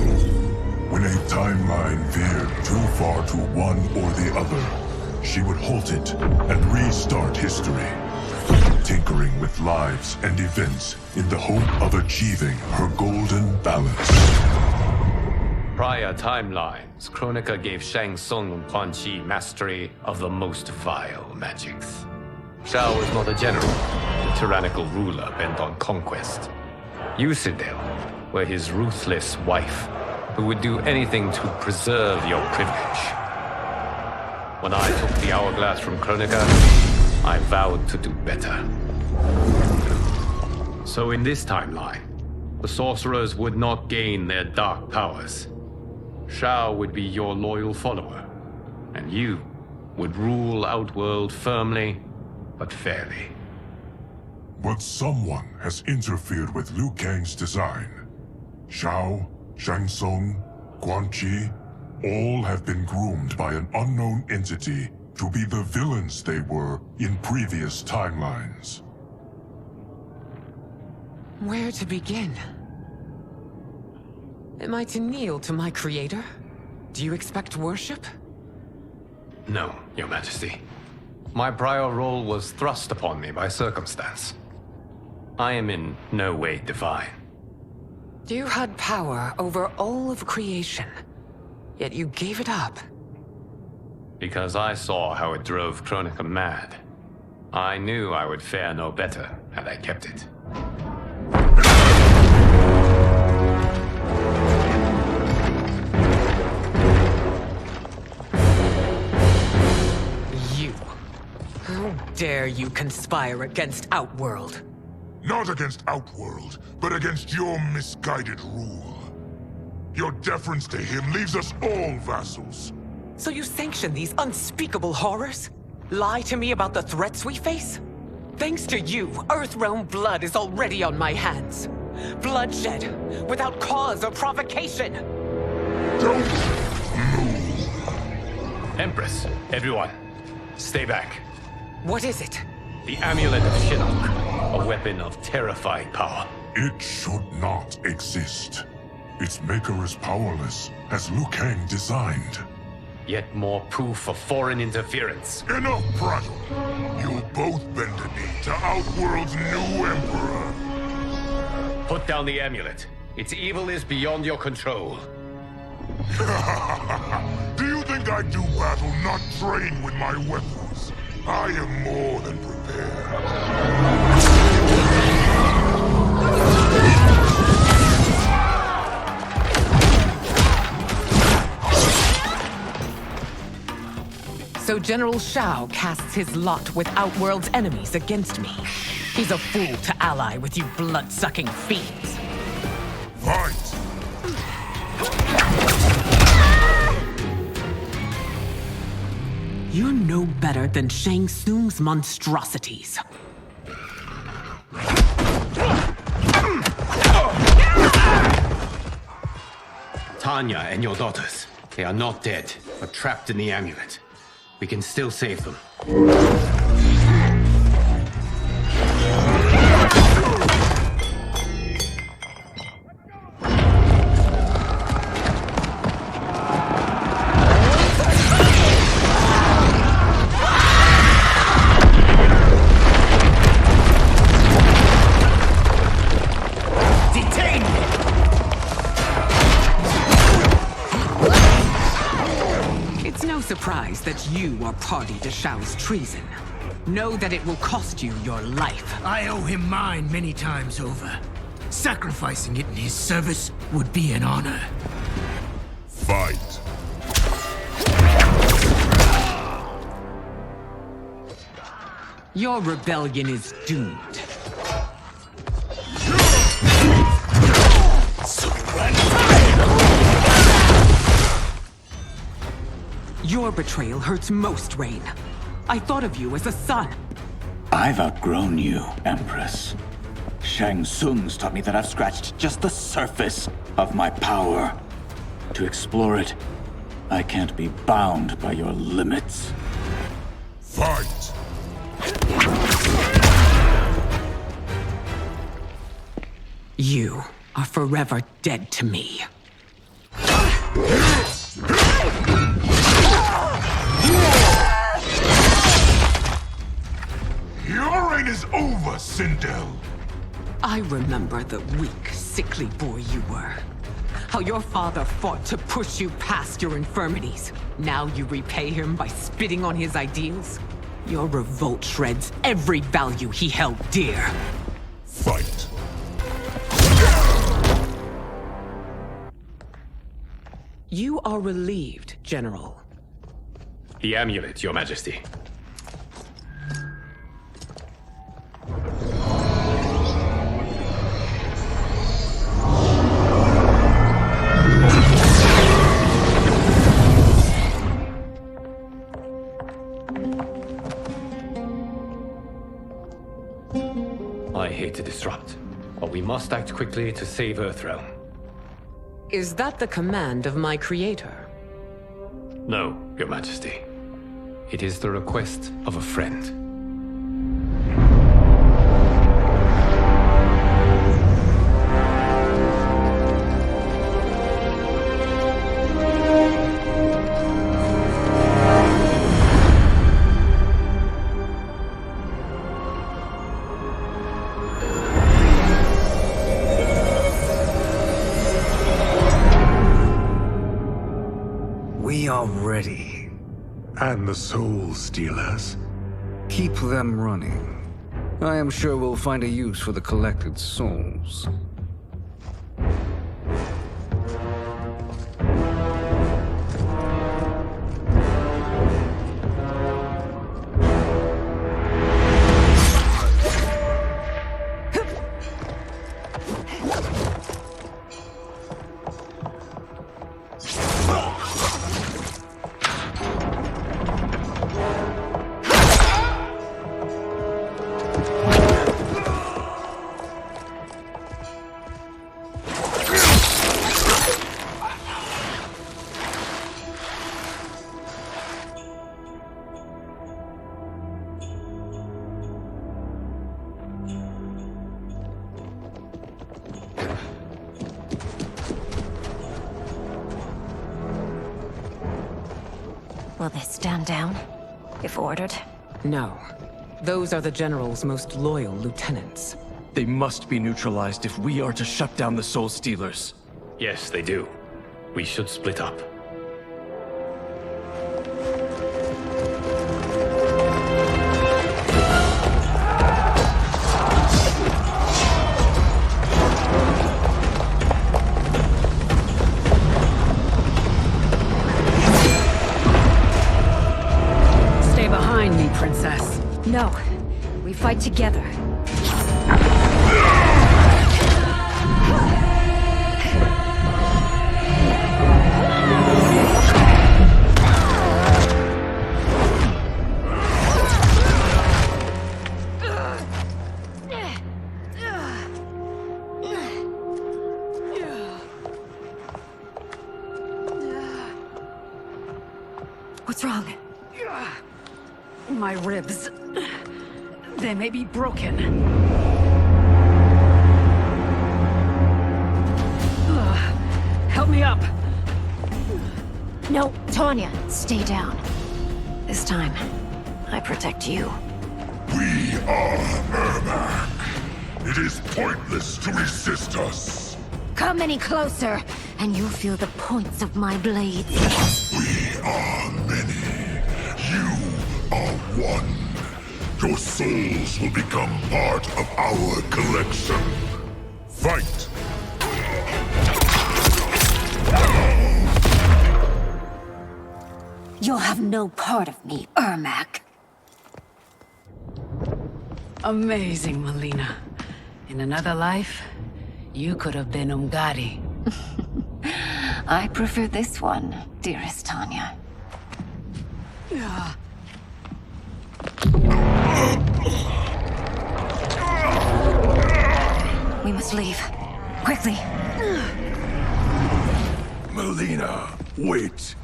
When a timeline veered too far to one or the other, she would halt it and restart history, tinkering with lives and events in the hope of achieving her golden balance. Prior timelines, Kronika gave Shang Tsung and Quan Chi mastery of the most vile magics. Shao was not a general, a tyrannical ruler bent on conquest. You, Citadel, were his ruthless wife, who would do anything to preserve your privilege. When I took the hourglass from Kronika, I vowed to do better. So in this timeline, the sorcerers would not gain their dark powers. Shao would be your loyal follower, and you would rule Outworld firmly but fairly. But someone has interfered with Liu Kang's design. Shao, Shang Tsung, Quan Chi, all have been groomed by an unknown entity to be the villains they were in previous timelines. Where to begin? Am I to kneel to my creator? Do you expect worship? No, Your Majesty. My prior role was thrust upon me by circumstance. I am in no way divine. You had power over all of creation, yet you gave it up. Because I saw how it drove Kronika mad. I knew I would fare no better had I kept it. How dare you conspire against Outworld? Not against Outworld, but against your misguided rule. Your deference to him leaves us all vassals. So you sanction these unspeakable horrors? Lie to me about the threats we face? Thanks to you, Earthrealm blood is already on my hands. Bloodshed, without cause or provocation. Don't move. Empress, everyone, stay back. What is it? The Amulet of Shinnok, a weapon of terrifying power. It should not exist. Its maker is powerless, as Liu Kang designed. Yet more proof of foreign interference. Enough prattle. You'll both bend a knee to Outworld's new Emperor. Put down the amulet. Its evil is beyond your control. Do you think I do battle not trained with my weapons? I am more than prepared. So General Shao casts his lot with Outworld's enemies against me. He's a fool to ally with you blood-sucking fiends. Fight! You're no better than Shang Tsung's monstrosities. Tanya and your daughters, they are not dead, but trapped in the amulet. We can still save them. Surprised that you are party to Shao's treason. Know that it will cost you your life. I owe him mine many times over. Sacrificing it in his service would be an honor. Fight. Your rebellion is doomed. Your betrayal hurts most, Rain. I thought of you as a son. I've outgrown you, Empress. Shang Tsung's taught me that I've scratched just the surface of my power. To explore it I can't be bound by your limits. Fight! You are forever dead to me. Your reign is over, Sundo! I remember the weak, sickly boy you were. How your father fought to push you past your infirmities. Now you repay him by spitting on his ideals? Your revolt shreds every value he held dear. Fight! You are relieved, General. The amulet, Your Majesty. I hate to disrupt, but we must act quickly to save Earthrealm. Is that the command of my creator? No, Your Majesty. It is the request of a friend. We are ready. And the Soul Stealers? Keep them running. I am sure we'll find a use for the collected souls. Will they stand down, if ordered? No. Those are the General's most loyal lieutenants. They must be neutralized if we are to shut down the Soul Stealers. Yes, they do. We should split up. Princess. No. We fight together. What's wrong? My ribs. They may be broken. Help me up. No, Tanya, stay down. This time, I protect you. We are Ermac. It is pointless to resist us. Come any closer, and you'll feel the points of my blades. We are many. You are one. Your souls will become part of our collection. Fight! You'll have no part of me, Ermac. Amazing, Melina. In another life, you could have been Umgadi. I prefer this one, dearest Tanya. We must leave. Quickly. Melina, Wait.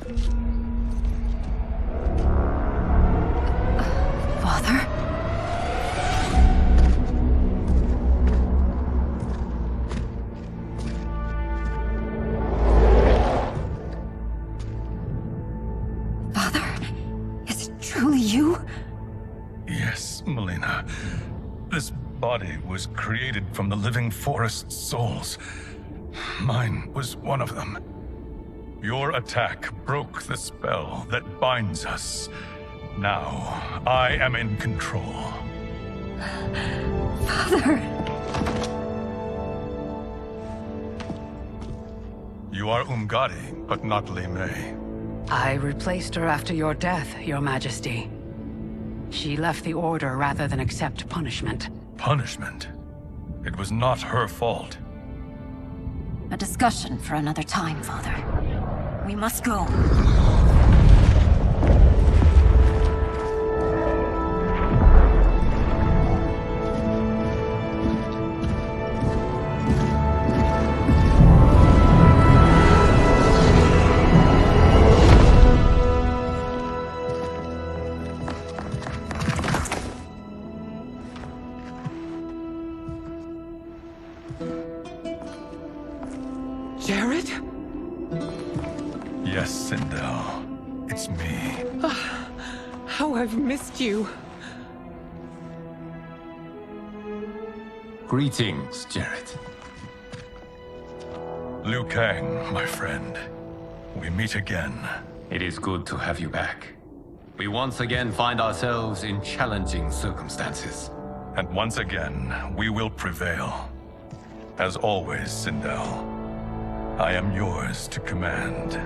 Father? Father? Is it truly you? Yes, Melina. This body was created from the living forest's souls. Mine was one of them. Your attack broke the spell that binds us. Now, I am in control. Father! You are Umgadi, but not Lin Kuei. I replaced her after your death, Your Majesty. She left the Order rather than accept punishment. Punishment? It was not her fault. A discussion for another time, Father. We must go. Jared? Yes, Sundo. It's me. How I've missed you. Greetings, Jared. Liu Kang, my friend. We meet again. It is good to have you back. We once again find ourselves in challenging circumstances. And once again, we will prevail. As always, Sundo, I am yours to command.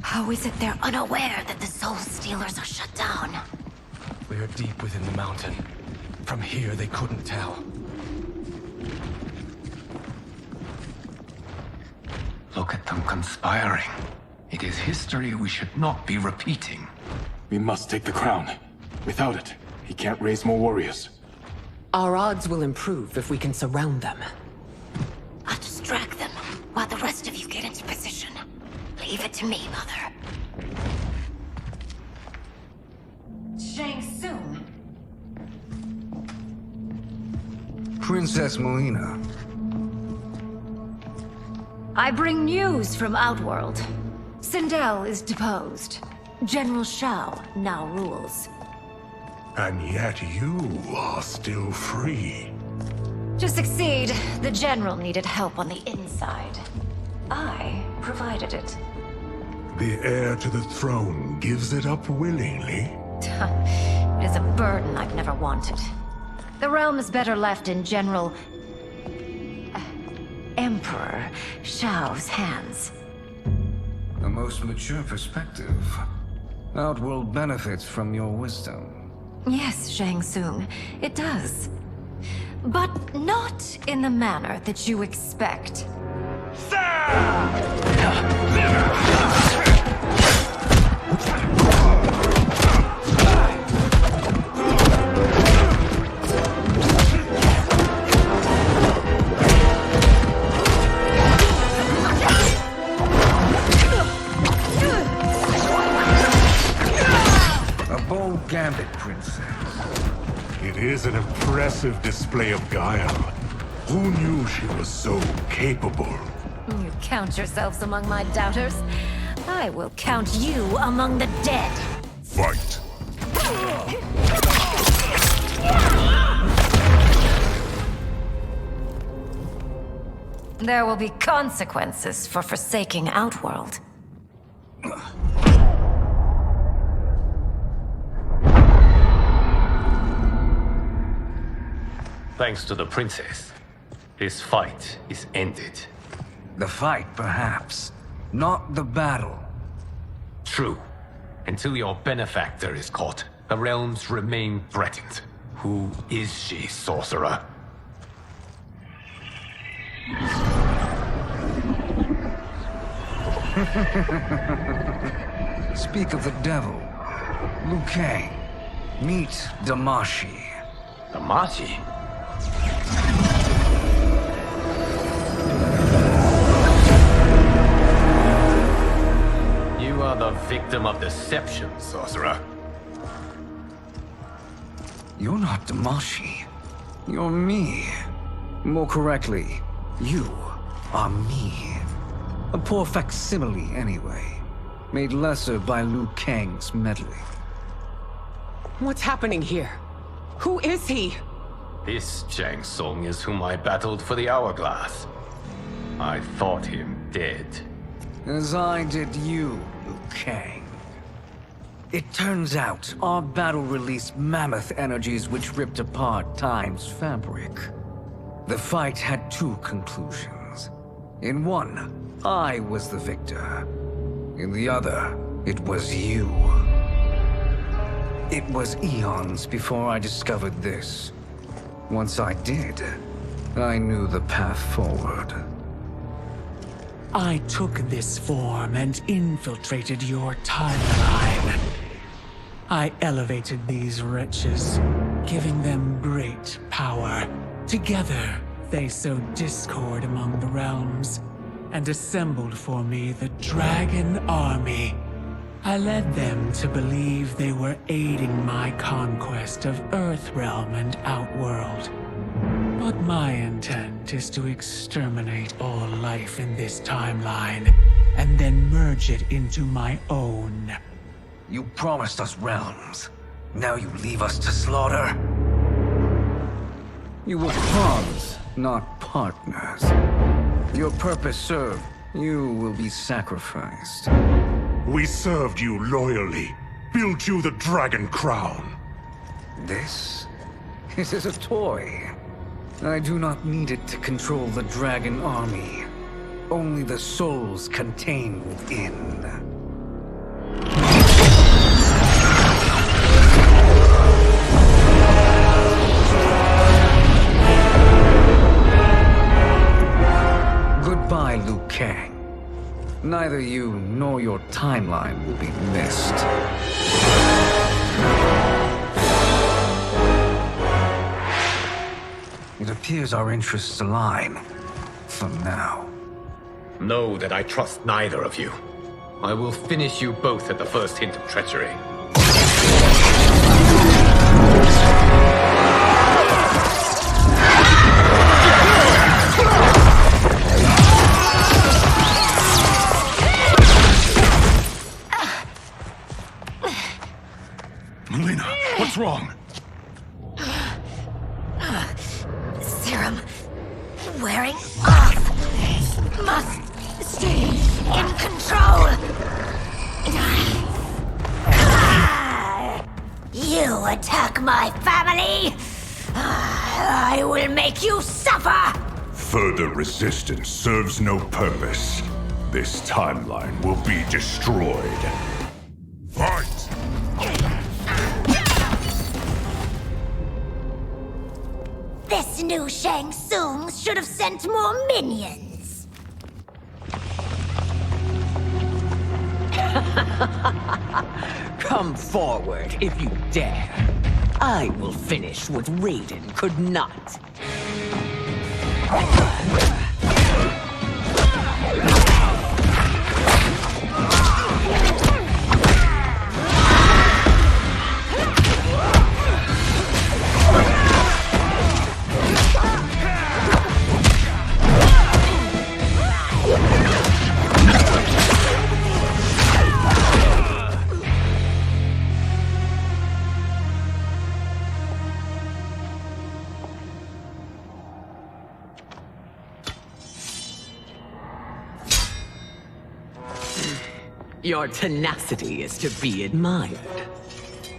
How is it they're unaware that the Soul Stealers are shut down? We are deep within the mountain. From here, they couldn't tell. Look at them conspiring. It is history we should not be repeating. We must take the crown. Without it, he can't raise more warriors. Our odds will improve if we can surround them. I'll distract them while the rest of you get into position. Leave it to me, Mother. Shang Tsung. Princess Melina. I bring news from Outworld. Sindel is deposed. General Shao now rules. And yet you are still free. To succeed, the General needed help on the inside. I provided it. The heir to the throne gives it up willingly. It is a burden I've never wanted. The realm is better left in General... Emperor Shao's hands. A most mature perspective. Outworld benefits from your wisdom. Yes, Shang Tsung, it does. But not in the manner that you expect. A bold gambit, Princess. It is an impressive display of guile. Who knew she was so capable? You count yourselves among my doubters. I will count you among the dead. Fight! There will be consequences for forsaking Outworld. Thanks to the princess, this fight is ended. The fight, perhaps. Not the battle. True. Until your benefactor is caught, the realms remain threatened. Who is she, sorcerer? Speak of the devil. Liu Kang. Meet Damashi. Damashi? You are the victim of deception, sorcerer. You're not Damashi. You're me. More correctly, you are me. A poor facsimile, anyway. Made lesser by Liu Kang's meddling. What's happening here? Who is he? This Shang Tsung is whom I battled for the Hourglass. I thought him dead. As I did you, Liu Kang. It turns out our battle released mammoth energies which ripped apart time's fabric. The fight had two conclusions. In one, I was the victor. In the other, it was you. It was eons before I discovered this. Once I did, I knew the path forward. I took this form and infiltrated your timeline. I elevated these wretches, giving them great power. Together, they sowed discord among the realms, and assembled for me the Dragon Army. I led them to believe they were aiding my conquest of Earthrealm and Outworld. But my intent is to exterminate all life in this timeline, and then merge it into my own. You promised us realms. Now you leave us to slaughter? You were pawns, not partners. Your purpose served, you will be sacrificed. We served you loyally, built you the Dragon Crown. This is a toy. I do not need it to control the Dragon Army. Only the souls contained within. Goodbye, Liu Kang. Neither you nor your timeline will be missed. It appears our interests align. For now. Know that I trust neither of you. I will finish you both at the first hint of treachery. Melina, what's wrong? Serum wearing off. Must stay in control. You attack my family. I will make you suffer. Further resistance serves no purpose. This timeline will be destroyed. Fight! This new Shang Tsung should have sent more minions. Come forward if you dare. I will finish what Raiden could not. Your tenacity is to be admired.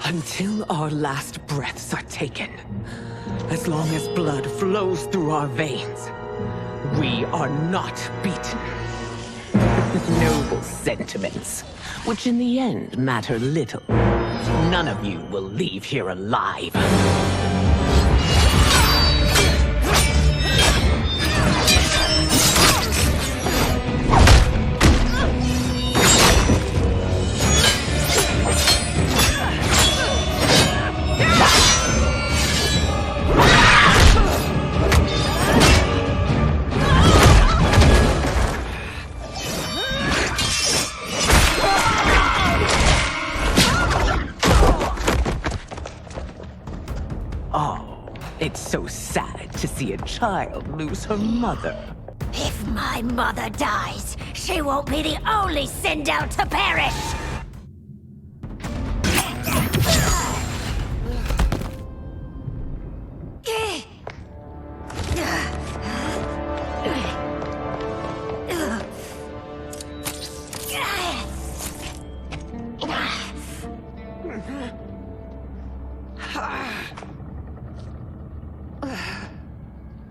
Until our last breaths are taken, as long as blood flows through our veins, we are not beaten. Noble sentiments, which in the end matter little. None of you will leave here alive. It's so sad to see a child lose her mother. If my mother dies, she won't be the only sinned out to perish!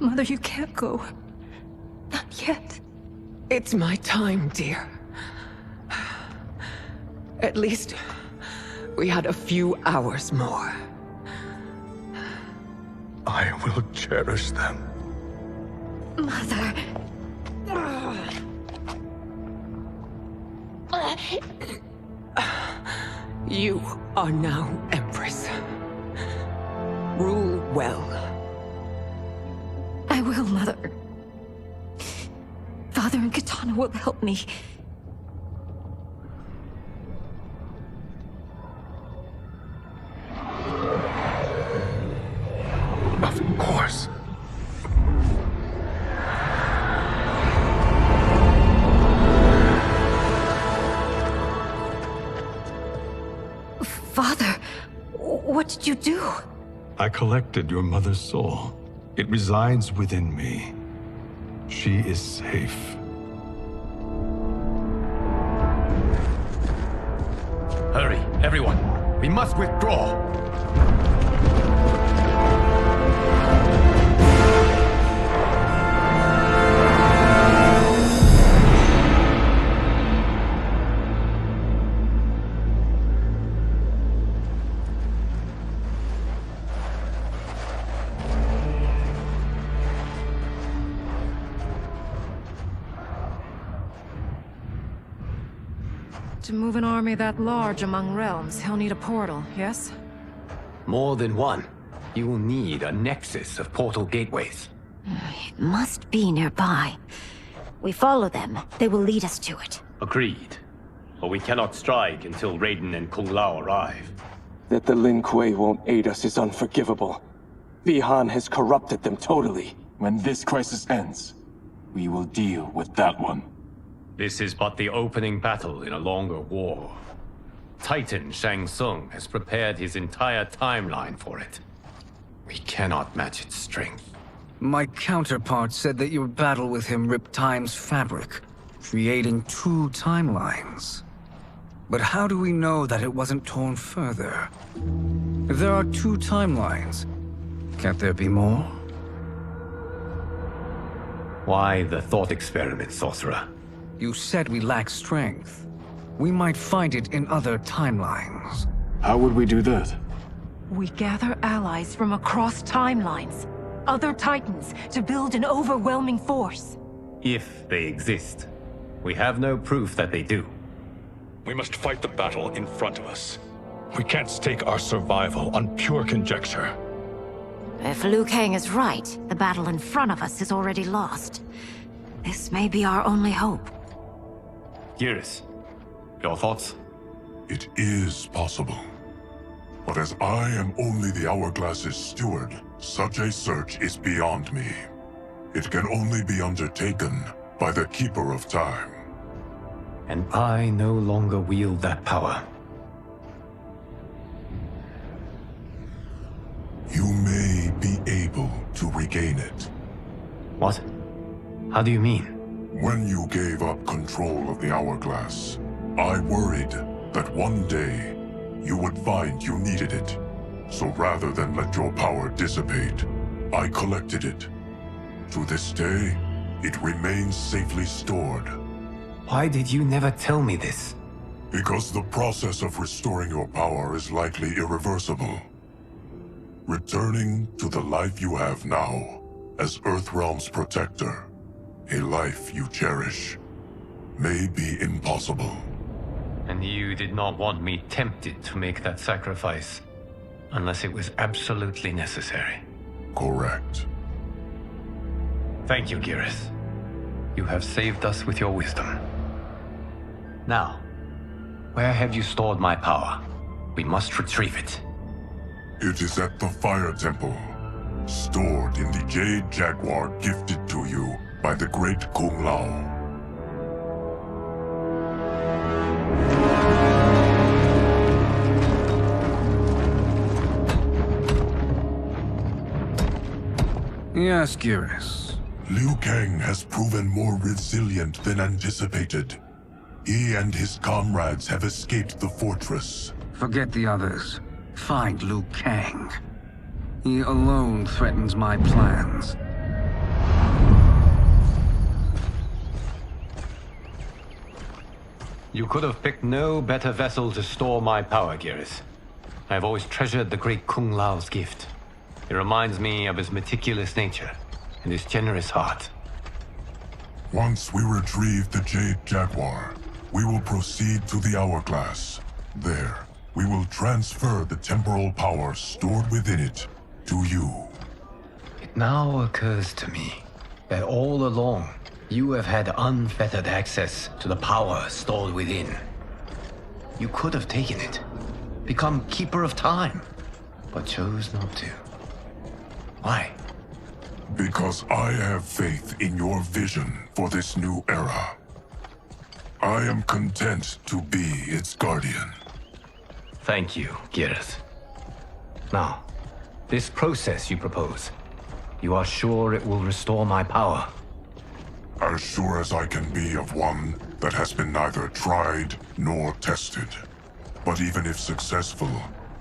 Mother, you can't go. Not yet. It's my time, dear. At least we had a few hours more. I will cherish them. Mother... You are now Empress. Rule well. I will, Mother. Father and Katana will help me. Of course. Father, what did you do? I collected your mother's soul. It resides within me. She is safe. Hurry, everyone. We must withdraw. To move an army that large among realms, he'll need a portal, yes? More than one. You will need a nexus of portal gateways. It must be nearby. We follow them. They will lead us to it. Agreed. But we cannot strike until Raiden and Kung Lao arrive. That the Lin Kuei won't aid us is unforgivable. Bi-Han has corrupted them totally. When this crisis ends, we will deal with that one. This is but the opening battle in a longer war. Titan Shang Tsung has prepared his entire timeline for it. We cannot match its strength. My counterpart said that your battle with him ripped time's fabric, creating 2 timelines. But how do we know that it wasn't torn further? If there are 2 timelines, can't there be more? Why the thought experiment, sorcerer? You said we lack strength. We might find it in other timelines. How would we do that? We gather allies from across timelines, other titans, to build an overwhelming force. If they exist. We have no proof that they do. We must fight the battle in front of us. We can't stake our survival on pure conjecture. If Liu Kang is right, the battle in front of us is already lost. This may be our only hope. Geras, your thoughts? It is possible. But as I am only the Hourglass's steward, such a search is beyond me. It can only be undertaken by the Keeper of Time. And I no longer wield that power. You may be able to regain it. What? How do you mean? When you gave up control of the Hourglass, I worried that one day you would find you needed it. So rather than let your power dissipate, I collected it. To this day, it remains safely stored. Why did you never tell me this? Because the process of restoring your power is likely irreversible. Returning to the life you have now, as Earthrealm's protector, a life you cherish, may be impossible. And you did not want me tempted to make that sacrifice, unless it was absolutely necessary. Correct. Thank you, Geras. You have saved us with your wisdom. Now, where have you stored my power? We must retrieve it. It is at the Fire Temple. stored in the Jade Jaguar gifted to you by the great Kung Lao. Yes, Geras. Liu Kang has proven more resilient than anticipated. He and his comrades have escaped the fortress. Forget the others. Find Liu Kang. He alone threatens my plans. You could have picked no better vessel to store my power, Geras. I have always treasured the great Kung Lao's gift. It reminds me of his meticulous nature and his generous heart. Once we retrieve the Jade Jaguar, we will proceed to the Hourglass. There, we will transfer the temporal power stored within it to you. It now occurs to me that all along, you have had unfettered access to the power stored within. You could have taken it, become Keeper of Time, but chose not to. Why? Because I have faith in your vision for this new era. I am content to be its guardian. Thank you, Geras. Now, this process you propose, you are sure it will restore my power? As sure as I can be of one that has been neither tried nor tested. But even if successful,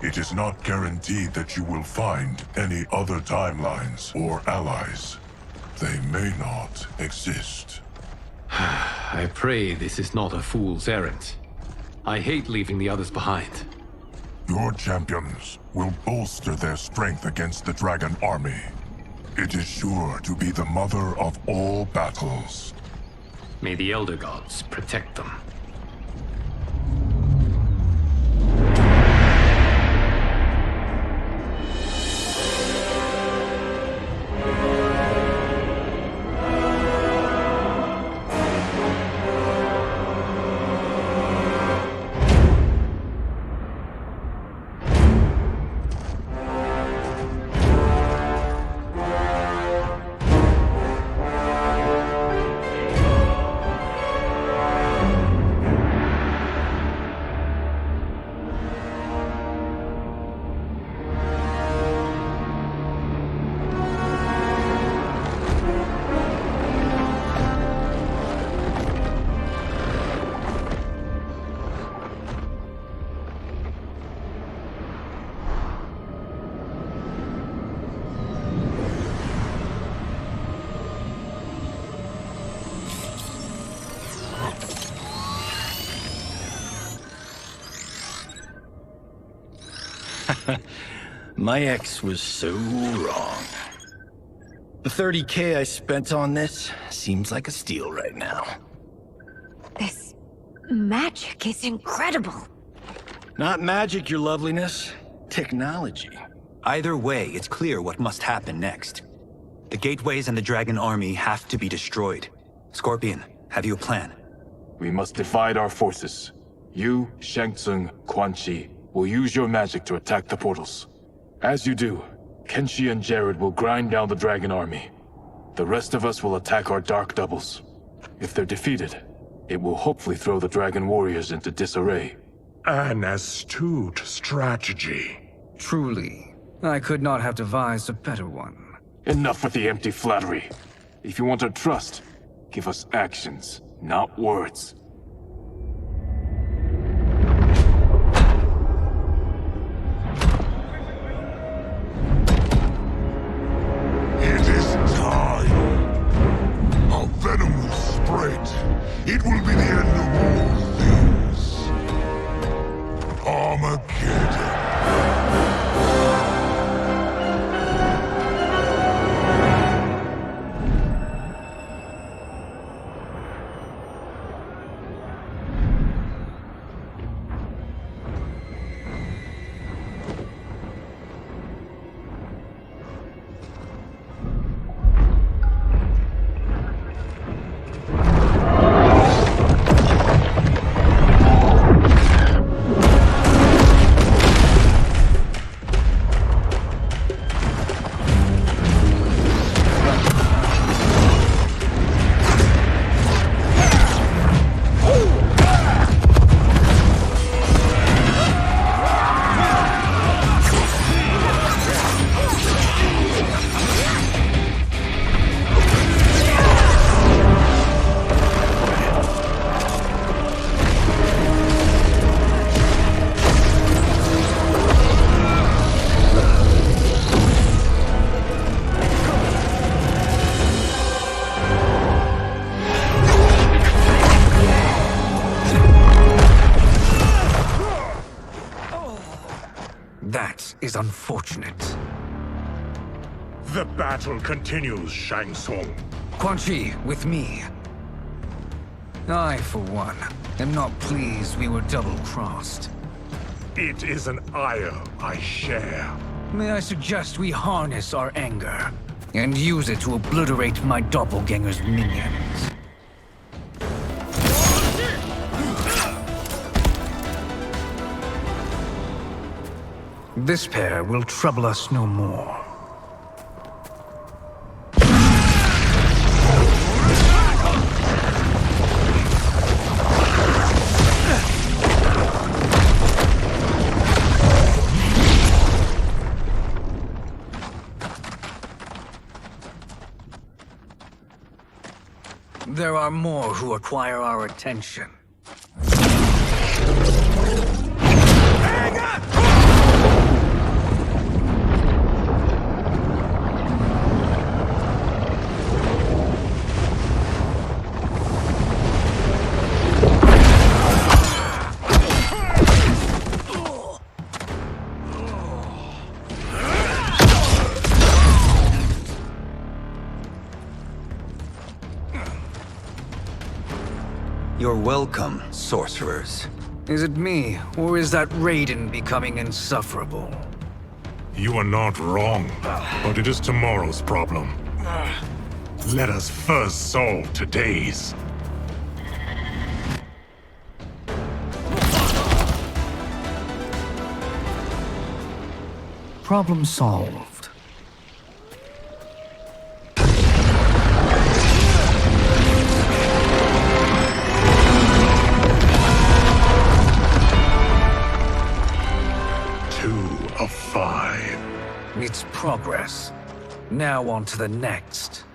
it is not guaranteed that you will find any other timelines or allies. They may not exist. I pray this is not a fool's errand. I hate leaving the others behind. Your champions will bolster their strength against the Dragon Army. It is sure to be the mother of all battles. May the Elder Gods protect them. My ex was so wrong. The 30K I spent on this seems like a steal right now. This magic is incredible. Not magic, your loveliness. Technology. Either way, it's clear what must happen next. The gateways and the Dragon Army have to be destroyed. Scorpion, have you a plan? We must divide our forces. You, Shang Tsung, Quan Chi will use your magic to attack the portals. As you do, Kenshi and Jared will grind down the Dragon Army. The rest of us will attack our dark doubles. If they're defeated, it will hopefully throw the Dragon Warriors into disarray. An astute strategy. Truly, I could not have devised a better one. Enough with the empty flattery. If you want our trust, give us actions, not words. Venom will spread. It will be the end of all things. Armageddon. That is unfortunate. The battle continues, Shang Tsung. Quan Chi, with me. I, for one, am not pleased we were double-crossed. It is an ire I share. May I suggest we harness our anger and use it to obliterate my doppelganger's minions? This pair will trouble us no more. There are more who require our attention. You're welcome, sorcerers. Is it me, or is that Raiden becoming insufferable? You are not wrong, but it is tomorrow's problem. Let us first solve today's. Problem solved. It's progress. Now on to the next.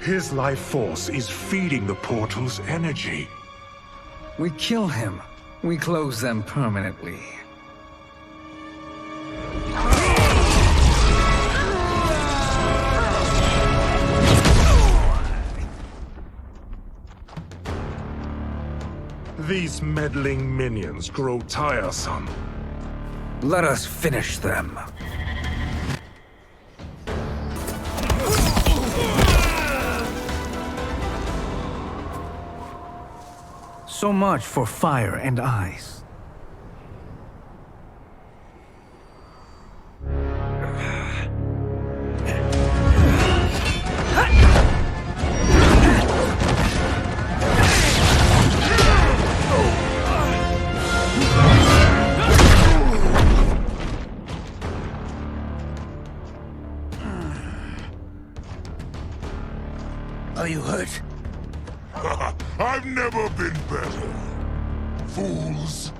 His life force is feeding the portal's energy. We kill him. We close them permanently. These meddling minions grow tiresome. Let us finish them. So much for fire and ice. Are you hurt? I've never been better. Fools!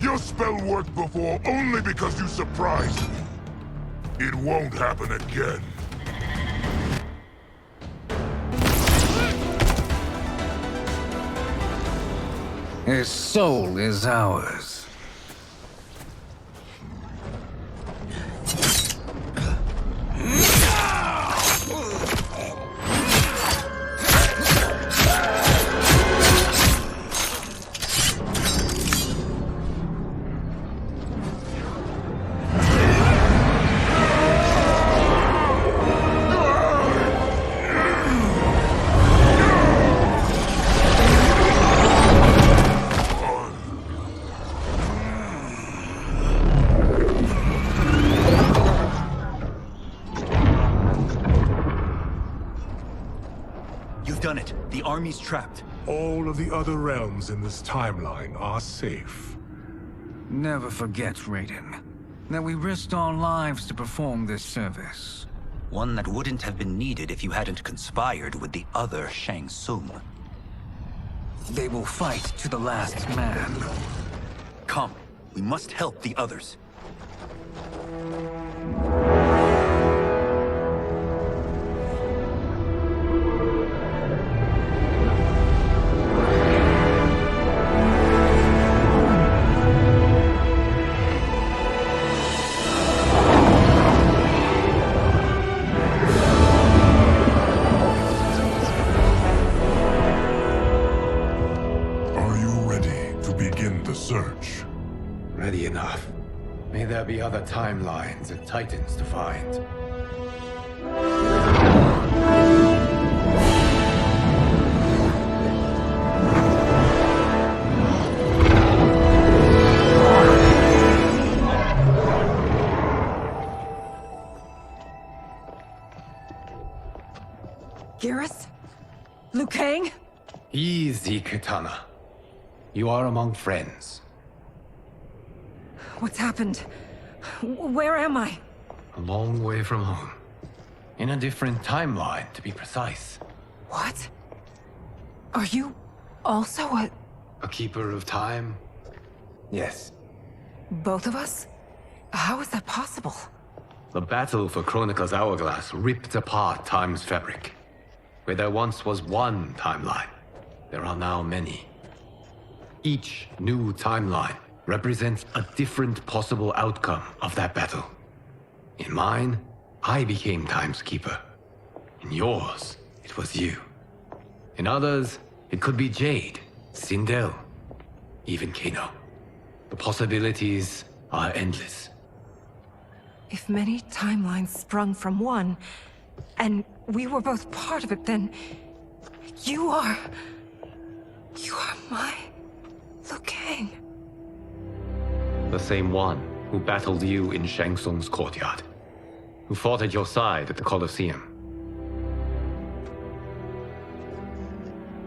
Your spell worked before only because you surprised me. It won't happen again. His soul is ours. The army's trapped. All of the other realms in this timeline are safe. Never forget, Raiden, that we risked our lives to perform this service. One that wouldn't have been needed if you hadn't conspired with the other Shang Tsung. They will fight to the last man. Come, we must help the others. Ready enough. May there be other timelines and titans to find. Garrus? Liu Kang? Easy, Katana. You are among friends. What's happened? Where am I? A long way from home. In a different timeline, to be precise. What? Are you also a keeper of time? Yes. both of us? How is that possible? The battle for Chronica's Hourglass ripped apart time's fabric. Where there once was one timeline, there are now many. Each new timeline represents a different possible outcome of that battle. In mine, I became Time's Keeper. In yours, it was you. In others, it could be Jade, Sindel, even Kano. The possibilities are endless. If many timelines sprung from one, and we were both part of it, then you are my Liu Kang. The same one who battled you in Shang Tsung's courtyard, who fought at your side at the Colosseum,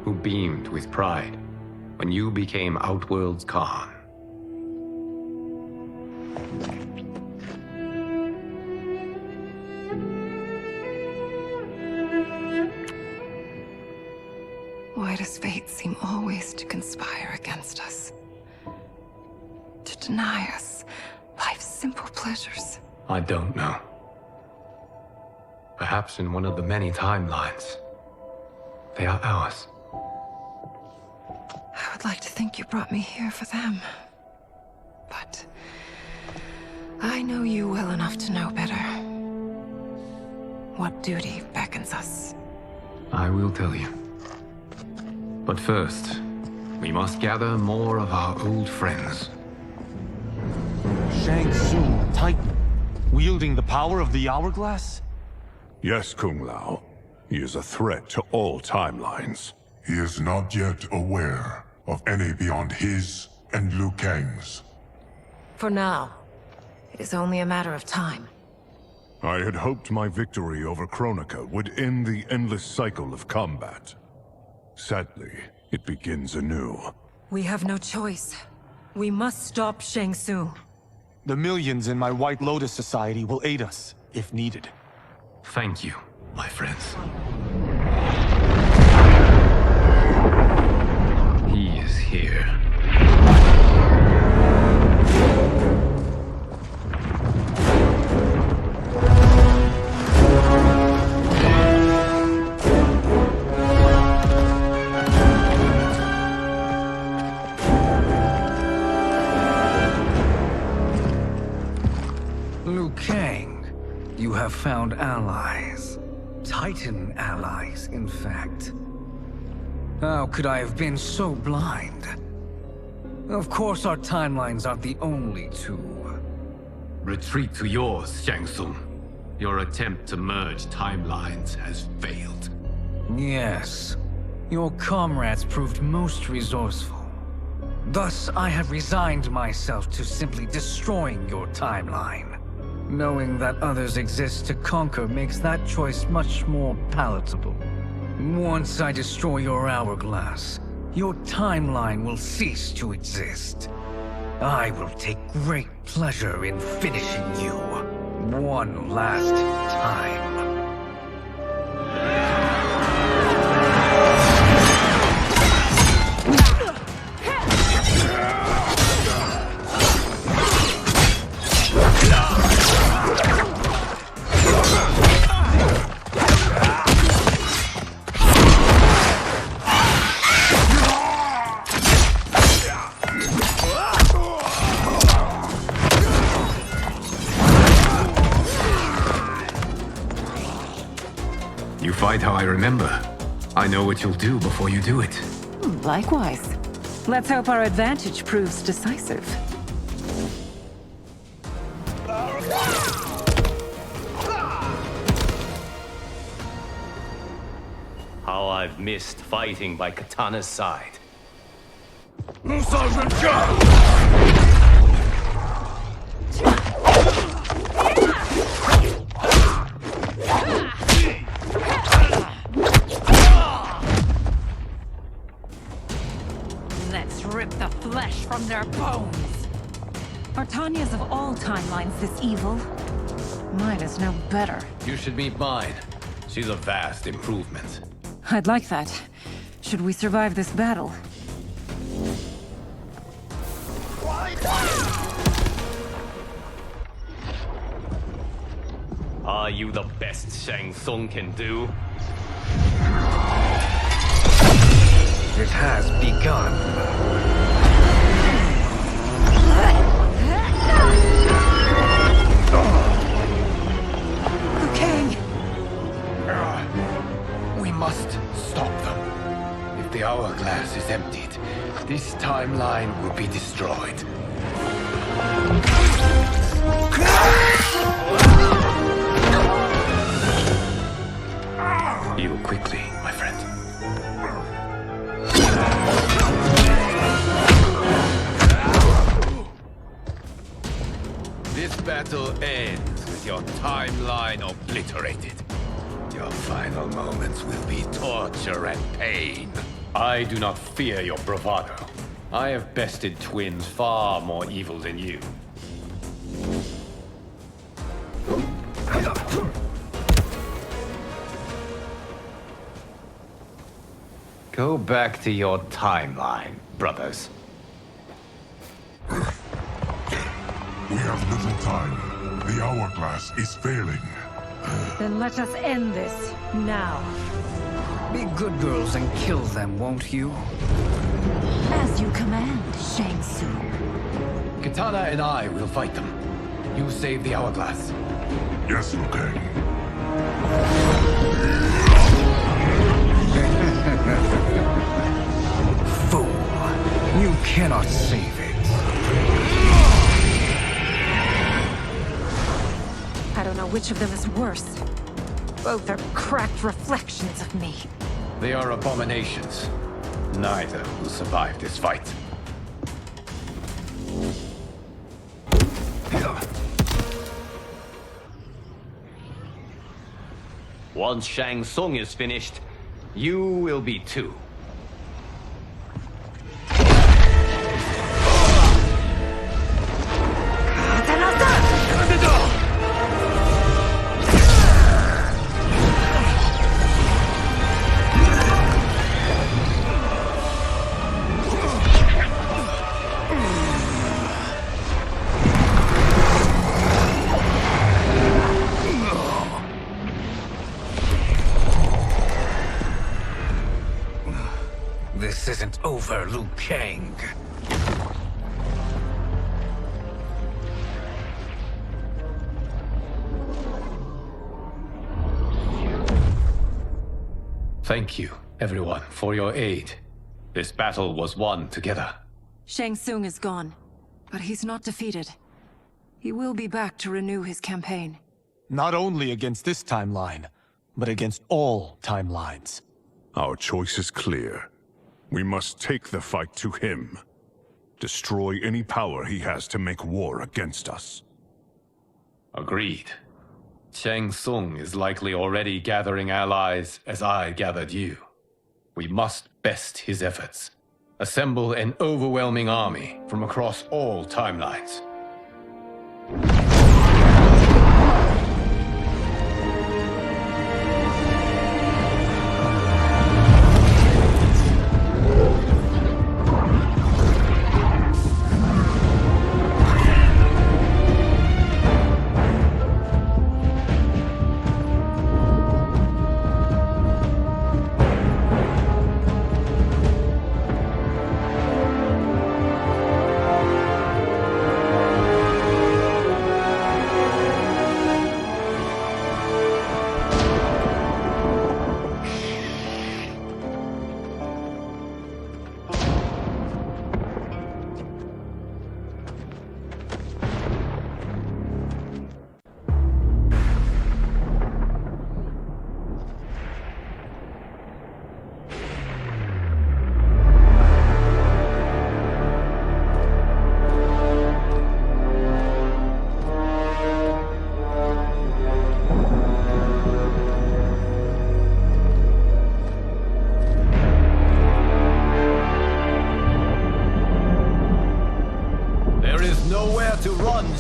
who beamed with pride when you became Outworld's Khan. Why does fate seem always to conspire against us? To deny us life's simple pleasures? I don't know. Perhaps in one of the many timelines, they are ours. I would like to think you brought me here for them. But I know you well enough to know better. What duty beckons us? I will tell you. But first, we must gather more of our old friends. Shang Tsung, Titan, wielding the power of the Hourglass? Yes, Kung Lao. He is a threat to all timelines. He is not yet aware of any beyond his and Liu Kang's. For now, it is only a matter of time. I had hoped my victory over Chronica would end the endless cycle of combat. Sadly, it begins anew. We have no choice. We must stop Shang Tsung. The millions in my White Lotus Society will aid us, if needed. Thank you, my friends. He is here. Liu Kang, you have found allies. Titan allies, in fact. How could I have been so blind? Of course our timelines aren't the only two. Retreat to yours, Shang Tsung. Your attempt to merge timelines has failed. Yes. Your comrades proved most resourceful. Thus, I have resigned myself to simply destroying your timeline. Knowing that others exist to conquer makes that choice much more palatable. Once I destroy your hourglass, your timeline will cease to exist. I will take great pleasure in finishing you one last time. fight how I remember. I know what you'll do before you do it. Likewise. Let's hope our advantage proves decisive. How I've missed fighting by Katana's side. Let's rip the flesh from their bones. Are Tanya's of all timelines this evil? Mine is no better. You should meet mine. She's a vast improvement. I'd like that. Should we survive this battle? Are you the best Shang Tsung can do? It has begun. Liu Kang! We must stop them. If the hourglass is emptied, this timeline will be destroyed. Heal quickly, my friend. This battle ends with your timeline obliterated. Your final moments will be torture and pain. I do not fear your bravado. I have bested twins far more evil than you. Go back to your timeline, brothers. We have little time. The hourglass is failing. Then let us end this, now. Be good girls and kill them, won't you? As you command, Shang Tsung. Katana and I will fight them. You save the hourglass. Yes, Liu Kang. Fool! You cannot save it. I don't know which of them is worse. Both are cracked reflections of me. They are abominations. Neither will survive this fight. Once Shang Tsung is finished, you will be too. This isn't over, Liu Kang. Thank you, everyone, for your aid. This battle was won together. Shang Tsung is gone, but he's not defeated. He will be back to renew his campaign. Not only against this timeline, but against all timelines. Our choice is clear. We must take the fight to him. Destroy any power he has to make war against us. Agreed. Shang Tsung is likely already gathering allies as I gathered you. We must best his efforts. Assemble an overwhelming army from across all timelines.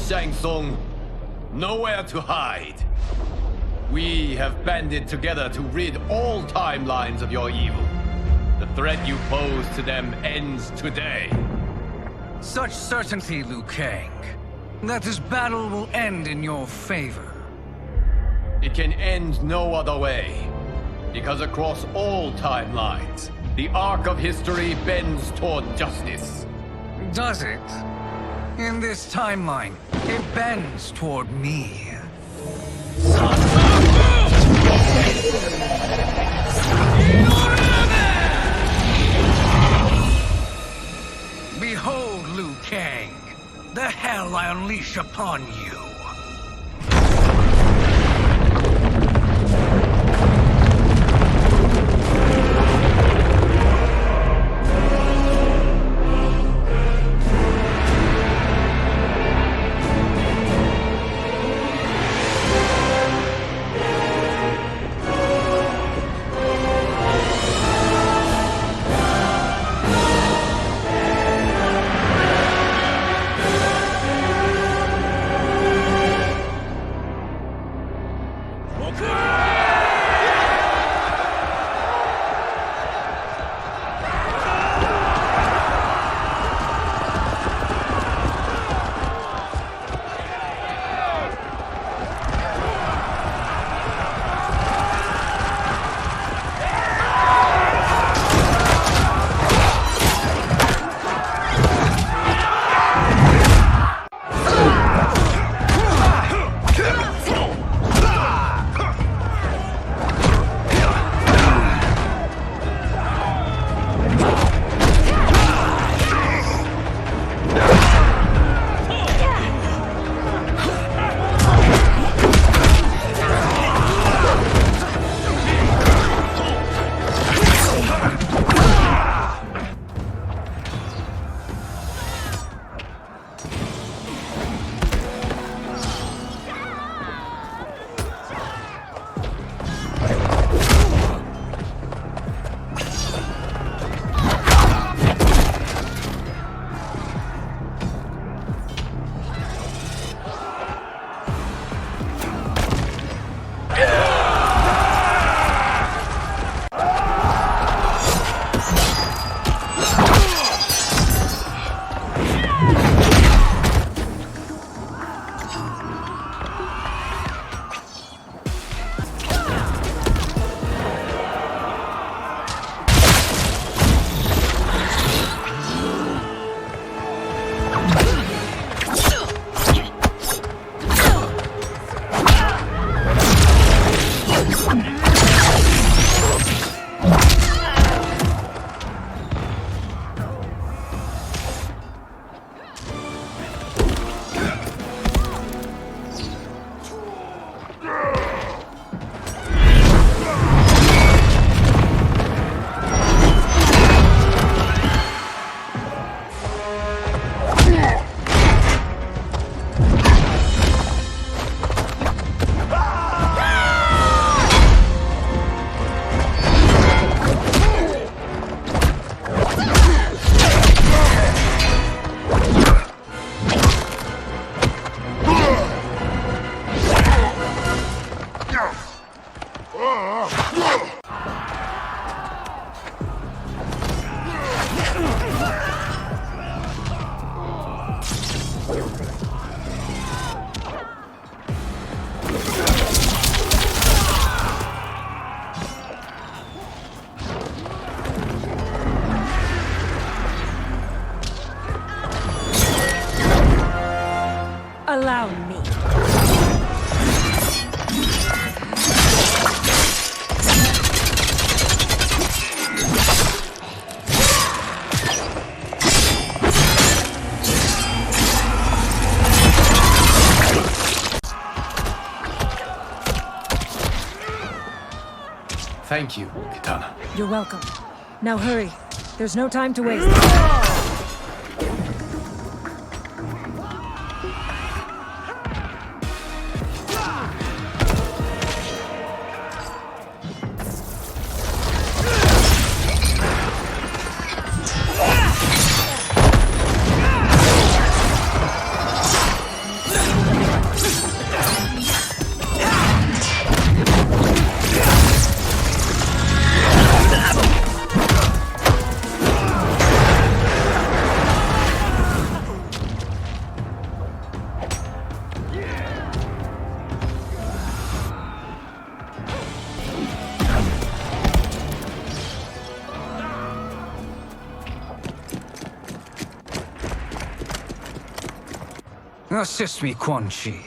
Shang Tsung, nowhere to hide. We have banded together to rid all timelines of your evil. The threat you pose to them ends today. Such certainty, Liu Kang, that this battle will end in your favor. It can end no other way, because across all timelines, the arc of history bends toward justice. Does it? In this timeline, it bends toward me. Behold, Liu Kang, the hell I unleash upon you. Allow me. Thank you, Kitana. You're welcome. Now hurry. There's no time to waste. Assist me, Quan Chi.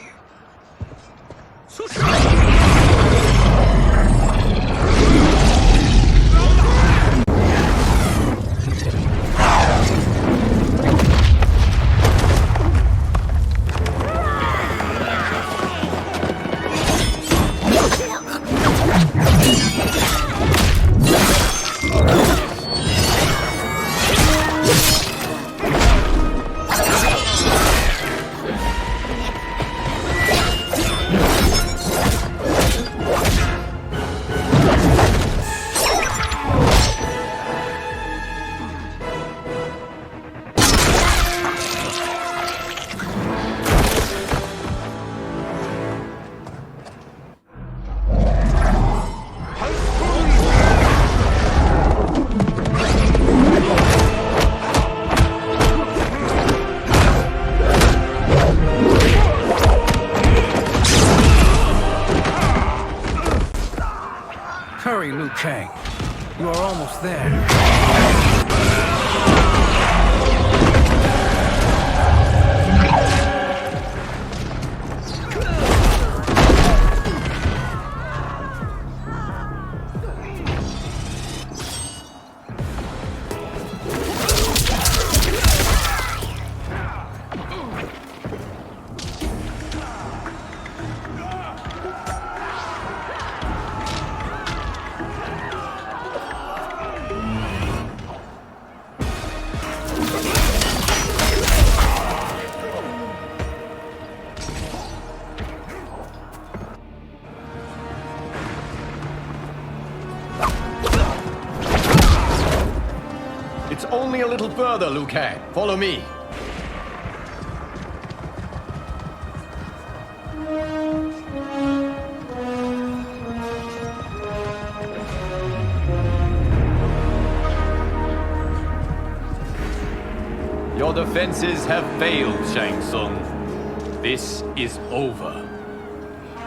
Hurry, Liu Kang. You are almost there. It's only a little further, Liu Kang. Follow me. Your defenses have failed, Shang Tsung. This is over.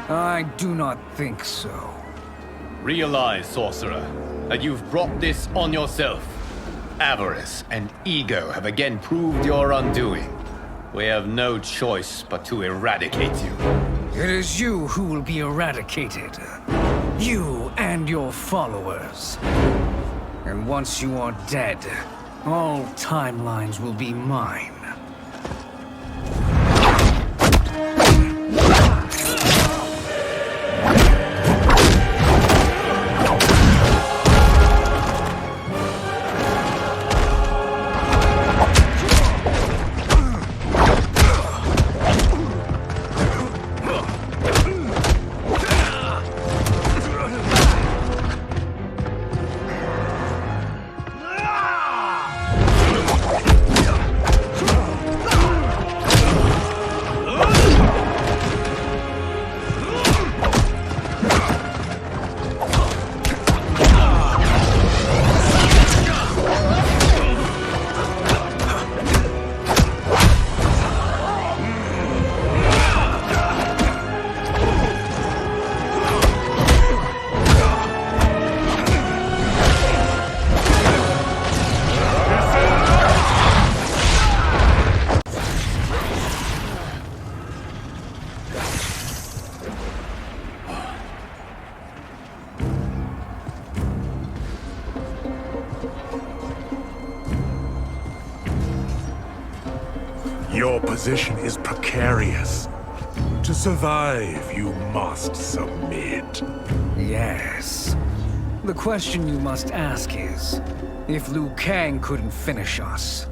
I do not think so. Realize, sorcerer, that you've brought this on yourself. Avarice and ego have again proved your undoing. We have no choice but to eradicate you. It is you who will be eradicated. You and your followers. And once you are dead, all timelines will be mine. Your position is precarious. To survive, you must submit. Yes. The question you must ask is, if Liu Kang couldn't finish us,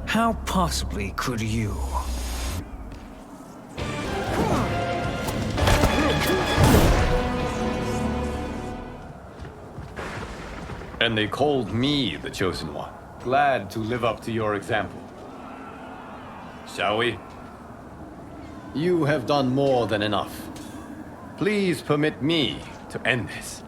how possibly could you? And they called me the Chosen One. Glad to live up to your example. Shall we? You have done more than enough. Please permit me to end this.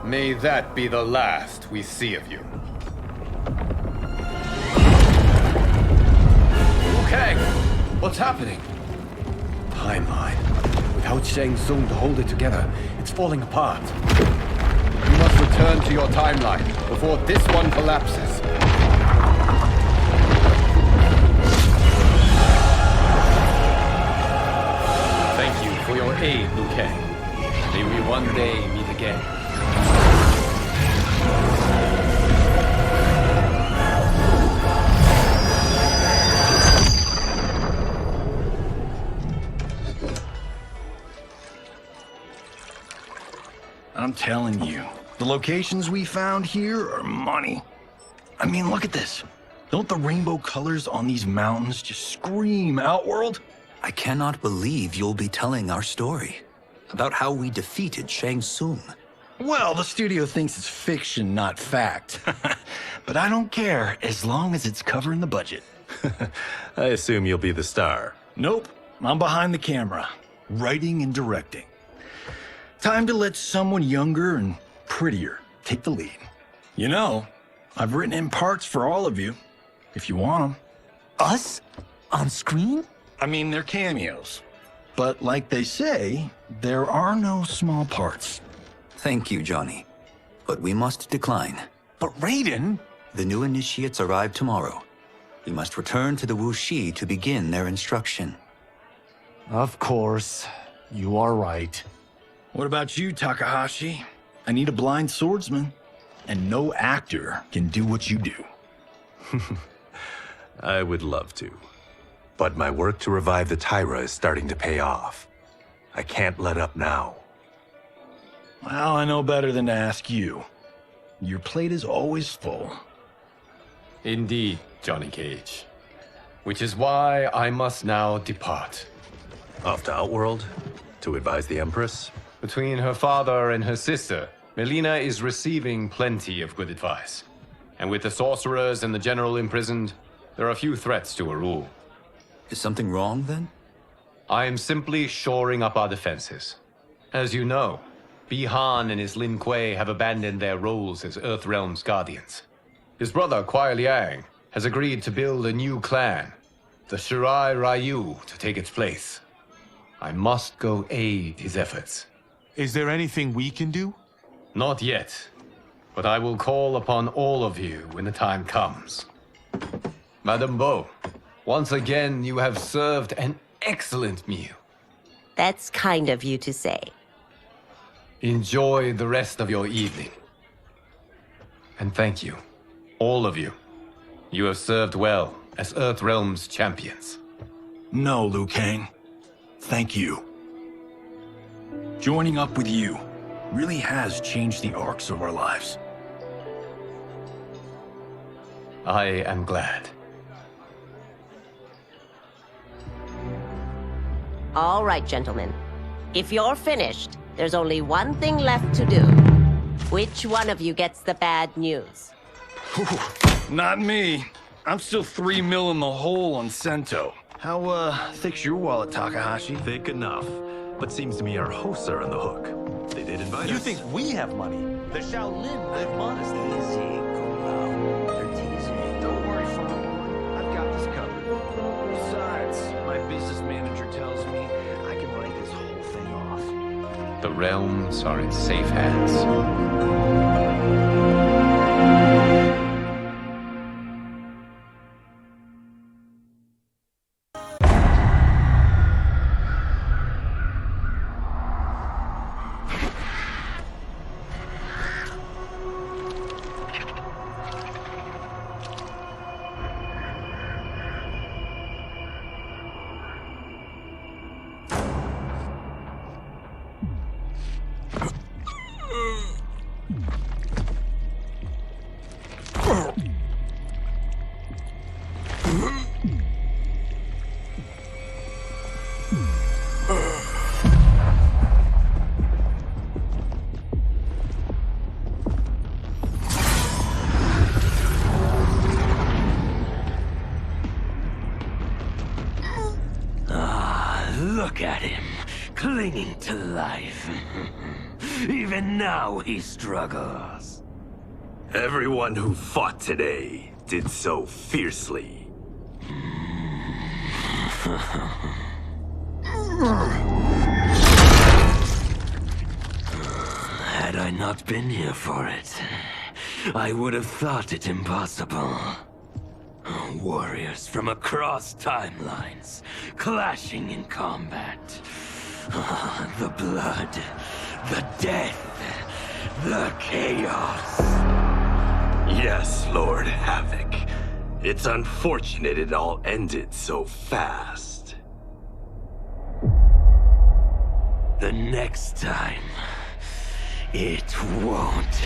May that be the last we see of you. What's happening? Timeline. Without Shang Tsung to hold it together, it's falling apart. You must return to your timeline before this one collapses. Thank you for your aid, Liu Kang. May we one day meet again. I'm telling you, the locations we found here are money. I mean, look at this. Don't the rainbow colors on these mountains just scream Outworld? I cannot believe you'll be telling our story about how we defeated Shang Tsung. Well, the studio thinks it's fiction, not fact. But I don't care, as long as it's covering the budget. I assume you'll be the star. Nope, I'm behind the camera, writing and directing. Time to let someone younger and prettier take the lead. You know, I've written in parts for all of you, if you want them. Us? On screen? I mean, they're cameos. But like they say, there are no small parts. Thank you, Johnny. But we must decline. But Raiden? The new initiates arrive tomorrow. We must return to the Wuxi to begin their instruction. Of course. You are right. What about you, Takahashi? I need a blind swordsman. And no actor can do what you do. I would love to. But my work to revive the Tyra is starting to pay off. I can't let up now. Well, I know better than to ask you. Your plate is always full. Indeed, Johnny Cage. Which is why I must now depart. Off to Outworld? To advise the Empress? Between her father and her sister, Melina is receiving plenty of good advice. And with the sorcerers and the general imprisoned, there are few threats to her rule. Is something wrong, then? I am simply shoring up our defenses. As you know, Bi-Han and his Lin Kuei have abandoned their roles as Earthrealm's guardians. His brother, Kuai Liang, has agreed to build a new clan, the Shirai Ryu, to take its place. I must go aid his efforts. Is there anything we can do? Not yet, but I will call upon all of you when the time comes. Madame Bo, once again you have served an excellent meal. That's kind of you to say. Enjoy the rest of your evening. And thank you, all of you. You have served well as Earthrealm's champions. No, Liu Kang. Thank you. Joining up with you really has changed the arcs of our lives. I am glad. All right, gentlemen. If you're finished, there's only one thing left to do. Which one of you gets the bad news? Not me. I'm still 3 mil in the hole on Sento. How, thick's your wallet, Takahashi? Thick enough. But seems to me our hosts are on the hook. They did invite us. You think we have money? The Shaolin live modestly. Easy, cool out. They're teasing. Don't worry, Father. I've got this covered. Besides, my business manager tells me I can write this whole thing off. The realms are in safe hands. Look at him, clinging to life. Even now he struggles. Everyone who fought today did so fiercely. Had I not been here for it, I would have thought it impossible. Warriors from across timelines, clashing in combat. The blood, the death, the chaos. Yes, Lord Havoc. It's unfortunate it all ended so fast. The next time, it won't.